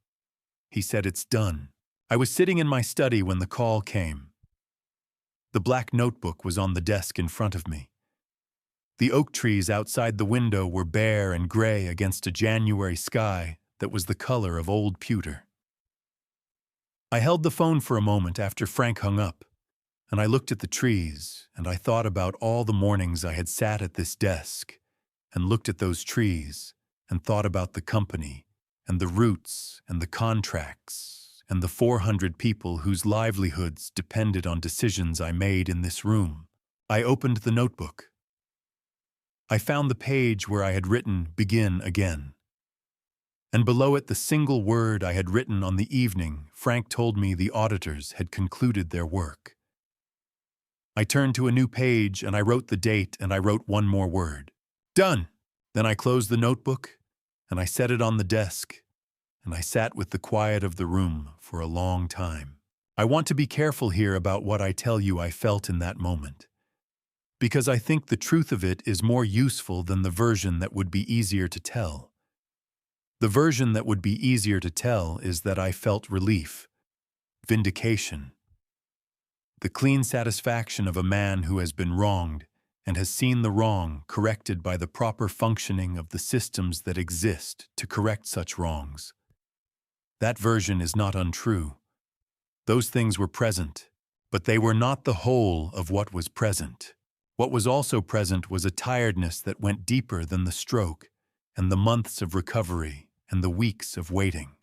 He said, "It's done." I was sitting in my study when the call came. The black notebook was on the desk in front of me. The oak trees outside the window were bare and gray against a January sky that was the color of old pewter. I held the phone for a moment after Frank hung up, and I looked at the trees, and I thought about all the mornings I had sat at this desk and looked at those trees and thought about the company and the roots and the contracts and the 400 people whose livelihoods depended on decisions I made in this room. I opened the notebook. I found the page where I had written "Begin again." And below it the single word I had written on the evening Frank told me the auditors had concluded their work. I turned to a new page and I wrote the date and I wrote one more word. Done! Then I closed the notebook and I set it on the desk and I sat with the quiet of the room for a long time. I want to be careful here about what I tell you I felt in that moment, because I think the truth of it is more useful than the version that would be easier to tell. The version that would be easier to tell is that I felt relief, vindication, the clean satisfaction of a man who has been wronged and has seen the wrong corrected by the proper functioning of the systems that exist to correct such wrongs. That version is not untrue. Those things were present, but they were not the whole of what was present. What was also present was a tiredness that went deeper than the stroke and the months of recovery and the weeks of waiting.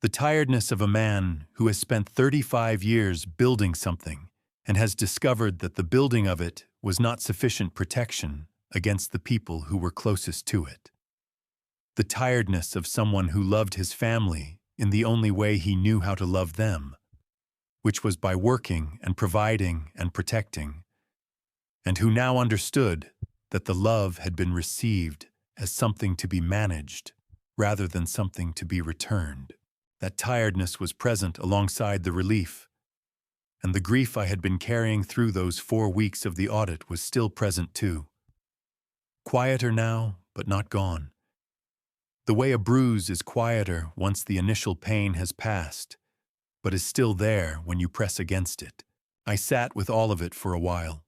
The tiredness of a man who has spent 35 years building something and has discovered that the building of it was not sufficient protection against the people who were closest to it. The tiredness of someone who loved his family in the only way he knew how to love them, which was by working and providing and protecting, and who now understood that the love had been received as something to be managed rather than something to be returned. That tiredness was present alongside the relief, and the grief I had been carrying through those 4 weeks of the audit was still present too. Quieter now, but not gone. The way a bruise is quieter once the initial pain has passed, but is still there when you press against it. I sat with all of it for a while.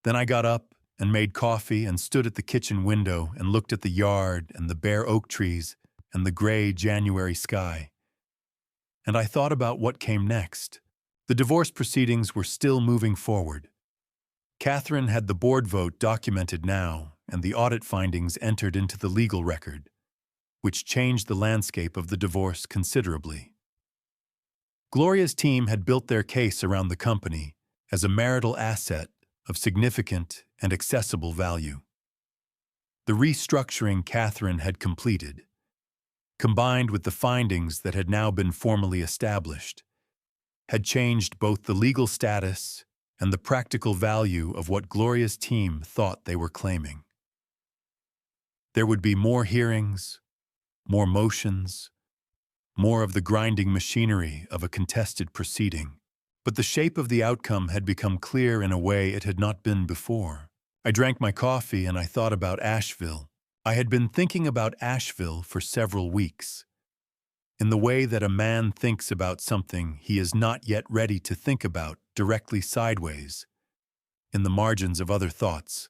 Then I got up and made coffee and stood at the kitchen window and looked at the yard and the bare oak trees and the gray January sky. And I thought about what came next. The divorce proceedings were still moving forward. Catherine had the board vote documented now, and the audit findings entered into the legal record, which changed the landscape of the divorce considerably. Gloria's team had built their case around the company as a marital asset of significant and accessible value. The restructuring Catherine had completed, combined with the findings that had now been formally established, had changed both the legal status and the practical value of what Gloria's team thought they were claiming. There would be more hearings, more motions, more of the grinding machinery of a contested proceeding. But the shape of the outcome had become clear in a way it had not been before. I drank my coffee and I thought about Asheville. I had been thinking about Asheville for several weeks, in the way that a man thinks about something he is not yet ready to think about directly sideways, in the margins of other thoughts,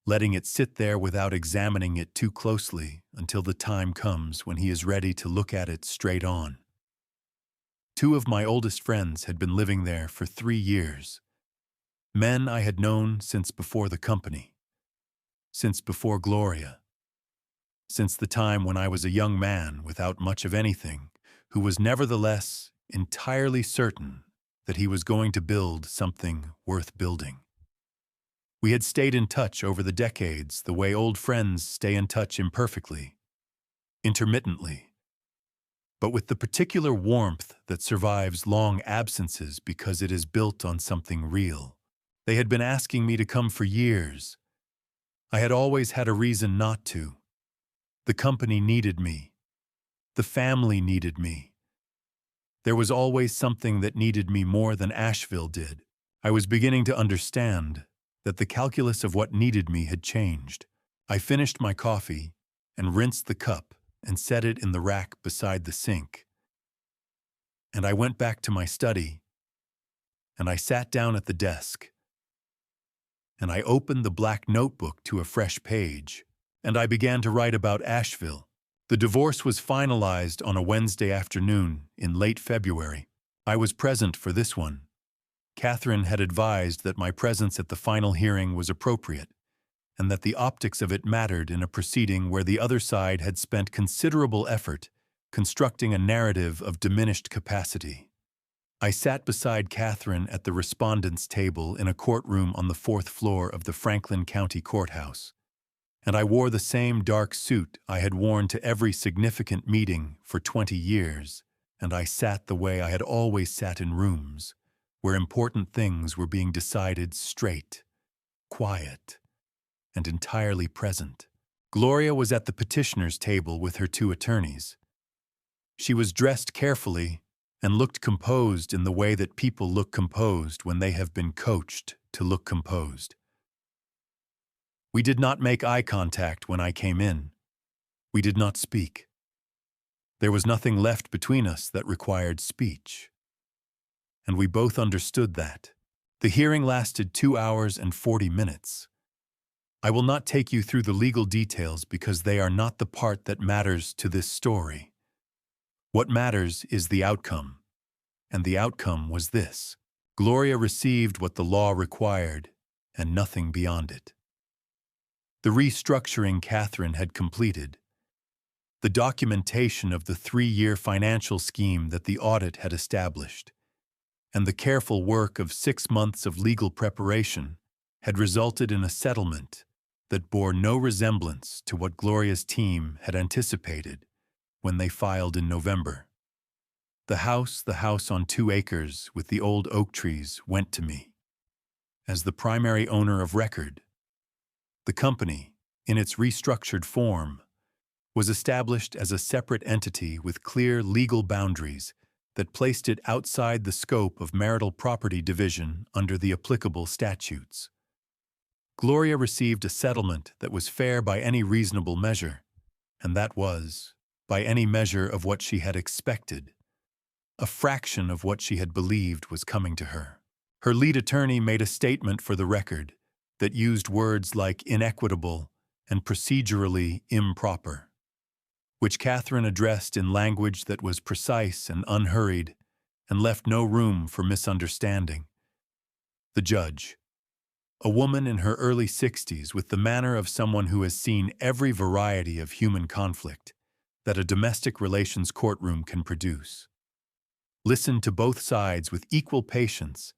letting it sit there without examining it too closely until the time comes when he is ready to look at it straight on. 2 of my oldest friends had been living there for 3 years. Men I had known since before the company, since before Gloria, since the time when I was a young man without much of anything, who was nevertheless entirely certain that he was going to build something worth building. We had stayed in touch over the decades the way old friends stay in touch imperfectly, intermittently, but with the particular warmth that survives long absences because it is built on something real. They had been asking me to come for years. I had always had a reason not to. The company needed me. The family needed me. There was always something that needed me more than Asheville did. I was beginning to understand that the calculus of what needed me had changed. I finished my coffee and rinsed the cup and set it in the rack beside the sink. And I went back to my study, and I sat down at the desk, and I opened the black notebook to a fresh page, and I began to write about Asheville. The divorce was finalized on a Wednesday afternoon in late February. I was present for this one. Catherine had advised that my presence at the final hearing was appropriate, and that the optics of it mattered in a proceeding where the other side had spent considerable effort constructing a narrative of diminished capacity. I sat beside Catherine at the respondents' table in a courtroom on the 4th floor of the Franklin County Courthouse, and I wore the same dark suit I had worn to every significant meeting for 20 years, and I sat the way I had always sat in rooms where important things were being decided straight, quiet, and entirely present. Gloria was at the petitioner's table with her 2 attorneys. She was dressed carefully and looked composed in the way that people look composed when they have been coached to look composed. We did not make eye contact when I came in. We did not speak. There was nothing left between us that required speech. And we both understood that. The hearing lasted 2 hours and 40 minutes. I will not take you through the legal details because they are not the part that matters to this story. What matters is the outcome, and the outcome was this. Gloria received what the law required, and nothing beyond it. The restructuring Catherine had completed, the documentation of the 3-year financial scheme that the audit had established, and the careful work of 6 months of legal preparation had resulted in a settlement that bore no resemblance to what Gloria's team had anticipated when they filed in November. The house on 2 acres with the old oak trees, went to me. As the primary owner of record, the company, in its restructured form, was established as a separate entity with clear legal boundaries that placed it outside the scope of marital property division under the applicable statutes. Gloria received a settlement that was fair by any reasonable measure, and that was, by any measure of what she had expected, a fraction of what she had believed was coming to her. Her lead attorney made a statement for the record that used words like inequitable and procedurally improper, which Catherine addressed in language that was precise and unhurried and left no room for misunderstanding. The judge, a woman in her early 60s with the manner of someone who has seen every variety of human conflict that a domestic relations courtroom can produce, listened to both sides with equal patience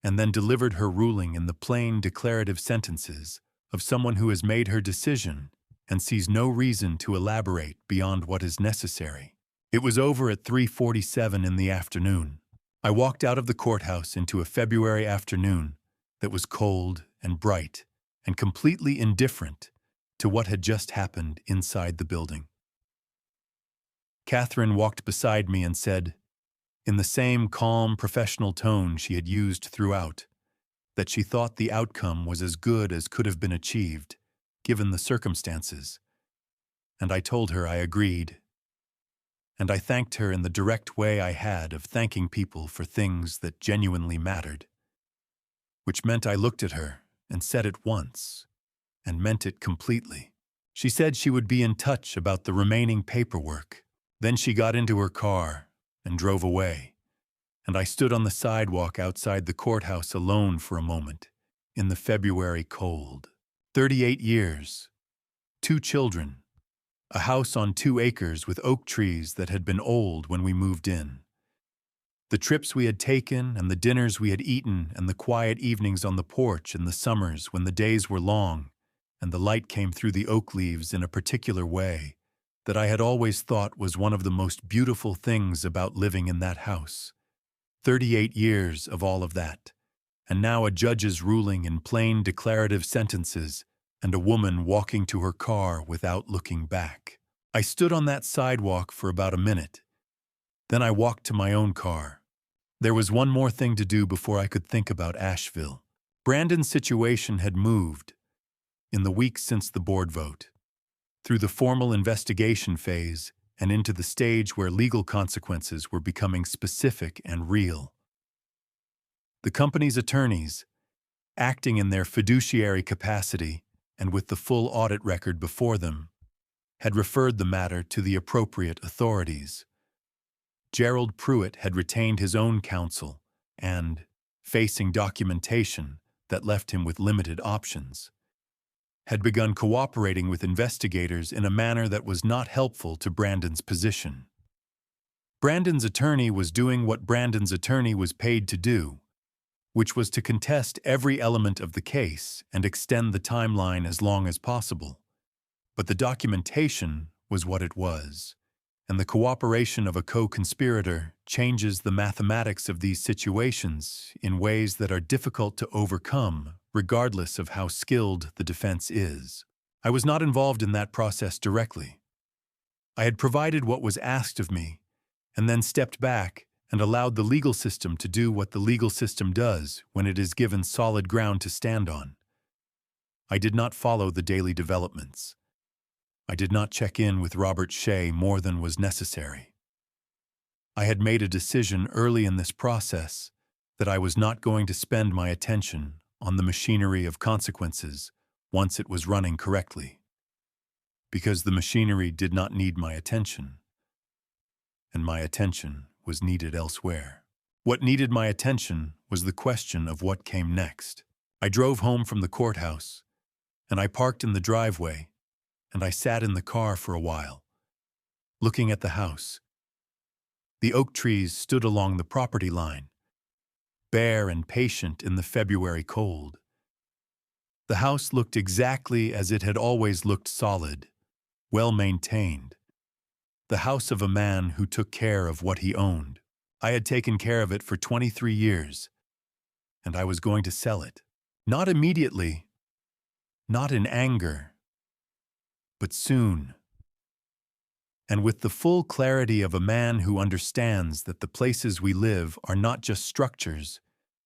and then delivered her ruling in the plain declarative sentences of someone who has made her decision and sees no reason to elaborate beyond what is necessary. It was over at 3:47 in the afternoon. I walked out of the courthouse into a February afternoon that was cold and bright and completely indifferent to what had just happened inside the building. Catherine walked beside me and said, in the same calm, professional tone she had used throughout, that she thought the outcome was as good as could have been achieved, given the circumstances. And I told her I agreed. And I thanked her in the direct way I had of thanking people for things that genuinely mattered, which meant I looked at her and said it once, and meant it completely. She said she would be in touch about the remaining paperwork. Then she got into her car and drove away, and I stood on the sidewalk outside the courthouse alone for a moment, in the February cold. 38 years, 2 children, a house on 2 acres with oak trees that had been old when we moved in. The trips we had taken and the dinners we had eaten and the quiet evenings on the porch in the summers when the days were long and the light came through the oak leaves in a particular way that I had always thought was one of the most beautiful things about living in that house. 38 years of all of that, and now a judge's ruling in plain declarative sentences and a woman walking to her car without looking back. I stood on that sidewalk for about a minute. Then I walked to my own car. There was one more thing to do before I could think about Asheville. Brandon's situation had moved, in the weeks since the board vote, through the formal investigation phase and into the stage where legal consequences were becoming specific and real. The company's attorneys, acting in their fiduciary capacity and with the full audit record before them, had referred the matter to the appropriate authorities. Gerald Pruitt had retained his own counsel and, facing documentation that left him with limited options, had begun cooperating with investigators in a manner that was not helpful to Brandon's position. Brandon's attorney was doing what Brandon's attorney was paid to do, which was to contest every element of the case and extend the timeline as long as possible. But the documentation was what it was, and the cooperation of a co-conspirator changes the mathematics of these situations in ways that are difficult to overcome, regardless of how skilled the defense is. I was not involved in that process directly. I had provided what was asked of me, and then stepped back and allowed the legal system to do what the legal system does when it is given solid ground to stand on. I did not follow the daily developments. I did not check in with Robert Shea more than was necessary. I had made a decision early in this process that I was not going to spend my attention on the machinery of consequences once it was running correctly, because the machinery did not need my attention, and my attention was needed elsewhere. What needed my attention was the question of what came next. I drove home from the courthouse, and I parked in the driveway, and I sat in the car for a while, looking at the house. The oak trees stood along the property line, bare and patient in the February cold. The house looked exactly as it had always looked, solid, well maintained. The house of a man who took care of what he owned. I had taken care of it for 23 years, and I was going to sell it. Not immediately, not in anger, but soon. And with the full clarity of a man who understands that the places we live are not just structures,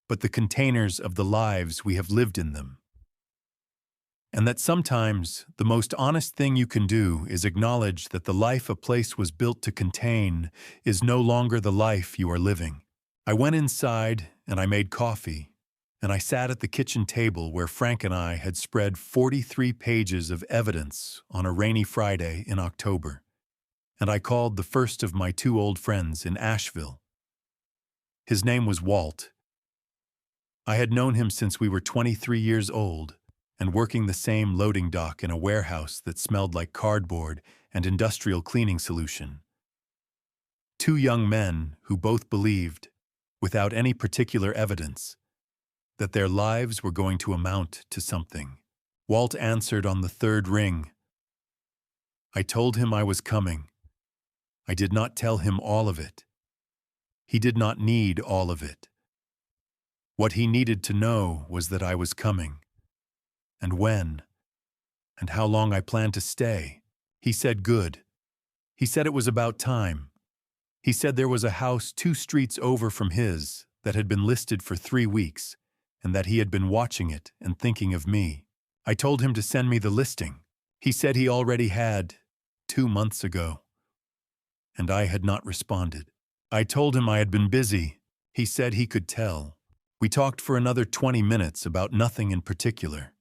but the containers of the lives we have lived in them. And that sometimes the most honest thing you can do is acknowledge that the life a place was built to contain is no longer the life you are living. I went inside and I made coffee, and I sat at the kitchen table where Frank and I had spread 43 pages of evidence on a rainy Friday in October. And I called the first of my two old friends in Asheville. His name was Walt. I had known him since we were 23 years old, and working the same loading dock in a warehouse that smelled like cardboard and industrial cleaning solution. Two young men who both believed, without any particular evidence, that their lives were going to amount to something. Walt answered on the third ring. I told him I was coming. I did not tell him all of it. He did not need all of it. What he needed to know was that I was coming, and when, and how long I planned to stay. He said good. He said it was about time. He said there was a house 2 streets over from his that had been listed for 3 weeks, and that he had been watching it and thinking of me. I told him to send me the listing. He said he already had, 2 months ago. And I had not responded. I told him I had been busy. He said he could tell. We talked for another 20 minutes about nothing in particular.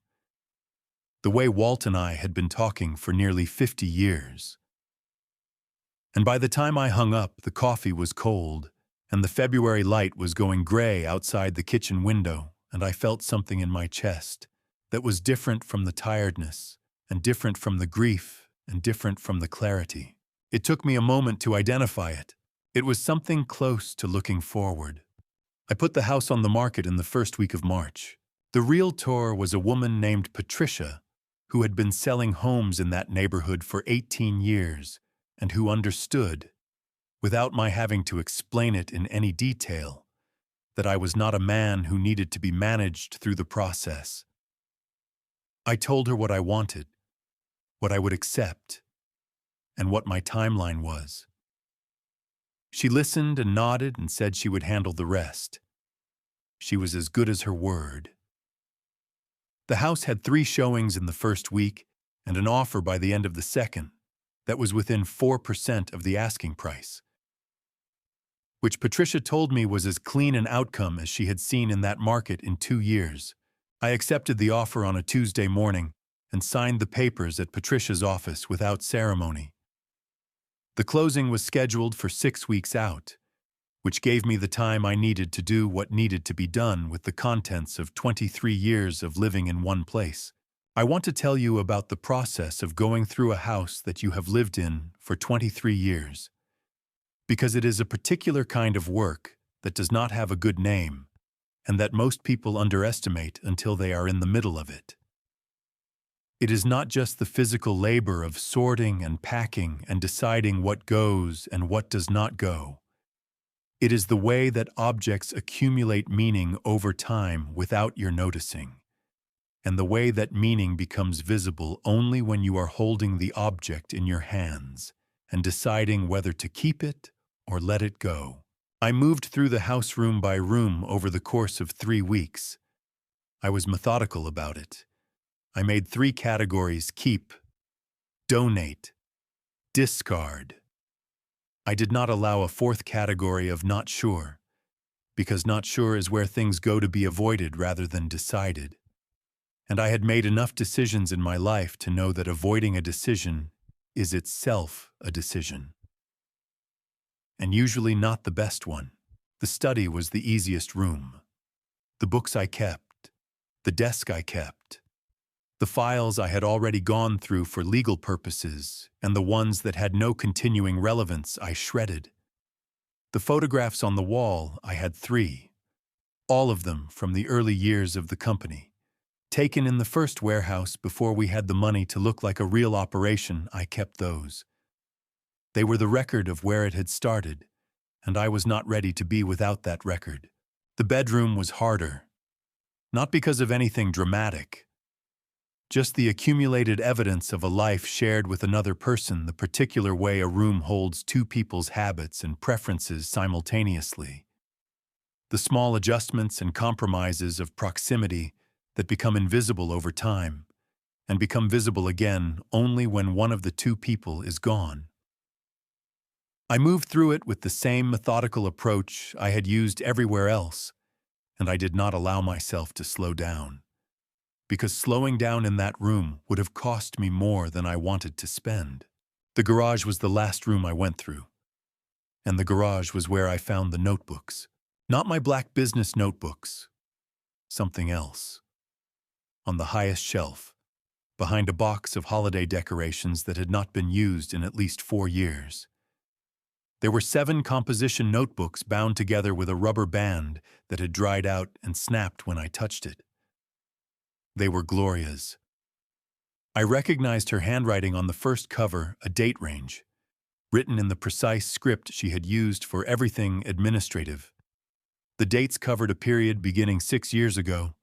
The way Walt and I had been talking for nearly 50 years. And by the time I hung up, the coffee was cold, and the February light was going gray outside the kitchen window, and I felt something in my chest that was different from the tiredness, and different from the grief, and different from the clarity. It took me a moment to identify it. It was something close to looking forward. I put the house on the market in the first week of March. The realtor was a woman named Patricia, who had been selling homes in that neighborhood for 18 years, and who understood, without my having to explain it in any detail, that I was not a man who needed to be managed through the process. I told her what I wanted, what I would accept, and what my timeline was. She listened and nodded and said she would handle the rest. She was as good as her word. The house had 3 showings in the first week and an offer by the end of the second that was within 4% of the asking price, which Patricia told me was as clean an outcome as she had seen in that market in 2 years. I accepted the offer on a Tuesday morning and signed the papers at Patricia's office without ceremony. The closing was scheduled for 6 weeks out, which gave me the time I needed to do what needed to be done with the contents of 23 years of living in one place. I want to tell you about the process of going through a house that you have lived in for 23 years, because it is a particular kind of work that does not have a good name, and that most people underestimate until they are in the middle of it. It is not just the physical labor of sorting and packing and deciding what goes and what does not go. It is the way that objects accumulate meaning over time without your noticing, and the way that meaning becomes visible only when you are holding the object in your hands and deciding whether to keep it or let it go. I moved through the house room by room over the course of 3 weeks. I was methodical about it. I made 3 categories: keep, donate, discard. I did not allow a 4th category of not sure, because not sure is where things go to be avoided rather than decided. And I had made enough decisions in my life to know that avoiding a decision is itself a decision. And usually not the best one. The study was the easiest room. The books I kept, the desk I kept, the files I had already gone through for legal purposes, and the ones that had no continuing relevance I shredded. The photographs on the wall, I had 3. all of them from the early years of the company. Taken in the first warehouse before we had the money to look like a real operation, I kept those. They were the record of where it had started, and I was not ready to be without that record. The bedroom was harder, not because of anything dramatic, just the accumulated evidence of a life shared with another person, the particular way a room holds two people's habits and preferences simultaneously. The small adjustments and compromises of proximity that become invisible over time and become visible again only when one of the two people is gone. I moved through it with the same methodical approach I had used everywhere else, and I did not allow myself to slow down, because slowing down in that room would have cost me more than I wanted to spend. The garage was the last room I went through, and the garage was where I found the notebooks. Not my black business notebooks, something else. On the highest shelf, behind a box of holiday decorations that had not been used in at least 4 years. There were 7 composition notebooks bound together with a rubber band that had dried out and snapped when I touched it. They were Gloria's. I recognized her handwriting on the first cover, a date range, written in the precise script she had used for everything administrative. The dates covered a period beginning 6 years ago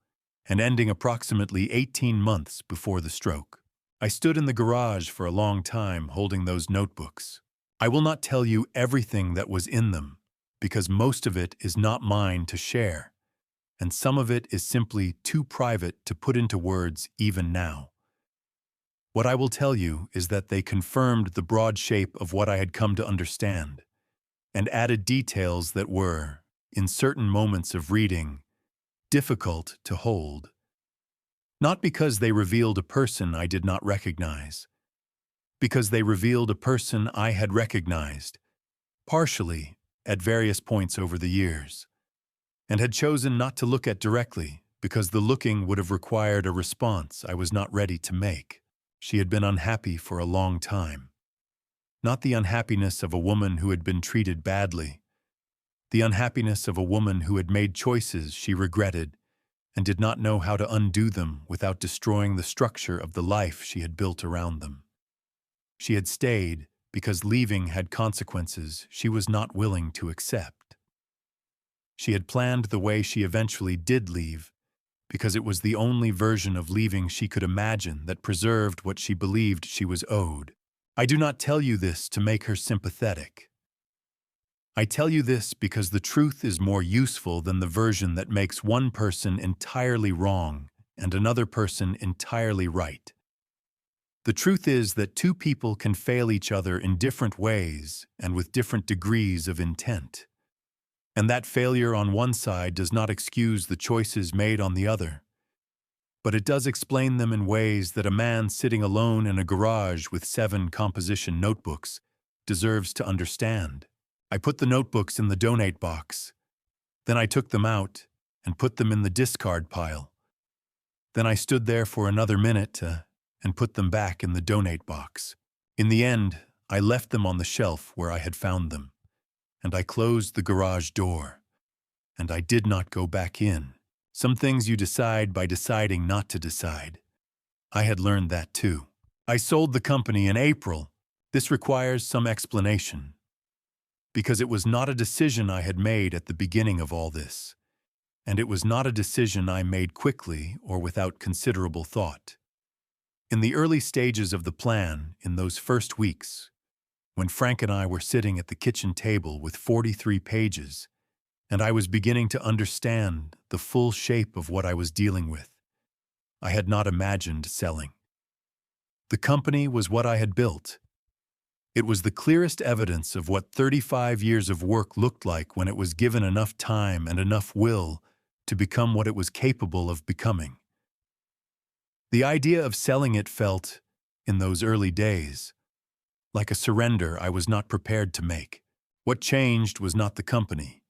and ending approximately 18 months before the stroke. I stood in the garage for a long time holding those notebooks. I will not tell you everything that was in them, because most of it is not mine to share, and some of it is simply too private to put into words even now. What I will tell you is that they confirmed the broad shape of what I had come to understand, and added details that were, in certain moments of reading, difficult to hold. Not because they revealed a person I did not recognize, because they revealed a person I had recognized, partially, at various points over the years, and had chosen not to look at directly because the looking would have required a response I was not ready to make. She had been unhappy for a long time. Not the unhappiness of a woman who had been treated badly, the unhappiness of a woman who had made choices she regretted and did not know how to undo them without destroying the structure of the life she had built around them. She had stayed because leaving had consequences she was not willing to accept. She had planned the way she eventually did leave because it was the only version of leaving she could imagine that preserved what she believed she was owed. I do not tell you this to make her sympathetic. I tell you this because the truth is more useful than the version that makes one person entirely wrong and another person entirely right. The truth is that two people can fail each other in different ways and with different degrees of intent. And that failure on one side does not excuse the choices made on the other. But it does explain them in ways that a man sitting alone in a garage with 7 composition notebooks deserves to understand. I put the notebooks in the donate box. Then I took them out and put them in the discard pile. Then I stood there for another minute and put them back in the donate box. In the end, I left them on the shelf where I had found them, and I closed the garage door, and I did not go back in. Some things you decide by deciding not to decide. I had learned that too. I sold the company in April. This requires some explanation, because it was not a decision I had made at the beginning of all this, and it was not a decision I made quickly or without considerable thought. In the early stages of the plan, in those first weeks, when Frank and I were sitting at the kitchen table with 43 pages, and I was beginning to understand the full shape of what I was dealing with, I had not imagined selling. The company was what I had built. It was the clearest evidence of what 35 years of work looked like when it was given enough time and enough will to become what it was capable of becoming. The idea of selling it felt, in those early days, like a surrender I was not prepared to make. What changed was not the company.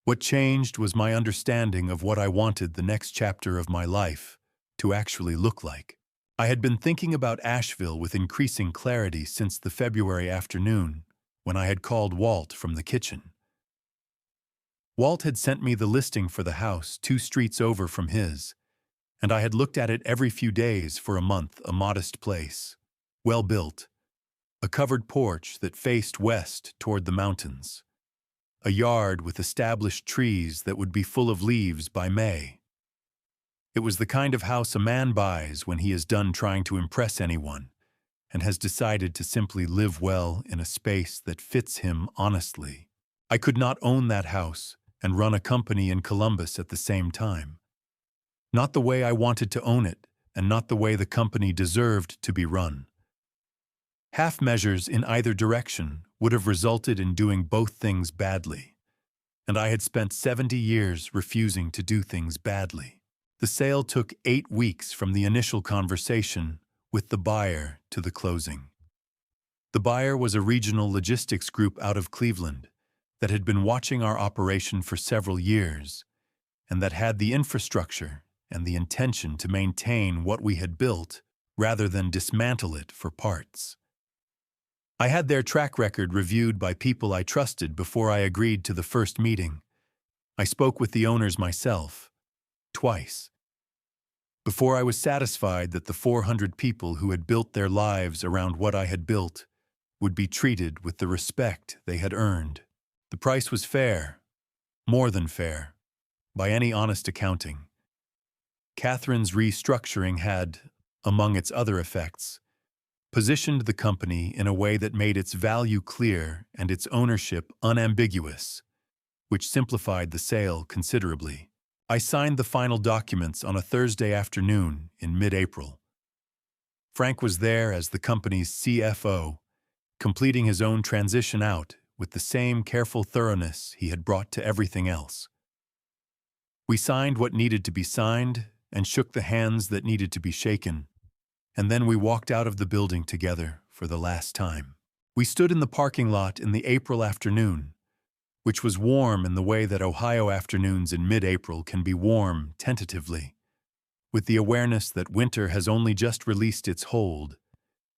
What changed was my understanding of what I wanted the next chapter of my life to actually look like. I had been thinking about Asheville with increasing clarity since the February afternoon when I had called Walt from the kitchen. Walt had sent me the listing for the house 2 streets over from his, and I had looked at it every few days for a month. A modest place, well built, a covered porch that faced west toward the mountains, a yard with established trees that would be full of leaves by May. It was the kind of house a man buys when he is done trying to impress anyone and has decided to simply live well in a space that fits him honestly. I could not own that house and run a company in Columbus at the same time. Not the way I wanted to own it, and not the way the company deserved to be run. Half measures in either direction would have resulted in doing both things badly, and I had spent 70 years refusing to do things badly. The sale took 8 weeks from the initial conversation with the buyer to the closing. The buyer was a regional logistics group out of Cleveland that had been watching our operation for several years and that had the infrastructure and the intention to maintain what we had built rather than dismantle it for parts. I had their track record reviewed by people I trusted before I agreed to the first meeting. I spoke with the owners myself, twice. Before I was satisfied that the 400 people who had built their lives around what I had built would be treated with the respect they had earned. The price was fair, more than fair, by any honest accounting. Catherine's restructuring had, among its other effects, positioned the company in a way that made its value clear and its ownership unambiguous, which simplified the sale considerably. I signed the final documents on a Thursday afternoon in mid-April. Frank was there as the company's CFO, completing his own transition out with the same careful thoroughness he had brought to everything else. We signed what needed to be signed and shook the hands that needed to be shaken, and then we walked out of the building together for the last time. We stood in the parking lot in the April afternoon, which was warm in the way that Ohio afternoons in mid-April can be warm tentatively, with the awareness that winter has only just released its hold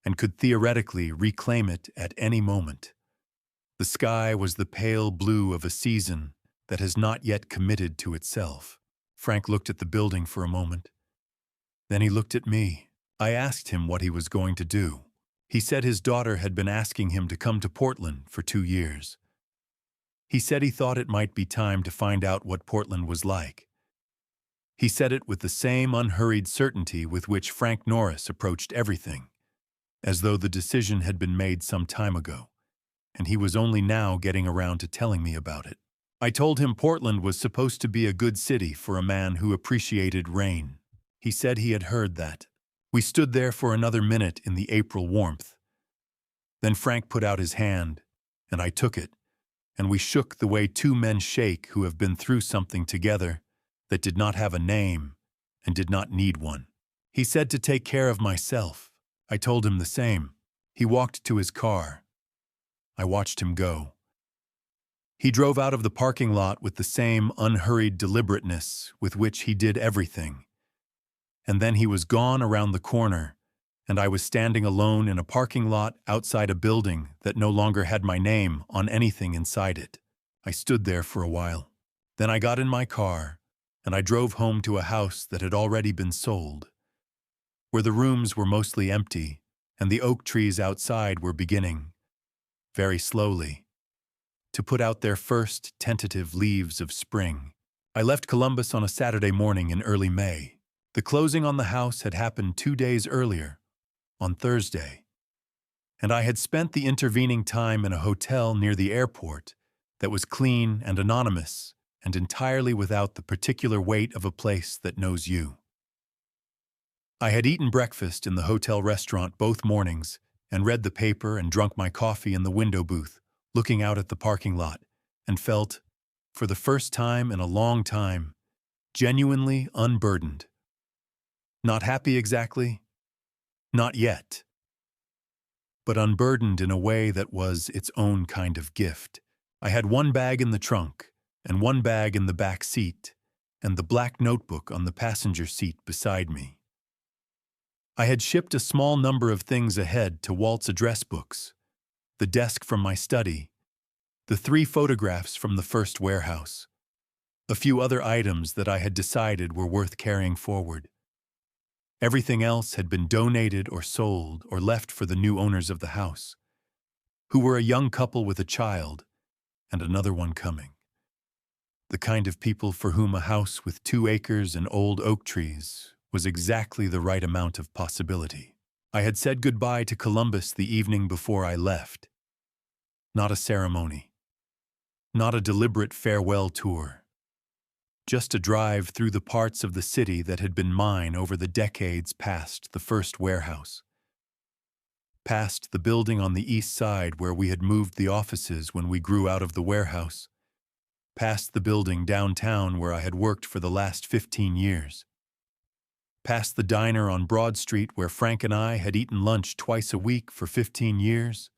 and could theoretically reclaim it at any moment. The sky was the pale blue of a season that has not yet committed to itself. Frank looked at the building for a moment. Then he looked at me. I asked him what he was going to do. He said his daughter had been asking him to come to Portland for 2 years. He said he thought it might be time to find out what Portland was like. He said it with the same unhurried certainty with which Frank Norris approached everything, as though the decision had been made some time ago, and he was only now getting around to telling me about it. I told him Portland was supposed to be a good city for a man who appreciated rain. He said he had heard that. We stood there for another minute in the April warmth. Then Frank put out his hand, and I took it, and we shook the way 2 men shake who have been through something together that did not have a name and did not need one. He said to take care of myself. I told him the same. He walked to his car. I watched him go. He drove out of the parking lot with the same unhurried deliberateness with which he did everything. And then he was gone around the corner, and I was standing alone in a parking lot outside a building that no longer had my name on anything inside it. I stood there for a while. Then I got in my car, and I drove home to a house that had already been sold, where the rooms were mostly empty, and the oak trees outside were beginning, very slowly, to put out their first tentative leaves of spring. I left Columbus on a Saturday morning in early May. The closing on the house had happened 2 days earlier, on Thursday, and I had spent the intervening time in a hotel near the airport that was clean and anonymous and entirely without the particular weight of a place that knows you. I had eaten breakfast in the hotel restaurant both mornings and read the paper and drunk my coffee in the window booth, looking out at the parking lot, and felt, for the first time in a long time, genuinely unburdened. Not happy exactly, not yet, but unburdened in a way that was its own kind of gift. I had 1 bag in the trunk and 1 bag in the back seat and the black notebook on the passenger seat beside me. I had shipped a small number of things ahead to Walt's address books, the desk from my study, the 3 photographs from the first warehouse, A few other items that I had decided were worth carrying forward. Everything else had been donated or sold or left for the new owners of the house, who were a young couple with a child and another one coming. The kind of people for whom a house with 2 acres and old oak trees was exactly the right amount of possibility. I had said goodbye to Columbus the evening before I left. Not a ceremony. Not a deliberate farewell tour. Just a drive through the parts of the city that had been mine over the decades past the first warehouse. Past the building on the east side where we had moved the offices when we grew out of the warehouse. Past the building downtown where I had worked for the last 15 years. Past the diner on Broad Street where Frank and I had eaten lunch twice a week for 15 years.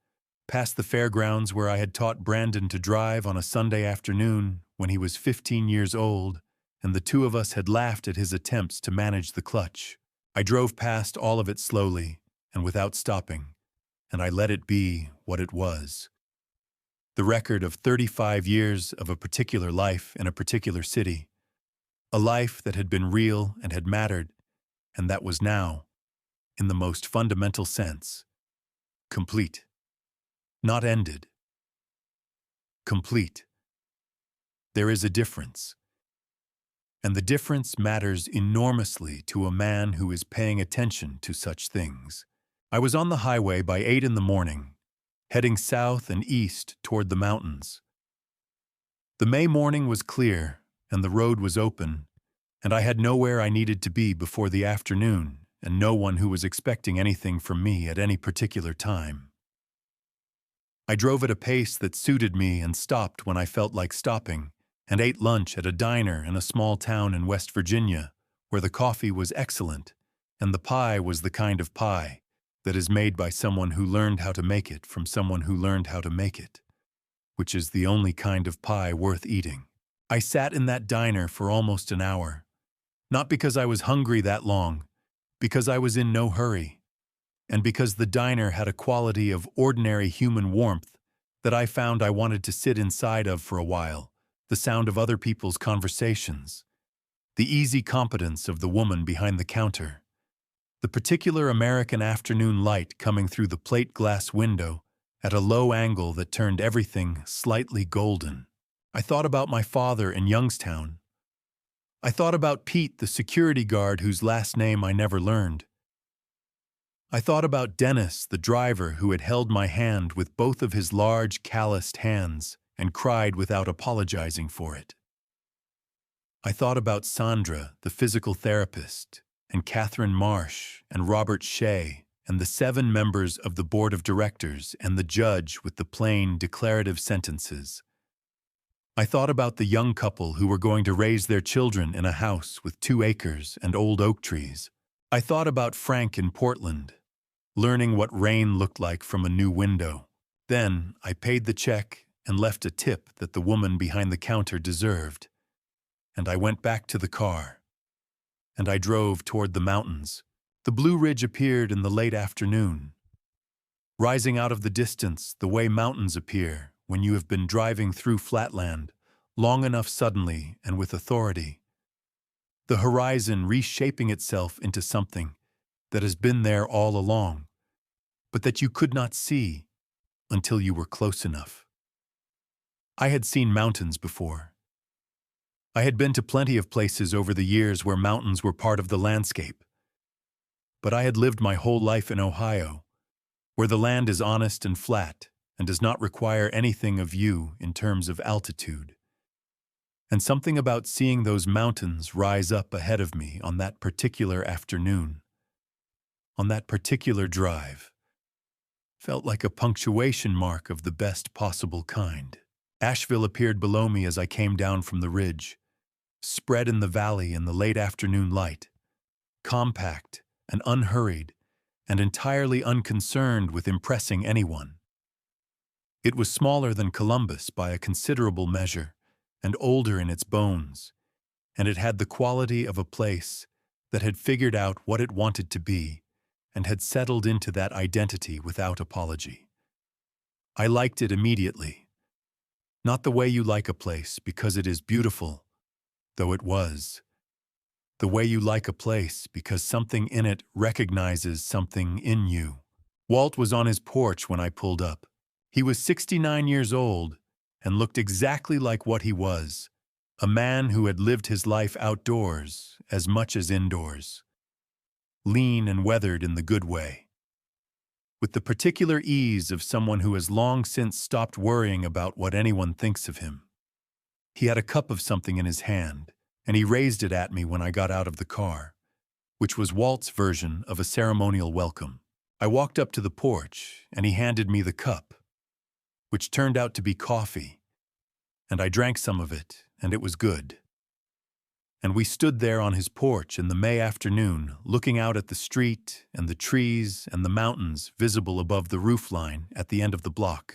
Past the fairgrounds where I had taught Brandon to drive on a Sunday afternoon when he was 15 years old, and the two of us had laughed at his attempts to manage the clutch. I drove past all of it slowly and without stopping, and I let it be what it was. The record of 35 years of a particular life in a particular city. A life that had been real and had mattered, and that was now, in the most fundamental sense, complete. Not ended. Complete. There is a difference. And the difference matters enormously to a man who is paying attention to such things. I was on the highway by 8 in the morning, heading south and east toward the mountains. The May morning was clear, and the road was open, and I had nowhere I needed to be before the afternoon, and no one who was expecting anything from me at any particular time. I drove at a pace that suited me and stopped when I felt like stopping, and ate lunch at a diner in a small town in West Virginia, where the coffee was excellent, and the pie was the kind of pie that is made by someone who learned how to make it from someone who learned how to make it, which is the only kind of pie worth eating. I sat in that diner for almost an hour, not because I was hungry that long, because I was in no hurry, and because the diner had a quality of ordinary human warmth that I found I wanted to sit inside of for a while, the sound of other people's conversations, the easy competence of the woman behind the counter, the particular American afternoon light coming through the plate glass window at a low angle that turned everything slightly golden. I thought about my father in Youngstown. I thought about Pete, the security guard whose last name I never learned. I thought about Dennis, the driver who had held my hand with both of his large, calloused hands and cried without apologizing for it. I thought about Sandra, the physical therapist, and Catherine Marsh, and Robert Shea, and the 7 members of the board of directors, and the judge with the plain, declarative sentences. I thought about the young couple who were going to raise their children in a house with 2 acres and old oak trees. I thought about Frank in Portland, learning what rain looked like from a new window. Then I paid the check and left a tip that the woman behind the counter deserved. And I went back to the car. And I drove toward the mountains. The Blue Ridge appeared in the late afternoon, rising out of the distance the way mountains appear when you have been driving through flatland long enough suddenly and with authority. The horizon reshaping itself into something that has been there all along, but that you could not see until you were close enough. I had seen mountains before. I had been to plenty of places over the years where mountains were part of the landscape. But I had lived my whole life in Ohio, where the land is honest and flat and does not require anything of you in terms of altitude. And something about seeing those mountains rise up ahead of me on that particular afternoon, on that particular drive, felt like a punctuation mark of the best possible kind. Asheville appeared below me as I came down from the ridge, spread in the valley in the late afternoon light, compact and unhurried and entirely unconcerned with impressing anyone. It was smaller than Columbus by a considerable measure and older in its bones, and it had the quality of a place that had figured out what it wanted to be and had settled into that identity without apology. I liked it immediately. Not the way you like a place because it is beautiful, though it was. The way you like a place because something in it recognizes something in you. Walt was on his porch when I pulled up. He was 69 years old and looked exactly like what he was, a man who had lived his life outdoors as much as indoors. Lean and weathered in the good way. With the particular ease of someone who has long since stopped worrying about what anyone thinks of him. He had a cup of something in his hand, and he raised it at me when I got out of the car, which was Walt's version of a ceremonial welcome. I walked up to the porch, and he handed me the cup, which turned out to be coffee, and I drank some of it, and it was good. And we stood there on his porch in the May afternoon, looking out at the street and the trees and the mountains visible above the roofline at the end of the block.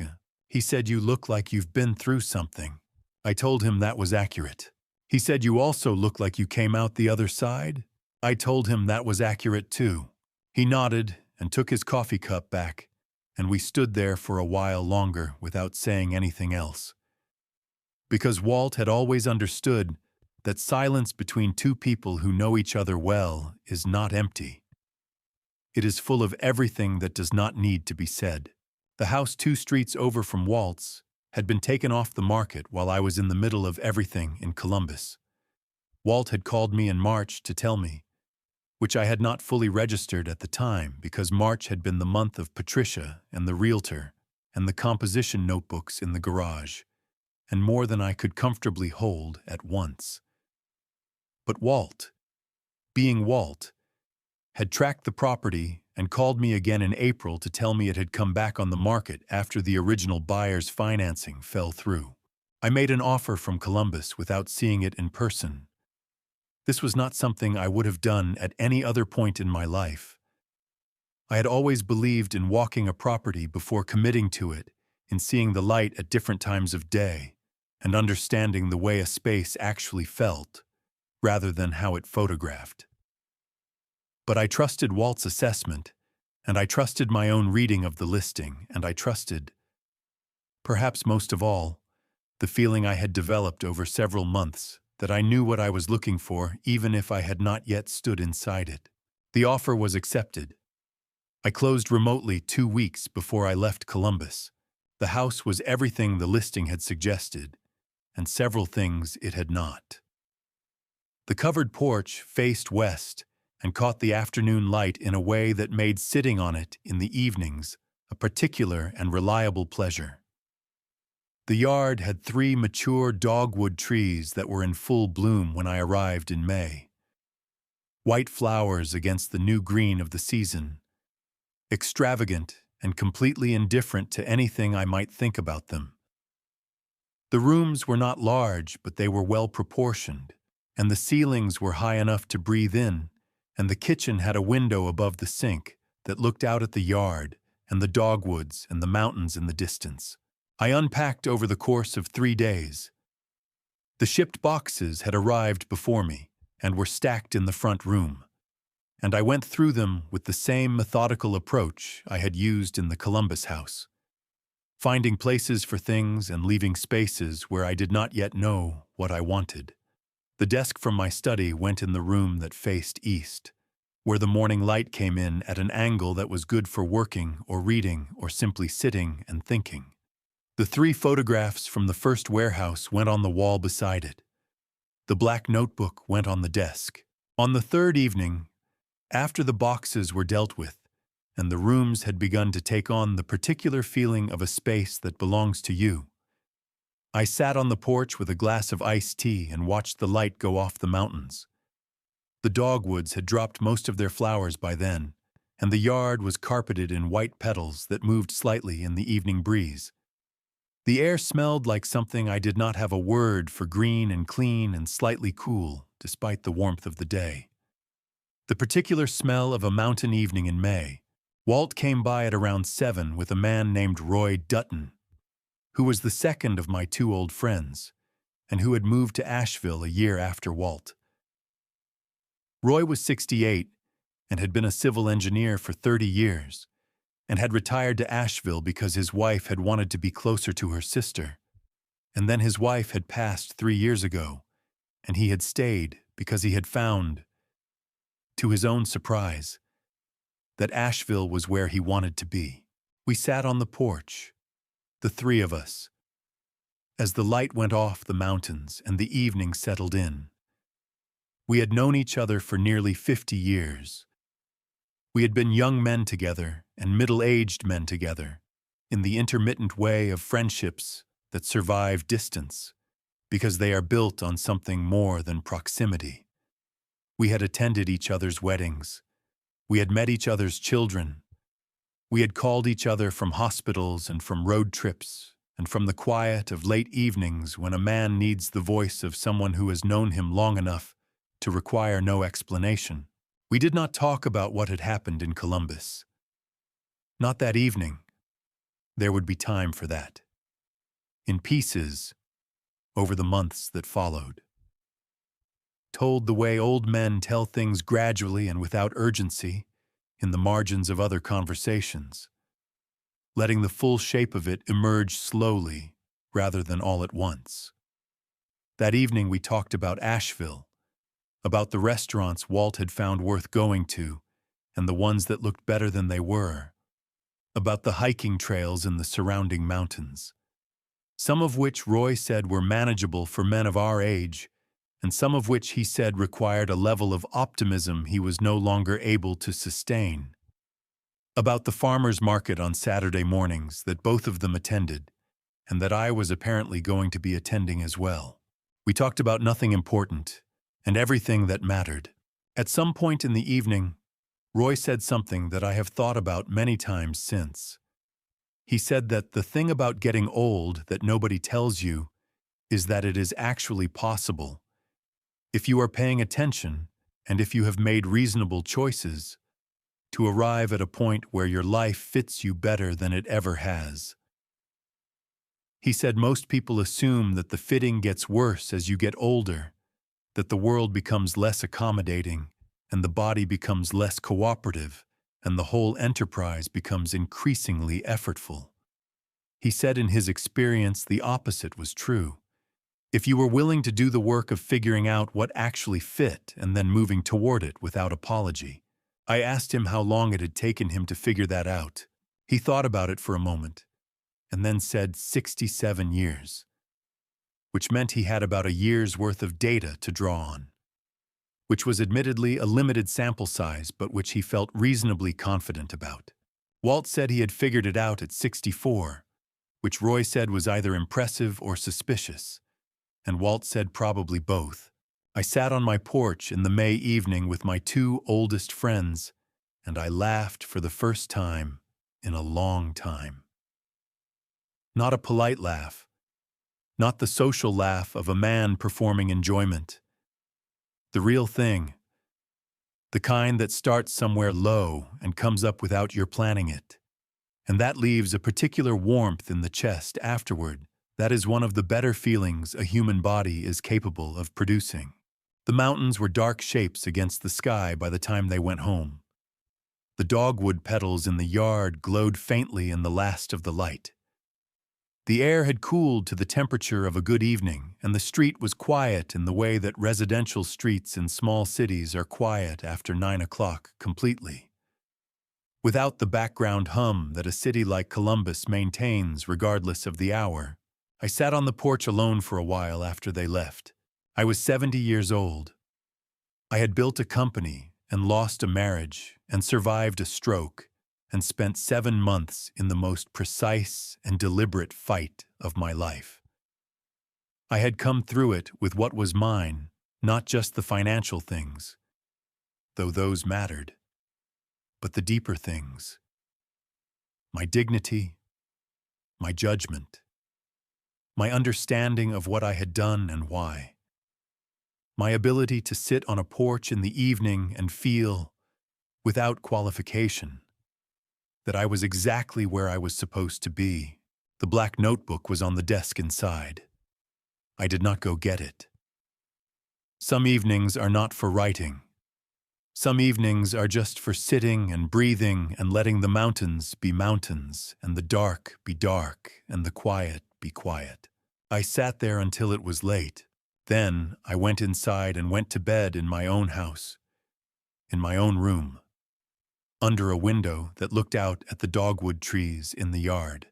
He said, "You look like you've been through something." I told him that was accurate. He said, "You also look like you came out the other side." I told him that was accurate too. He nodded and took his coffee cup back, and we stood there for a while longer without saying anything else. Because Walt had always understood that silence between two people who know each other well is not empty. It is full of everything that does not need to be said. The house 2 streets over from Walt's had been taken off the market while I was in the middle of everything in Columbus. Walt had called me in March to tell me, which I had not fully registered at the time because March had been the month of Patricia and the realtor and the composition notebooks in the garage, and more than I could comfortably hold at once. But Walt, being Walt, had tracked the property and called me again in April to tell me it had come back on the market after the original buyer's financing fell through. I made an offer from Columbus without seeing it in person. This was not something I would have done at any other point in my life. I had always believed in walking a property before committing to it, in seeing the light at different times of day, and understanding the way a space actually felt, rather than how it photographed. But I trusted Walt's assessment, and I trusted my own reading of the listing, and I trusted, perhaps most of all, the feeling I had developed over several months that I knew what I was looking for even if I had not yet stood inside it. The offer was accepted. I closed remotely 2 weeks before I left Columbus. The house was everything the listing had suggested, and several things it had not. The covered porch faced west and caught the afternoon light in a way that made sitting on it in the evenings a particular and reliable pleasure. The yard had 3 mature dogwood trees that were in full bloom when I arrived in May. White flowers against the new green of the season, extravagant and completely indifferent to anything I might think about them. The rooms were not large, but they were well proportioned, and the ceilings were high enough to breathe in, and the kitchen had a window above the sink that looked out at the yard and the dogwoods and the mountains in the distance. I unpacked over the course of 3 days. The shipped boxes had arrived before me and were stacked in the front room, and I went through them with the same methodical approach I had used in the Columbus house, finding places for things and leaving spaces where I did not yet know what I wanted. The desk from my study went in the room that faced east, where the morning light came in at an angle that was good for working or reading or simply sitting and thinking. The 3 photographs from the first warehouse went on the wall beside it. The black notebook went on the desk. On the 3rd evening, after the boxes were dealt with, and the rooms had begun to take on the particular feeling of a space that belongs to you, I sat on the porch with a glass of iced tea and watched the light go off the mountains. The dogwoods had dropped most of their flowers by then, and the yard was carpeted in white petals that moved slightly in the evening breeze. The air smelled like something I did not have a word for, green and clean and slightly cool, despite the warmth of the day. The particular smell of a mountain evening in May. Walt came by at around 7 with a man named Roy Dutton, who was the second of my 2 old friends, and who had moved to Asheville a year after Walt. Roy was 68 and had been a civil engineer for 30 years, and had retired to Asheville because his wife had wanted to be closer to her sister, and then his wife had passed 3 years ago, and he had stayed because he had found, to his own surprise, that Asheville was where he wanted to be. We sat on the porch, the three of us, as the light went off the mountains and the evening settled in. We had known each other for nearly 50 years. We had been young men together and middle-aged men together, in the intermittent way of friendships that survive distance, because they are built on something more than proximity. We had attended each other's weddings. We had met each other's children. We had called each other from hospitals and from road trips, and from the quiet of late evenings when a man needs the voice of someone who has known him long enough to require no explanation. We did not talk about what had happened in Columbus. Not that evening. There would be time for that. In pieces, over the months that followed. Told the way old men tell things gradually and without urgency, in the margins of other conversations, letting the full shape of it emerge slowly rather than all at once. That evening we talked about Asheville, about the restaurants Walt had found worth going to, and the ones that looked better than they were, about the hiking trails in the surrounding mountains, some of which Roy said were manageable for men of our age, and some of which he said required a level of optimism he was no longer able to sustain. About the farmers' market on Saturday mornings that both of them attended, and that I was apparently going to be attending as well. We talked about nothing important, and everything that mattered. At some point in the evening, Roy said something that I have thought about many times since. He said that the thing about getting old that nobody tells you is that it is actually possible, if you are paying attention and if you have made reasonable choices, to arrive at a point where your life fits you better than it ever has. He said most people assume that the fitting gets worse as you get older, that the world becomes less accommodating, and the body becomes less cooperative, and the whole enterprise becomes increasingly effortful. He said in his experience the opposite was true. If you were willing to do the work of figuring out what actually fit and then moving toward it without apology. I asked him how long it had taken him to figure that out. He thought about it for a moment, and then said 67 years, which meant he had about a year's worth of data to draw on, which was admittedly a limited sample size, but which he felt reasonably confident about. Walt said he had figured it out at 64, which Roy said was either impressive or suspicious, and Walt said probably both. I sat on my porch in the May evening with my two oldest friends, and I laughed for the first time in a long time. Not a polite laugh, not the social laugh of a man performing enjoyment. The real thing, the kind that starts somewhere low and comes up without your planning it, and that leaves a particular warmth in the chest afterward. That is one of the better feelings a human body is capable of producing. The mountains were dark shapes against the sky by the time they went home. The dogwood petals in the yard glowed faintly in the last of the light. The air had cooled to the temperature of a good evening, and the street was quiet in the way that residential streets in small cities are quiet after 9 o'clock completely. Without the background hum that a city like Columbus maintains regardless of the hour, I sat on the porch alone for a while after they left. I was 70 years old. I had built a company and lost a marriage and survived a stroke and spent 7 months in the most precise and deliberate fight of my life. I had come through it with what was mine, not just the financial things, though those mattered, but the deeper things. My dignity, my judgment, my understanding of what I had done and why. My ability to sit on a porch in the evening and feel, without qualification, that I was exactly where I was supposed to be. The black notebook was on the desk inside. I did not go get it. Some evenings are not for writing. Some evenings are just for sitting and breathing and letting the mountains be mountains and the dark be dark and the quiet be quiet. I sat there until it was late. Then I went inside and went to bed in my own house, in my own room, under a window that looked out at the dogwood trees in the yard.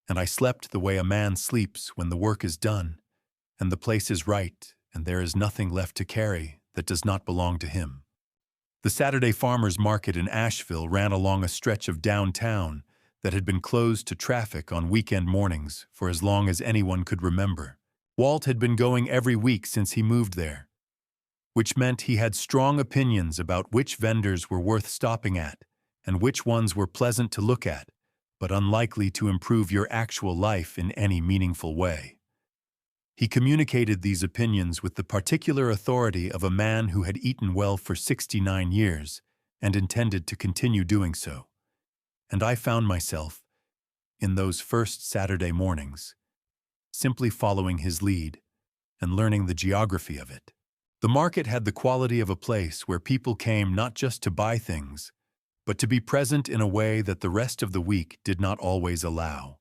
And I slept the way a man sleeps when the work is done, and the place is right, and there is nothing left to carry that does not belong to him. The Saturday farmers market in Asheville ran along a stretch of downtown that had been closed to traffic on weekend mornings for as long as anyone could remember. Walt had been going every week since he moved there, which meant he had strong opinions about which vendors were worth stopping at and which ones were pleasant to look at, but unlikely to improve your actual life in any meaningful way. He communicated these opinions with the particular authority of a man who had eaten well for 69 years and intended to continue doing so. And I found myself, in those first Saturday mornings, simply following his lead and learning the geography of it. The market had the quality of a place where people came not just to buy things, but to be present in a way that the rest of the week did not always allow.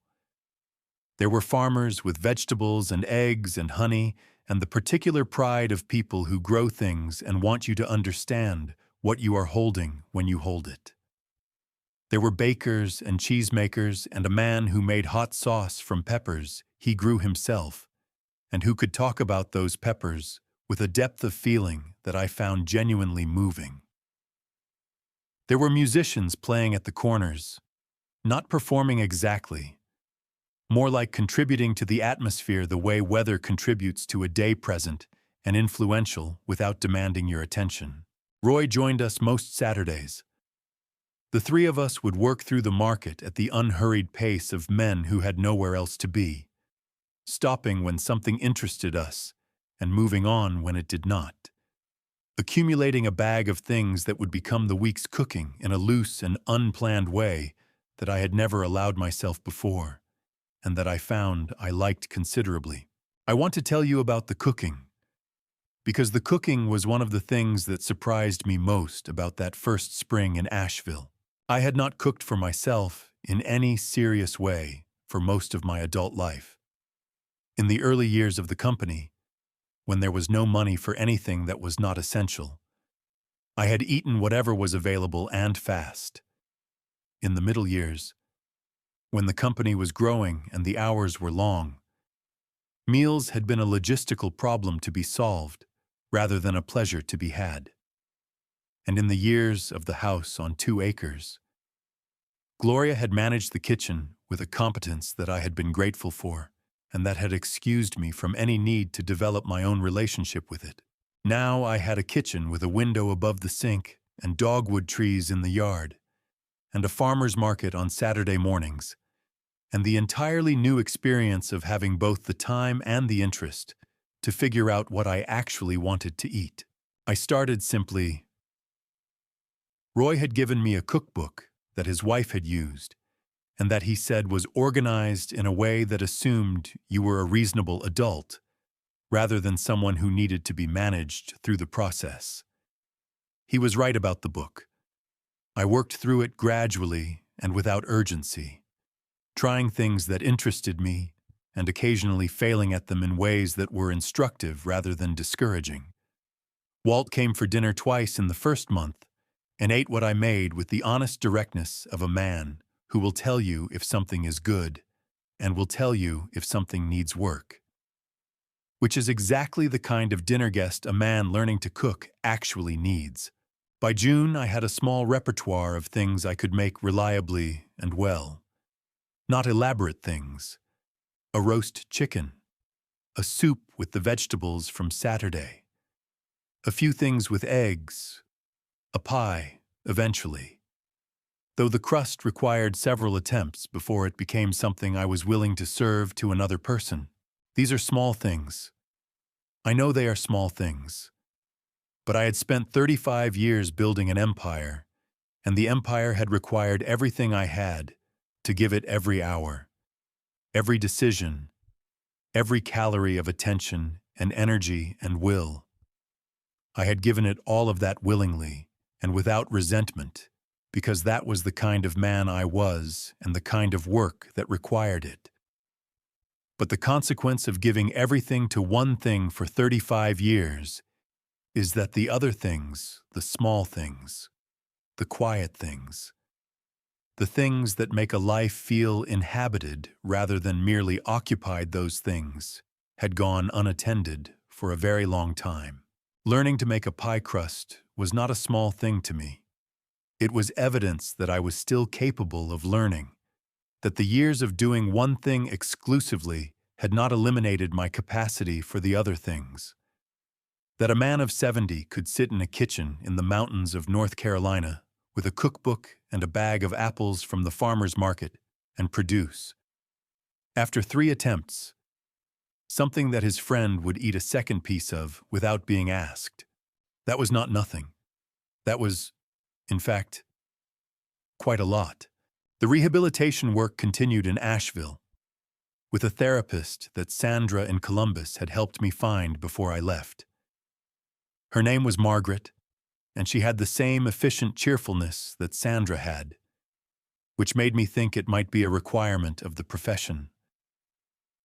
There were farmers with vegetables and eggs and honey, and the particular pride of people who grow things and want you to understand what you are holding when you hold it. There were bakers and cheesemakers and a man who made hot sauce from peppers he grew himself, and who could talk about those peppers with a depth of feeling that I found genuinely moving. There were musicians playing at the corners, not performing exactly, more like contributing to the atmosphere the way weather contributes to a day present and influential without demanding your attention. Roy joined us most Saturdays. The three of us would work through the market at the unhurried pace of men who had nowhere else to be, stopping when something interested us and moving on when it did not, accumulating a bag of things that would become the week's cooking in a loose and unplanned way that I had never allowed myself before, and that I found I liked considerably. I want to tell you about the cooking, because the cooking was one of the things that surprised me most about that first spring in Asheville. I had not cooked for myself in any serious way for most of my adult life. In the early years of the company, when there was no money for anything that was not essential, I had eaten whatever was available and fast. In the middle years, when the company was growing and the hours were long, meals had been a logistical problem to be solved rather than a pleasure to be had. And in the years of the house on 2 acres, Gloria had managed the kitchen with a competence that I had been grateful for and that had excused me from any need to develop my own relationship with it. Now I had a kitchen with a window above the sink and dogwood trees in the yard, and a farmer's market on Saturday mornings, and the entirely new experience of having both the time and the interest to figure out what I actually wanted to eat. I started simply. Roy had given me a cookbook that his wife had used, and that he said was organized in a way that assumed you were a reasonable adult, rather than someone who needed to be managed through the process. He was right about the book. I worked through it gradually and without urgency, trying things that interested me and occasionally failing at them in ways that were instructive rather than discouraging. Walt came for dinner twice in the first month and ate what I made with the honest directness of a man who will tell you if something is good and will tell you if something needs work, which is exactly the kind of dinner guest a man learning to cook actually needs. By June, I had a small repertoire of things I could make reliably and well. Not elaborate things. A roast chicken. A soup with the vegetables from Saturday. A few things with eggs. A pie, eventually. Though the crust required several attempts before it became something I was willing to serve to another person. These are small things. I know they are small things. But I had spent 35 years building an empire, and the empire had required everything I had to give it every hour, every decision, every calorie of attention and energy and will. I had given it all of that willingly and without resentment, because that was the kind of man I was and the kind of work that required it. But the consequence of giving everything to one thing for 35 years is that the other things, the small things, the quiet things, the things that make a life feel inhabited rather than merely occupied, those things had gone unattended for a very long time. Learning to make a pie crust was not a small thing to me. It was evidence that I was still capable of learning, that the years of doing one thing exclusively had not eliminated my capacity for the other things. That a man of 70 could sit in a kitchen in the mountains of North Carolina with a cookbook and a bag of apples from the farmer's market and produce, after 3 attempts, something that his friend would eat a second piece of without being asked. That was not nothing. That was, in fact, quite a lot. The rehabilitation work continued in Asheville, with a therapist that Sandra in Columbus had helped me find before I left. Her name was Margaret, and she had the same efficient cheerfulness that Sandra had, which made me think it might be a requirement of the profession.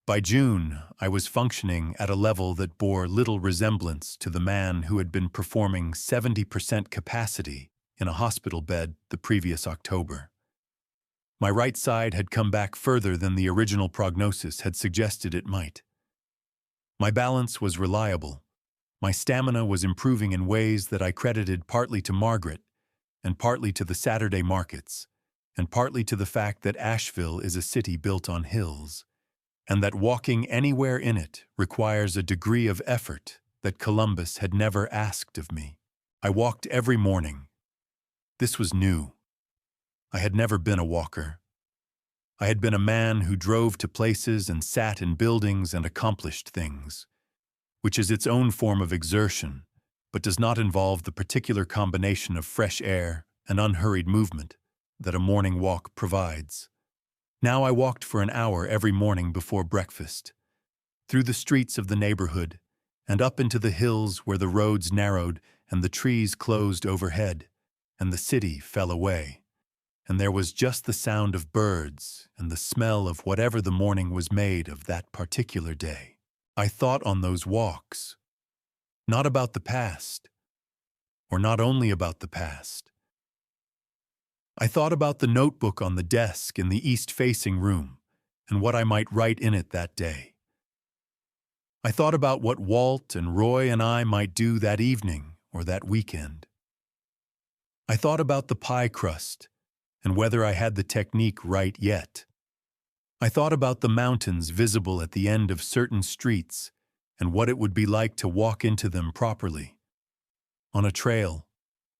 By June, I was functioning at a level that bore little resemblance to the man who had been performing 70% capacity in a hospital bed the previous October. My right side had come back further than the original prognosis had suggested it might. My balance was reliable. My stamina was improving in ways that I credited partly to Margaret, and partly to the Saturday markets, and partly to the fact that Asheville is a city built on hills, and that walking anywhere in it requires a degree of effort that Columbus had never asked of me. I walked every morning. This was new. I had never been a walker. I had been a man who drove to places and sat in buildings and accomplished things, which is its own form of exertion, but does not involve the particular combination of fresh air and unhurried movement that a morning walk provides. Now I walked for an hour every morning before breakfast, through the streets of the neighborhood, and up into the hills where the roads narrowed and the trees closed overhead, and the city fell away, and there was just the sound of birds and the smell of whatever the morning was made of that particular day. I thought on those walks, not about the past, or not only about the past. I thought about the notebook on the desk in the east-facing room and what I might write in it that day. I thought about what Walt and Roy and I might do that evening or that weekend. I thought about the pie crust and whether I had the technique right yet. I thought about the mountains visible at the end of certain streets and what it would be like to walk into them properly. On a trail,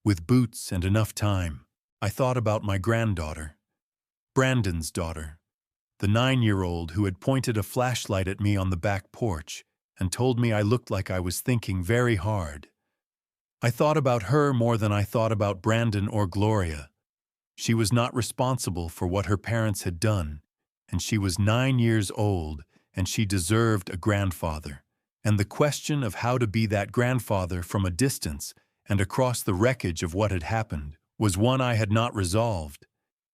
with boots and enough time, I thought about my granddaughter, Brandon's daughter, the 9-year-old who had pointed a flashlight at me on the back porch and told me I looked like I was thinking very hard. I thought about her more than I thought about Brandon or Gloria. She was not responsible for what her parents had done, and she was 9 years old, and she deserved a grandfather. And the question of how to be that grandfather from a distance and across the wreckage of what had happened was one I had not resolved,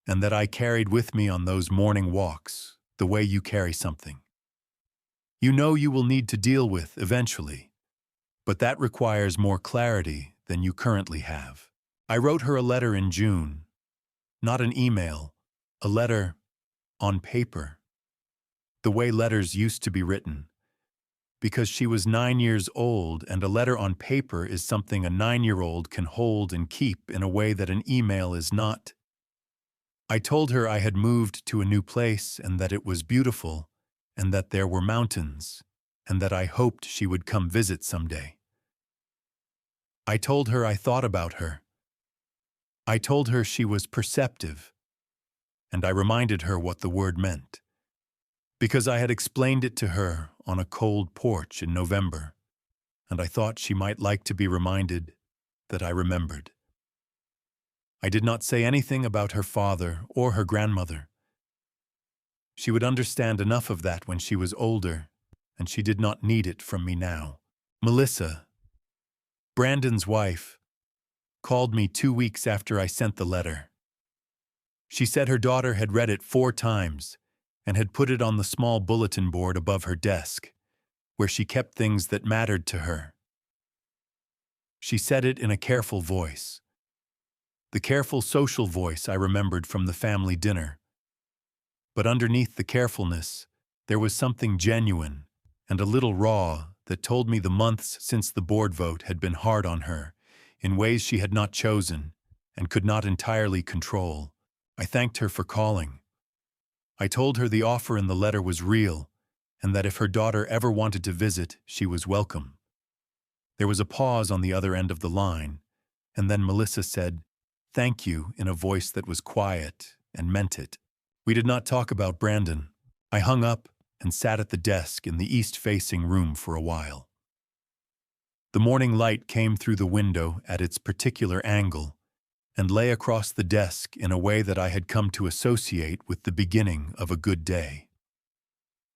and that I carried with me on those morning walks, the way you carry something you know you will need to deal with eventually, but that requires more clarity than you currently have. I wrote her a letter in June, not an email, a letter on paper, the way letters used to be written, because she was 9 years old and a letter on paper is something a 9-year-old can hold and keep in a way that an email is not. I told her I had moved to a new place and that it was beautiful and that there were mountains and that I hoped she would come visit someday. I told her I thought about her. I told her she was perceptive, and I reminded her what the word meant, because I had explained it to her on a cold porch in November, and I thought she might like to be reminded that I remembered. I did not say anything about her father or her grandmother. She would understand enough of that when she was older, and she did not need it from me now. Melissa, Brandon's wife, called me 2 weeks after I sent the letter. She said her daughter had read it 4 times, and had put it on the small bulletin board above her desk, where she kept things that mattered to her. She said it in a careful voice. The careful social voice I remembered from the family dinner. But underneath the carefulness, there was something genuine and a little raw that told me the months since the board vote had been hard on her, in ways she had not chosen and could not entirely control. I thanked her for calling. I told her the offer in the letter was real, and that if her daughter ever wanted to visit, she was welcome. There was a pause on the other end of the line, and then Melissa said, "Thank you," in a voice that was quiet and meant it. We did not talk about Brandon. I hung up and sat at the desk in the east-facing room for a while. The morning light came through the window at its particular angle and lay across the desk in a way that I had come to associate with the beginning of a good day.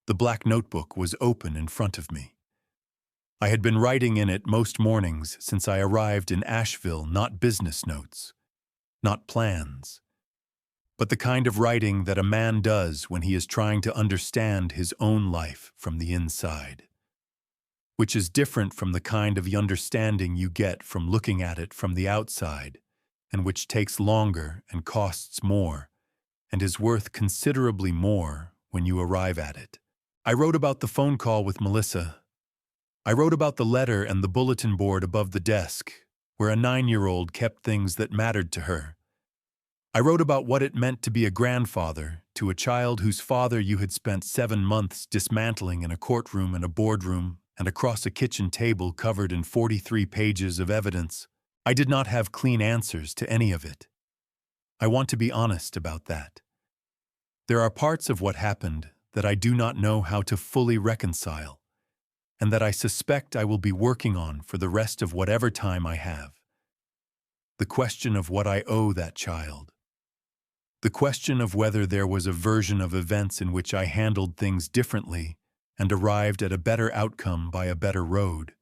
The black notebook was open in front of me. I had been writing in it most mornings since I arrived in Asheville, not business notes, not plans, but the kind of writing that a man does when he is trying to understand his own life from the inside, which is different from the kind of understanding you get from looking at it from the outside, and which takes longer and costs more, and is worth considerably more when you arrive at it. I wrote about the phone call with Melissa. I wrote about the letter and the bulletin board above the desk, where a 9-year-old kept things that mattered to her. I wrote about what it meant to be a grandfather to a child whose father you had spent 7 months dismantling in a courtroom and a boardroom and across a kitchen table covered in 43 pages of evidence. I did not have clean answers to any of it. I want to be honest about that. There are parts of what happened that I do not know how to fully reconcile, and that I suspect I will be working on for the rest of whatever time I have. The question of what I owe that child. The question of whether there was a version of events in which I handled things differently and arrived at a better outcome by a better road.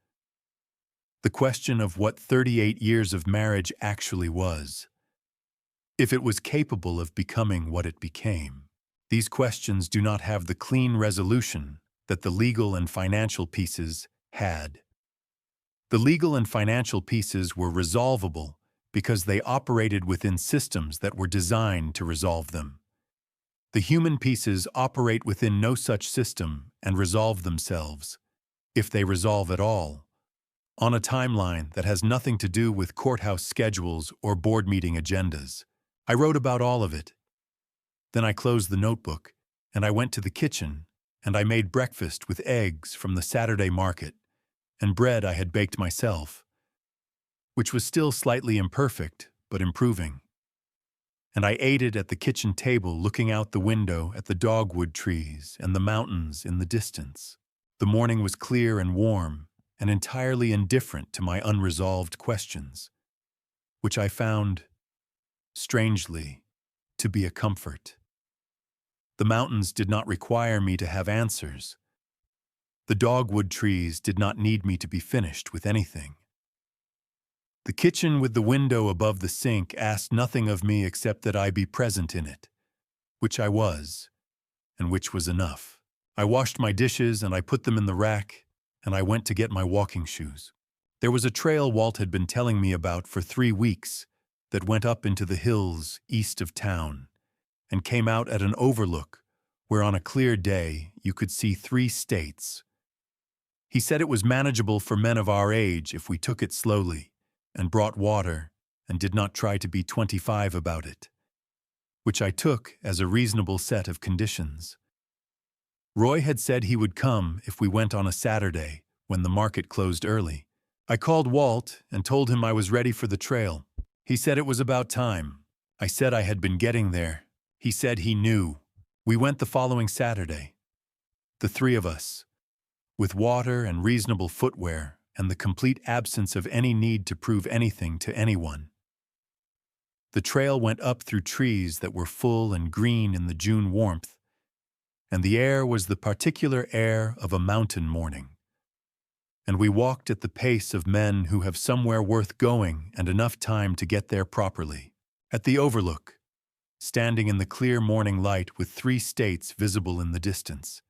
The question of what 38 years of marriage actually was, if it was capable of becoming what it became. These questions do not have the clean resolution that the legal and financial pieces had. The legal and financial pieces were resolvable because they operated within systems that were designed to resolve them. The human pieces operate within no such system and resolve themselves, if they resolve at all, on a timeline that has nothing to do with courthouse schedules or board meeting agendas. I wrote about all of it. Then I closed the notebook, and I went to the kitchen, and I made breakfast with eggs from the Saturday market, and bread I had baked myself, which was still slightly imperfect, but improving. And I ate it at the kitchen table looking out the window at the dogwood trees and the mountains in the distance. The morning was clear and warm and entirely indifferent to my unresolved questions, which I found, strangely, to be a comfort. The mountains did not require me to have answers. The dogwood trees did not need me to be finished with anything. The kitchen with the window above the sink asked nothing of me except that I be present in it, which I was, and which was enough. I washed my dishes and I put them in the rack, and I went to get my walking shoes. There was a trail Walt had been telling me about for 3 weeks that went up into the hills east of town and came out at an overlook where on a clear day you could see 3 states. He said it was manageable for men of our age if we took it slowly and brought water and did not try to be 25 about it, which I took as a reasonable set of conditions. Roy had said he would come if we went on a Saturday when the market closed early. I called Walt and told him I was ready for the trail. He said it was about time. I said I had been getting there. He said he knew. We went the following Saturday, the 3 of us, with water and reasonable footwear and the complete absence of any need to prove anything to anyone. The trail went up through trees that were full and green in the June warmth, and the air was the particular air of a mountain morning. And we walked at the pace of men who have somewhere worth going and enough time to get there properly. At the overlook, standing in the clear morning light with 3 states visible in the distance,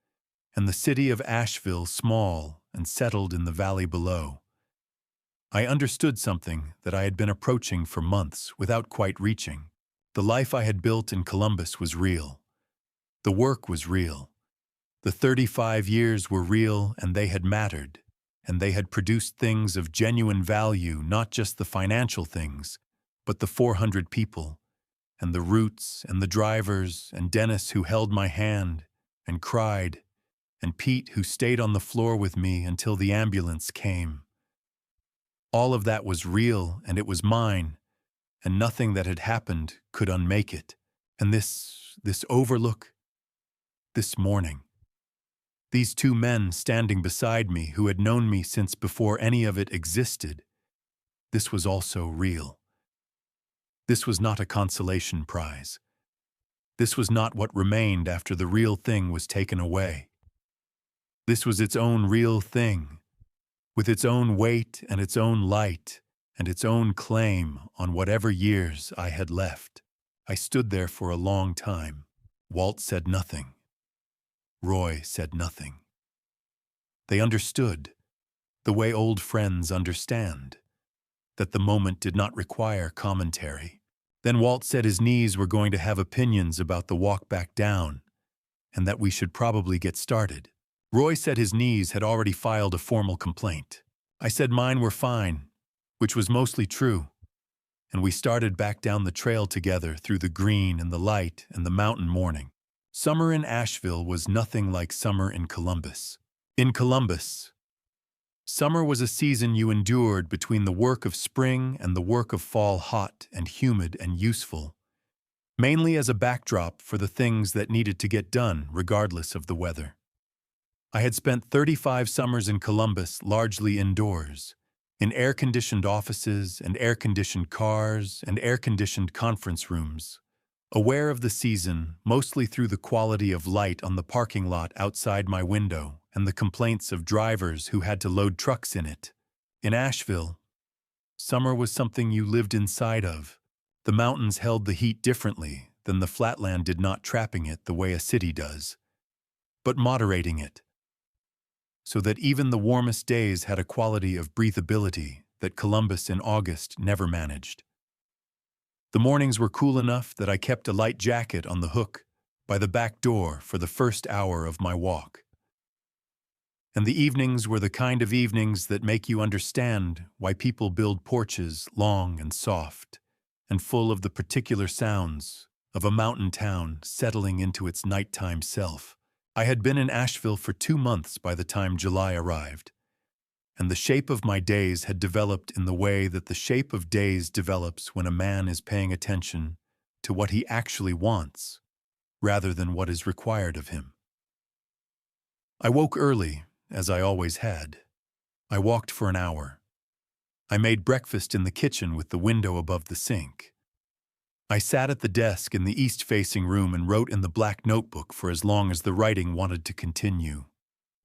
and the city of Asheville small and settled in the valley below. I understood something that I had been approaching for months without quite reaching. The life I had built in Columbus was real. The work was real. The 35 years were real, and they had mattered, and they had produced things of genuine value, not just the financial things, but the 400 people, and the routes, and the drivers, and Dennis who held my hand and cried, and Pete who stayed on the floor with me until the ambulance came. All of that was real, and it was mine, and nothing that had happened could unmake it. And this overlook, this morning, these 2 men standing beside me who had known me since before any of it existed, this was also real. This was not a consolation prize. This was not what remained after the real thing was taken away. This was its own real thing, with its own weight and its own light and its own claim on whatever years I had left. I stood there for a long time. Walt said nothing. Roy said nothing. They understood, the way old friends understand, that the moment did not require commentary. Then Walt said his knees were going to have opinions about the walk back down, and that we should probably get started. Roy said his knees had already filed a formal complaint. I said mine were fine, which was mostly true, and we started back down the trail together through the green and the light and the mountain morning. Summer in Asheville was nothing like summer in Columbus. In Columbus, summer was a season you endured between the work of spring and the work of fall, hot and humid and useful, mainly as a backdrop for the things that needed to get done regardless of the weather. I had spent 35 summers in Columbus largely indoors, in air-conditioned offices and air-conditioned cars and air-conditioned conference rooms, aware of the season mostly through the quality of light on the parking lot outside my window and the complaints of drivers who had to load trucks in it. In Asheville, summer was something you lived inside of. The mountains held the heat differently than the flatland did, not trapping it the way a city does, but moderating it, so that even the warmest days had a quality of breathability that Columbus in August never managed. The mornings were cool enough that I kept a light jacket on the hook by the back door for the first hour of my walk. And the evenings were the kind of evenings that make you understand why people build porches long and soft and full of the particular sounds of a mountain town settling into its nighttime self. I had been in Asheville for 2 months by the time July arrived, and the shape of my days had developed in the way that the shape of days develops when a man is paying attention to what he actually wants, rather than what is required of him. I woke early, as I always had. I walked for an hour. I made breakfast in the kitchen with the window above the sink. I sat at the desk in the east-facing room and wrote in the black notebook for as long as the writing wanted to continue,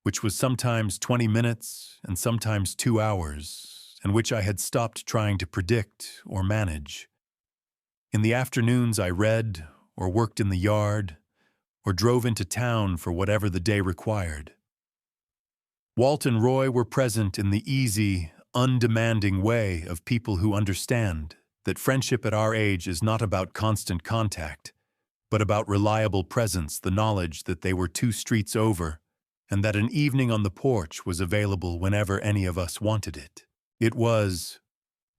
which was sometimes 20 minutes and sometimes 2 hours, and which I had stopped trying to predict or manage. In the afternoons I read or worked in the yard or drove into town for whatever the day required. Walt and Roy were present in the easy, undemanding way of people who understand that friendship at our age is not about constant contact, but about reliable presence, the knowledge that they were 2 streets over, and that an evening on the porch was available whenever any of us wanted it. It was,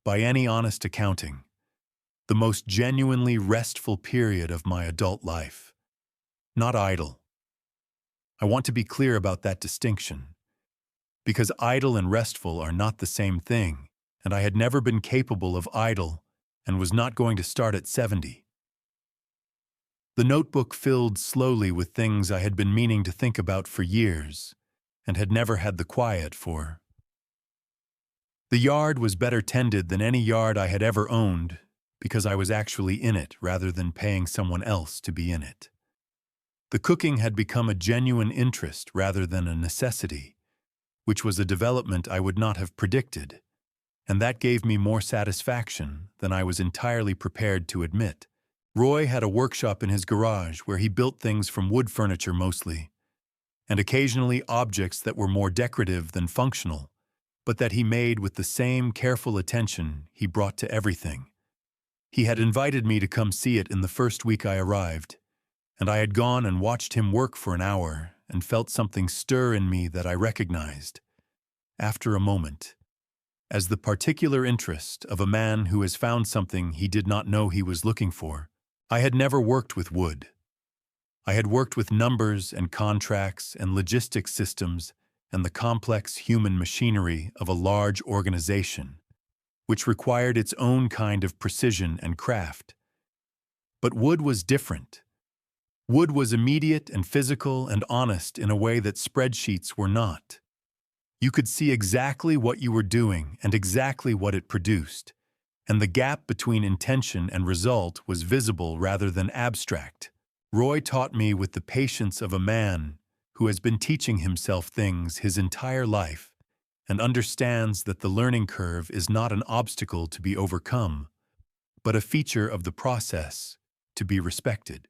by any honest accounting, the most genuinely restful period of my adult life. Not idle. I want to be clear about that distinction, because idle and restful are not the same thing, and I had never been capable of idle and was not going to start at 70. The notebook filled slowly with things I had been meaning to think about for years and had never had the quiet for. The yard was better tended than any yard I had ever owned because I was actually in it rather than paying someone else to be in it. The cooking had become a genuine interest rather than a necessity, which was a development I would not have predicted, and that gave me more satisfaction than I was entirely prepared to admit. Roy had a workshop in his garage where he built things from wood furniture mostly, and occasionally objects that were more decorative than functional, but that he made with the same careful attention he brought to everything. He had invited me to come see it in the first week I arrived, and I had gone and watched him work for an hour and felt something stir in me that I recognized, after a moment, as the particular interest of a man who has found something he did not know he was looking for. I had never worked with wood. I had worked with numbers and contracts and logistics systems and the complex human machinery of a large organization, which required its own kind of precision and craft. But wood was different. Wood was immediate and physical and honest in a way that spreadsheets were not. You could see exactly what you were doing and exactly what it produced, and the gap between intention and result was visible rather than abstract. Roy taught me with the patience of a man who has been teaching himself things his entire life and understands that the learning curve is not an obstacle to be overcome, but a feature of the process to be respected.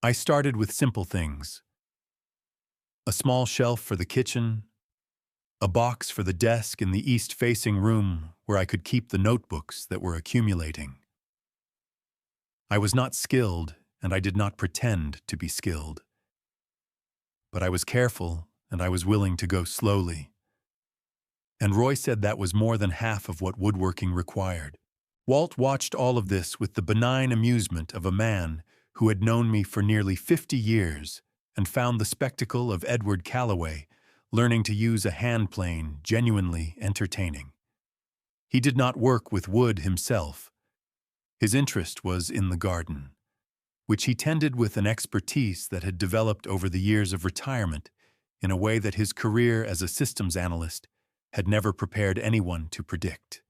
I started with simple things: a small shelf for the kitchen, a box for the desk in the east-facing room where I could keep the notebooks that were accumulating. I was not skilled, and I did not pretend to be skilled. But I was careful, and I was willing to go slowly. And Roy said that was more than half of what woodworking required. Walt watched all of this with the benign amusement of a man who had known me for nearly 50 years and found the spectacle of Edward Calloway learning to use a hand plane genuinely entertaining. He did not work with wood himself. His interest was in the garden, which he tended with an expertise that had developed over the years of retirement in a way that his career as a systems analyst had never prepared anyone to predict.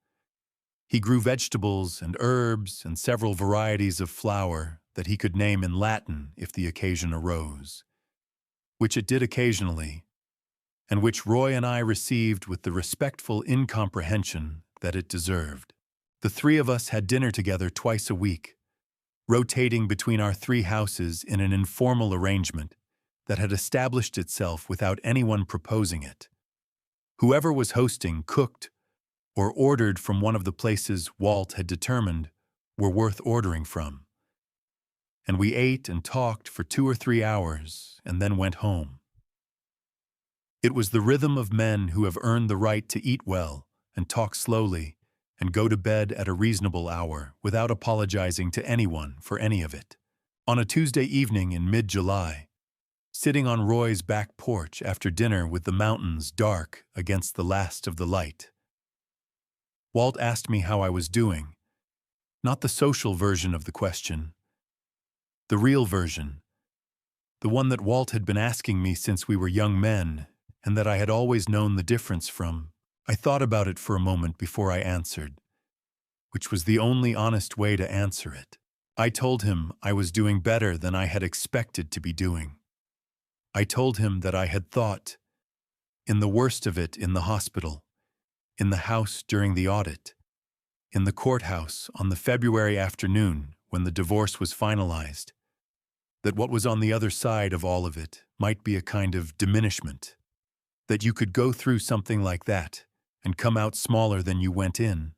He grew vegetables and herbs and several varieties of flower that he could name in Latin if the occasion arose, which it did occasionally, and which Roy and I received with the respectful incomprehension that it deserved. The three of us had dinner together twice a week, rotating between our three houses in an informal arrangement that had established itself without anyone proposing it. Whoever was hosting cooked or ordered from one of the places Walt had determined were worth ordering from. And we ate and talked for 2 or 3 hours and then went home. It was the rhythm of men who have earned the right to eat well and talk slowly and go to bed at a reasonable hour without apologizing to anyone for any of it. On a Tuesday evening in mid-July, sitting on Roy's back porch after dinner with the mountains dark against the last of the light, Walt asked me how I was doing, not the social version of the question, the real version, the one that Walt had been asking me since we were young men and that I had always known the difference from. I thought about it for a moment before I answered, which was the only honest way to answer it. I told him I was doing better than I had expected to be doing. I told him that I had thought, in the worst of it in the hospital, in the house during the audit, in the courthouse on the February afternoon when the divorce was finalized, that what was on the other side of all of it might be a kind of diminishment, that you could go through something like that and come out smaller than you went in.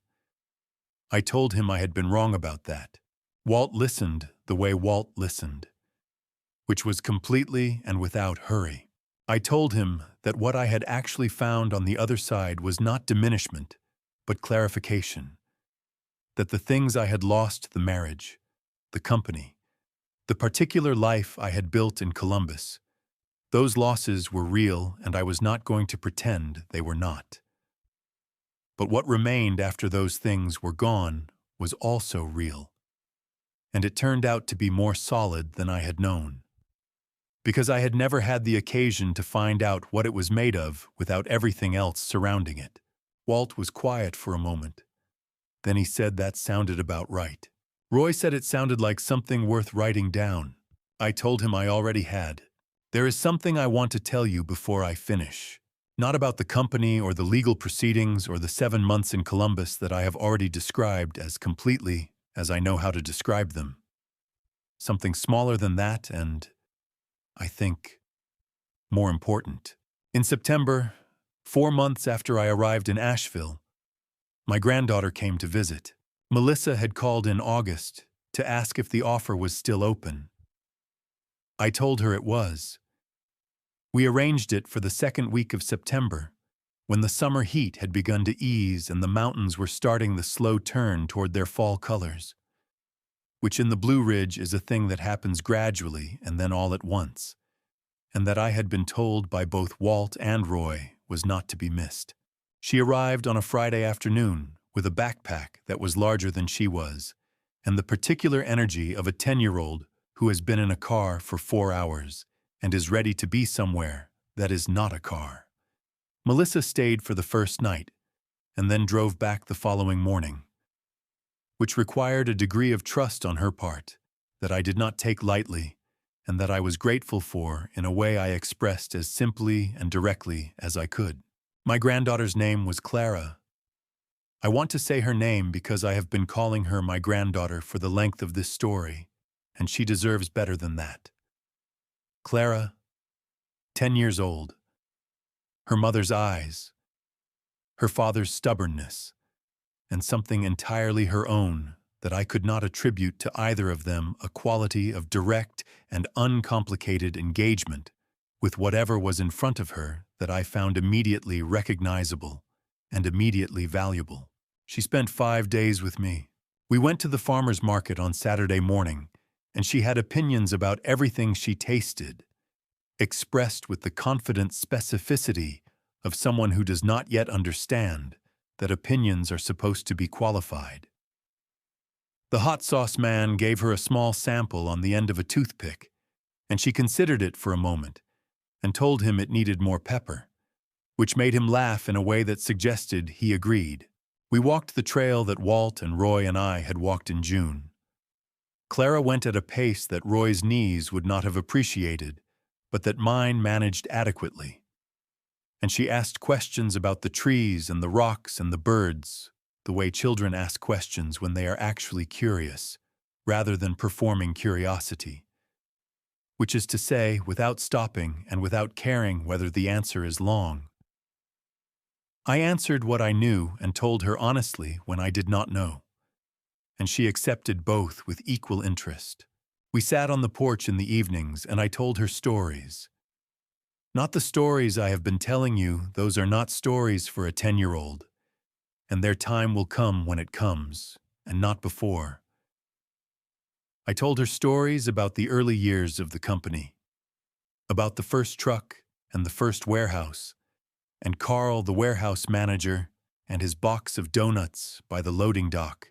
I told him I had been wrong about that. Walt listened the way Walt listened, which was completely and without hurry. I told him that what I had actually found on the other side was not diminishment, but clarification, that the things I had lost, the marriage, the company, the particular life I had built in Columbus, those losses were real and I was not going to pretend they were not. But what remained after those things were gone was also real, and it turned out to be more solid than I had known, because I had never had the occasion to find out what it was made of without everything else surrounding it. Walt was quiet for a moment. Then he said that sounded about right. Roy said it sounded like something worth writing down. I told him I already had. There is something I want to tell you before I finish. Not about the company or the legal proceedings or the 7 months in Columbus that I have already described as completely as I know how to describe them. Something smaller than that and, I think, more important. In September, 4 months after I arrived in Asheville, my granddaughter came to visit. Melissa had called in August to ask if the offer was still open. I told her it was. We arranged it for the second week of September, when the summer heat had begun to ease and the mountains were starting the slow turn toward their fall colors, which in the Blue Ridge is a thing that happens gradually and then all at once, and that I had been told by both Walt and Roy was not to be missed. She arrived on a Friday afternoon with a backpack that was larger than she was, and the particular energy of a 10-year-old who has been in a car for 4 hours and is ready to be somewhere that is not a car. Melissa stayed for the first night and then drove back the following morning, which required a degree of trust on her part that I did not take lightly and that I was grateful for in a way I expressed as simply and directly as I could. My granddaughter's name was Clara. I want to say her name because I have been calling her my granddaughter for the length of this story, and she deserves better than that. Clara, 10 years old, her mother's eyes, her father's stubbornness, and something entirely her own that I could not attribute to either of them, a quality of direct and uncomplicated engagement with whatever was in front of her that I found immediately recognizable and immediately valuable. She spent 5 days with me. We went to the farmer's market on Saturday morning, and she had opinions about everything she tasted, expressed with the confident specificity of someone who does not yet understand that opinions are supposed to be qualified. The hot sauce man gave her a small sample on the end of a toothpick, and she considered it for a moment and told him it needed more pepper, which made him laugh in a way that suggested he agreed. We walked the trail that Walt and Roy and I had walked in June. Clara went at a pace that Roy's knees would not have appreciated, but that mine managed adequately. And she asked questions about the trees and the rocks and the birds, the way children ask questions when they are actually curious, rather than performing curiosity. Which is to say, without stopping and without caring whether the answer is long. I answered what I knew and told her honestly when I did not know, and she accepted both with equal interest. We sat on the porch in the evenings, and I told her stories. Not the stories I have been telling you, those are not stories for a 10-year-old, and their time will come when it comes, and not before. I told her stories about the early years of the company, about the first truck and the first warehouse, and Carl, the warehouse manager, and his box of donuts by the loading dock,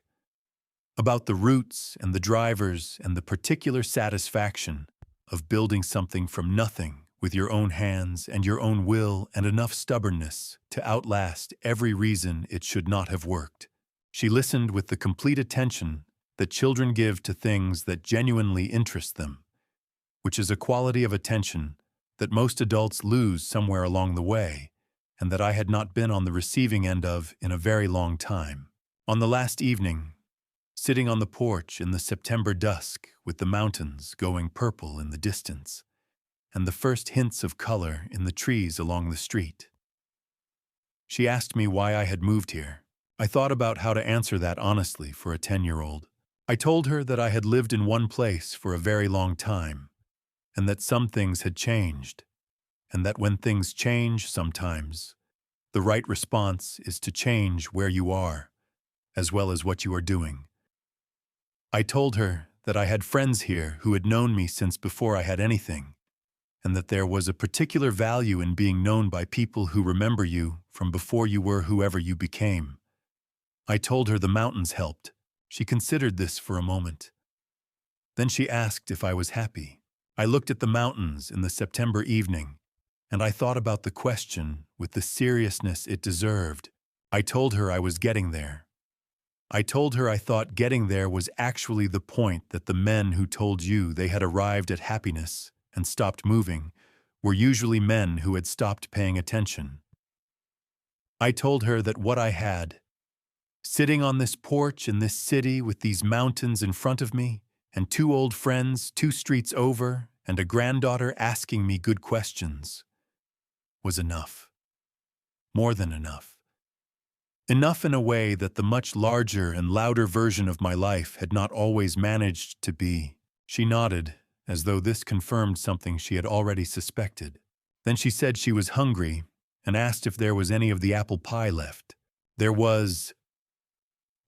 about the routes and the drivers and the particular satisfaction of building something from nothing with your own hands and your own will and enough stubbornness to outlast every reason it should not have worked. She listened with the complete attention that children give to things that genuinely interest them, which is a quality of attention that most adults lose somewhere along the way, and that I had not been on the receiving end of in a very long time. On the last evening, sitting on the porch in the September dusk with the mountains going purple in the distance, and the first hints of color in the trees along the street, she asked me why I had moved here. I thought about how to answer that honestly for a 10-year-old. I told her that I had lived in one place for a very long time, and that some things had changed, and that when things change sometimes, the right response is to change where you are, as well as what you are doing. I told her that I had friends here who had known me since before I had anything, and that there was a particular value in being known by people who remember you from before you were whoever you became. I told her the mountains helped. She considered this for a moment. Then she asked if I was happy. I looked at the mountains in the September evening, and I thought about the question with the seriousness it deserved. I told her I was getting there. I told her I thought getting there was actually the point that the men who told you they had arrived at happiness and stopped moving were usually men who had stopped paying attention. I told her that what I had Sitting on this porch in this city with these mountains in front of me, and two old friends 2 streets over, and a granddaughter asking me good questions, was enough. More than enough. Enough in a way that the much larger and louder version of my life had not always managed to be. She nodded, as though this confirmed something she had already suspected. Then she said she was hungry and asked if there was any of the apple pie left. There was.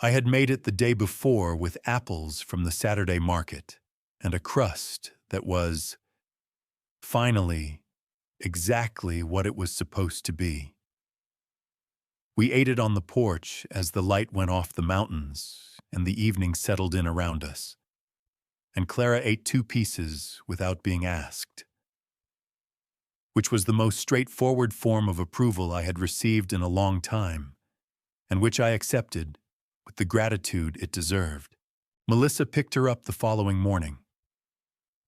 I had made it the day before with apples from the Saturday market, and a crust that was, finally, exactly what it was supposed to be. We ate it on the porch as the light went off the mountains and the evening settled in around us. And Clara ate 2 pieces without being asked, which was the most straightforward form of approval I had received in a long time, and which I accepted with the gratitude it deserved. Melissa picked her up the following morning.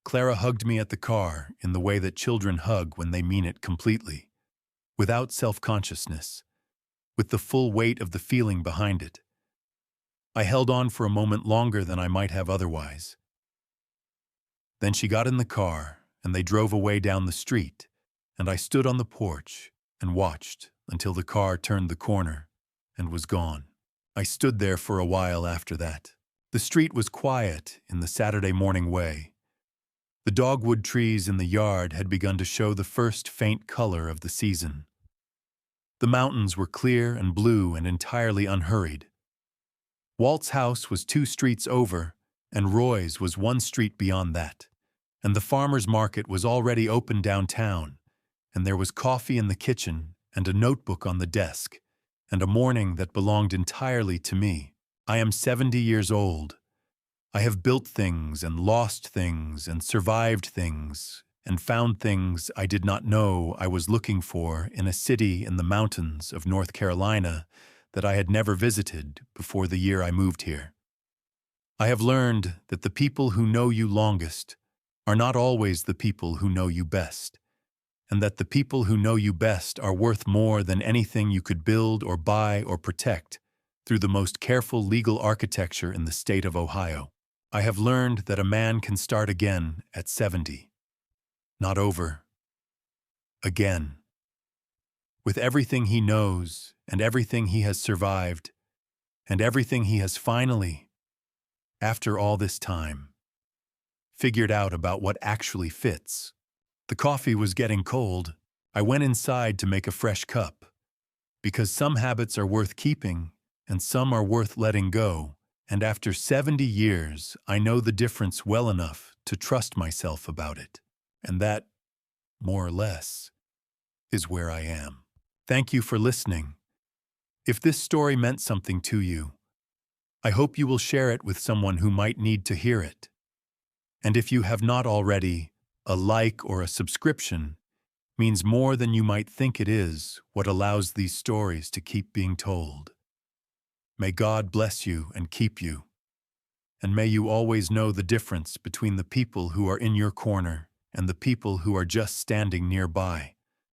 Clara hugged me at the car in the way that children hug when they mean it completely, without self-consciousness, with the full weight of the feeling behind it. I held on for a moment longer than I might have otherwise. Then she got in the car, and they drove away down the street, and I stood on the porch and watched until the car turned the corner and was gone. I stood there for a while after that. The street was quiet in the Saturday morning way. The dogwood trees in the yard had begun to show the first faint color of the season. The mountains were clear and blue and entirely unhurried. Walt's house was 2 streets over, and Roy's was 1 street beyond that. And the farmer's market was already open downtown, and there was coffee in the kitchen and a notebook on the desk, and a morning that belonged entirely to me. I am 70 years old. I have built things and lost things and survived things and found things I did not know I was looking for in a city in the mountains of North Carolina that I had never visited before the year I moved here. I have learned that the people who know you longest are not always the people who know you best, and that the people who know you best are worth more than anything you could build or buy or protect through the most careful legal architecture in the state of Ohio. I have learned that a man can start again at 70. Not over. Again. With everything he knows, and everything he has survived, and everything he has finally, after all this time, figured out about what actually fits. The coffee was getting cold. I went inside to make a fresh cup, because some habits are worth keeping, and some are worth letting go, and after 70 years, I know the difference well enough to trust myself about it. And that, more or less, is where I am. Thank you for listening. If this story meant something to you, I hope you will share it with someone who might need to hear it. And if you have not already, a like or a subscription means more than you might think it is what allows these stories to keep being told. May God bless you and keep you. And may you always know the difference between the people who are in your corner and the people who are just standing nearby.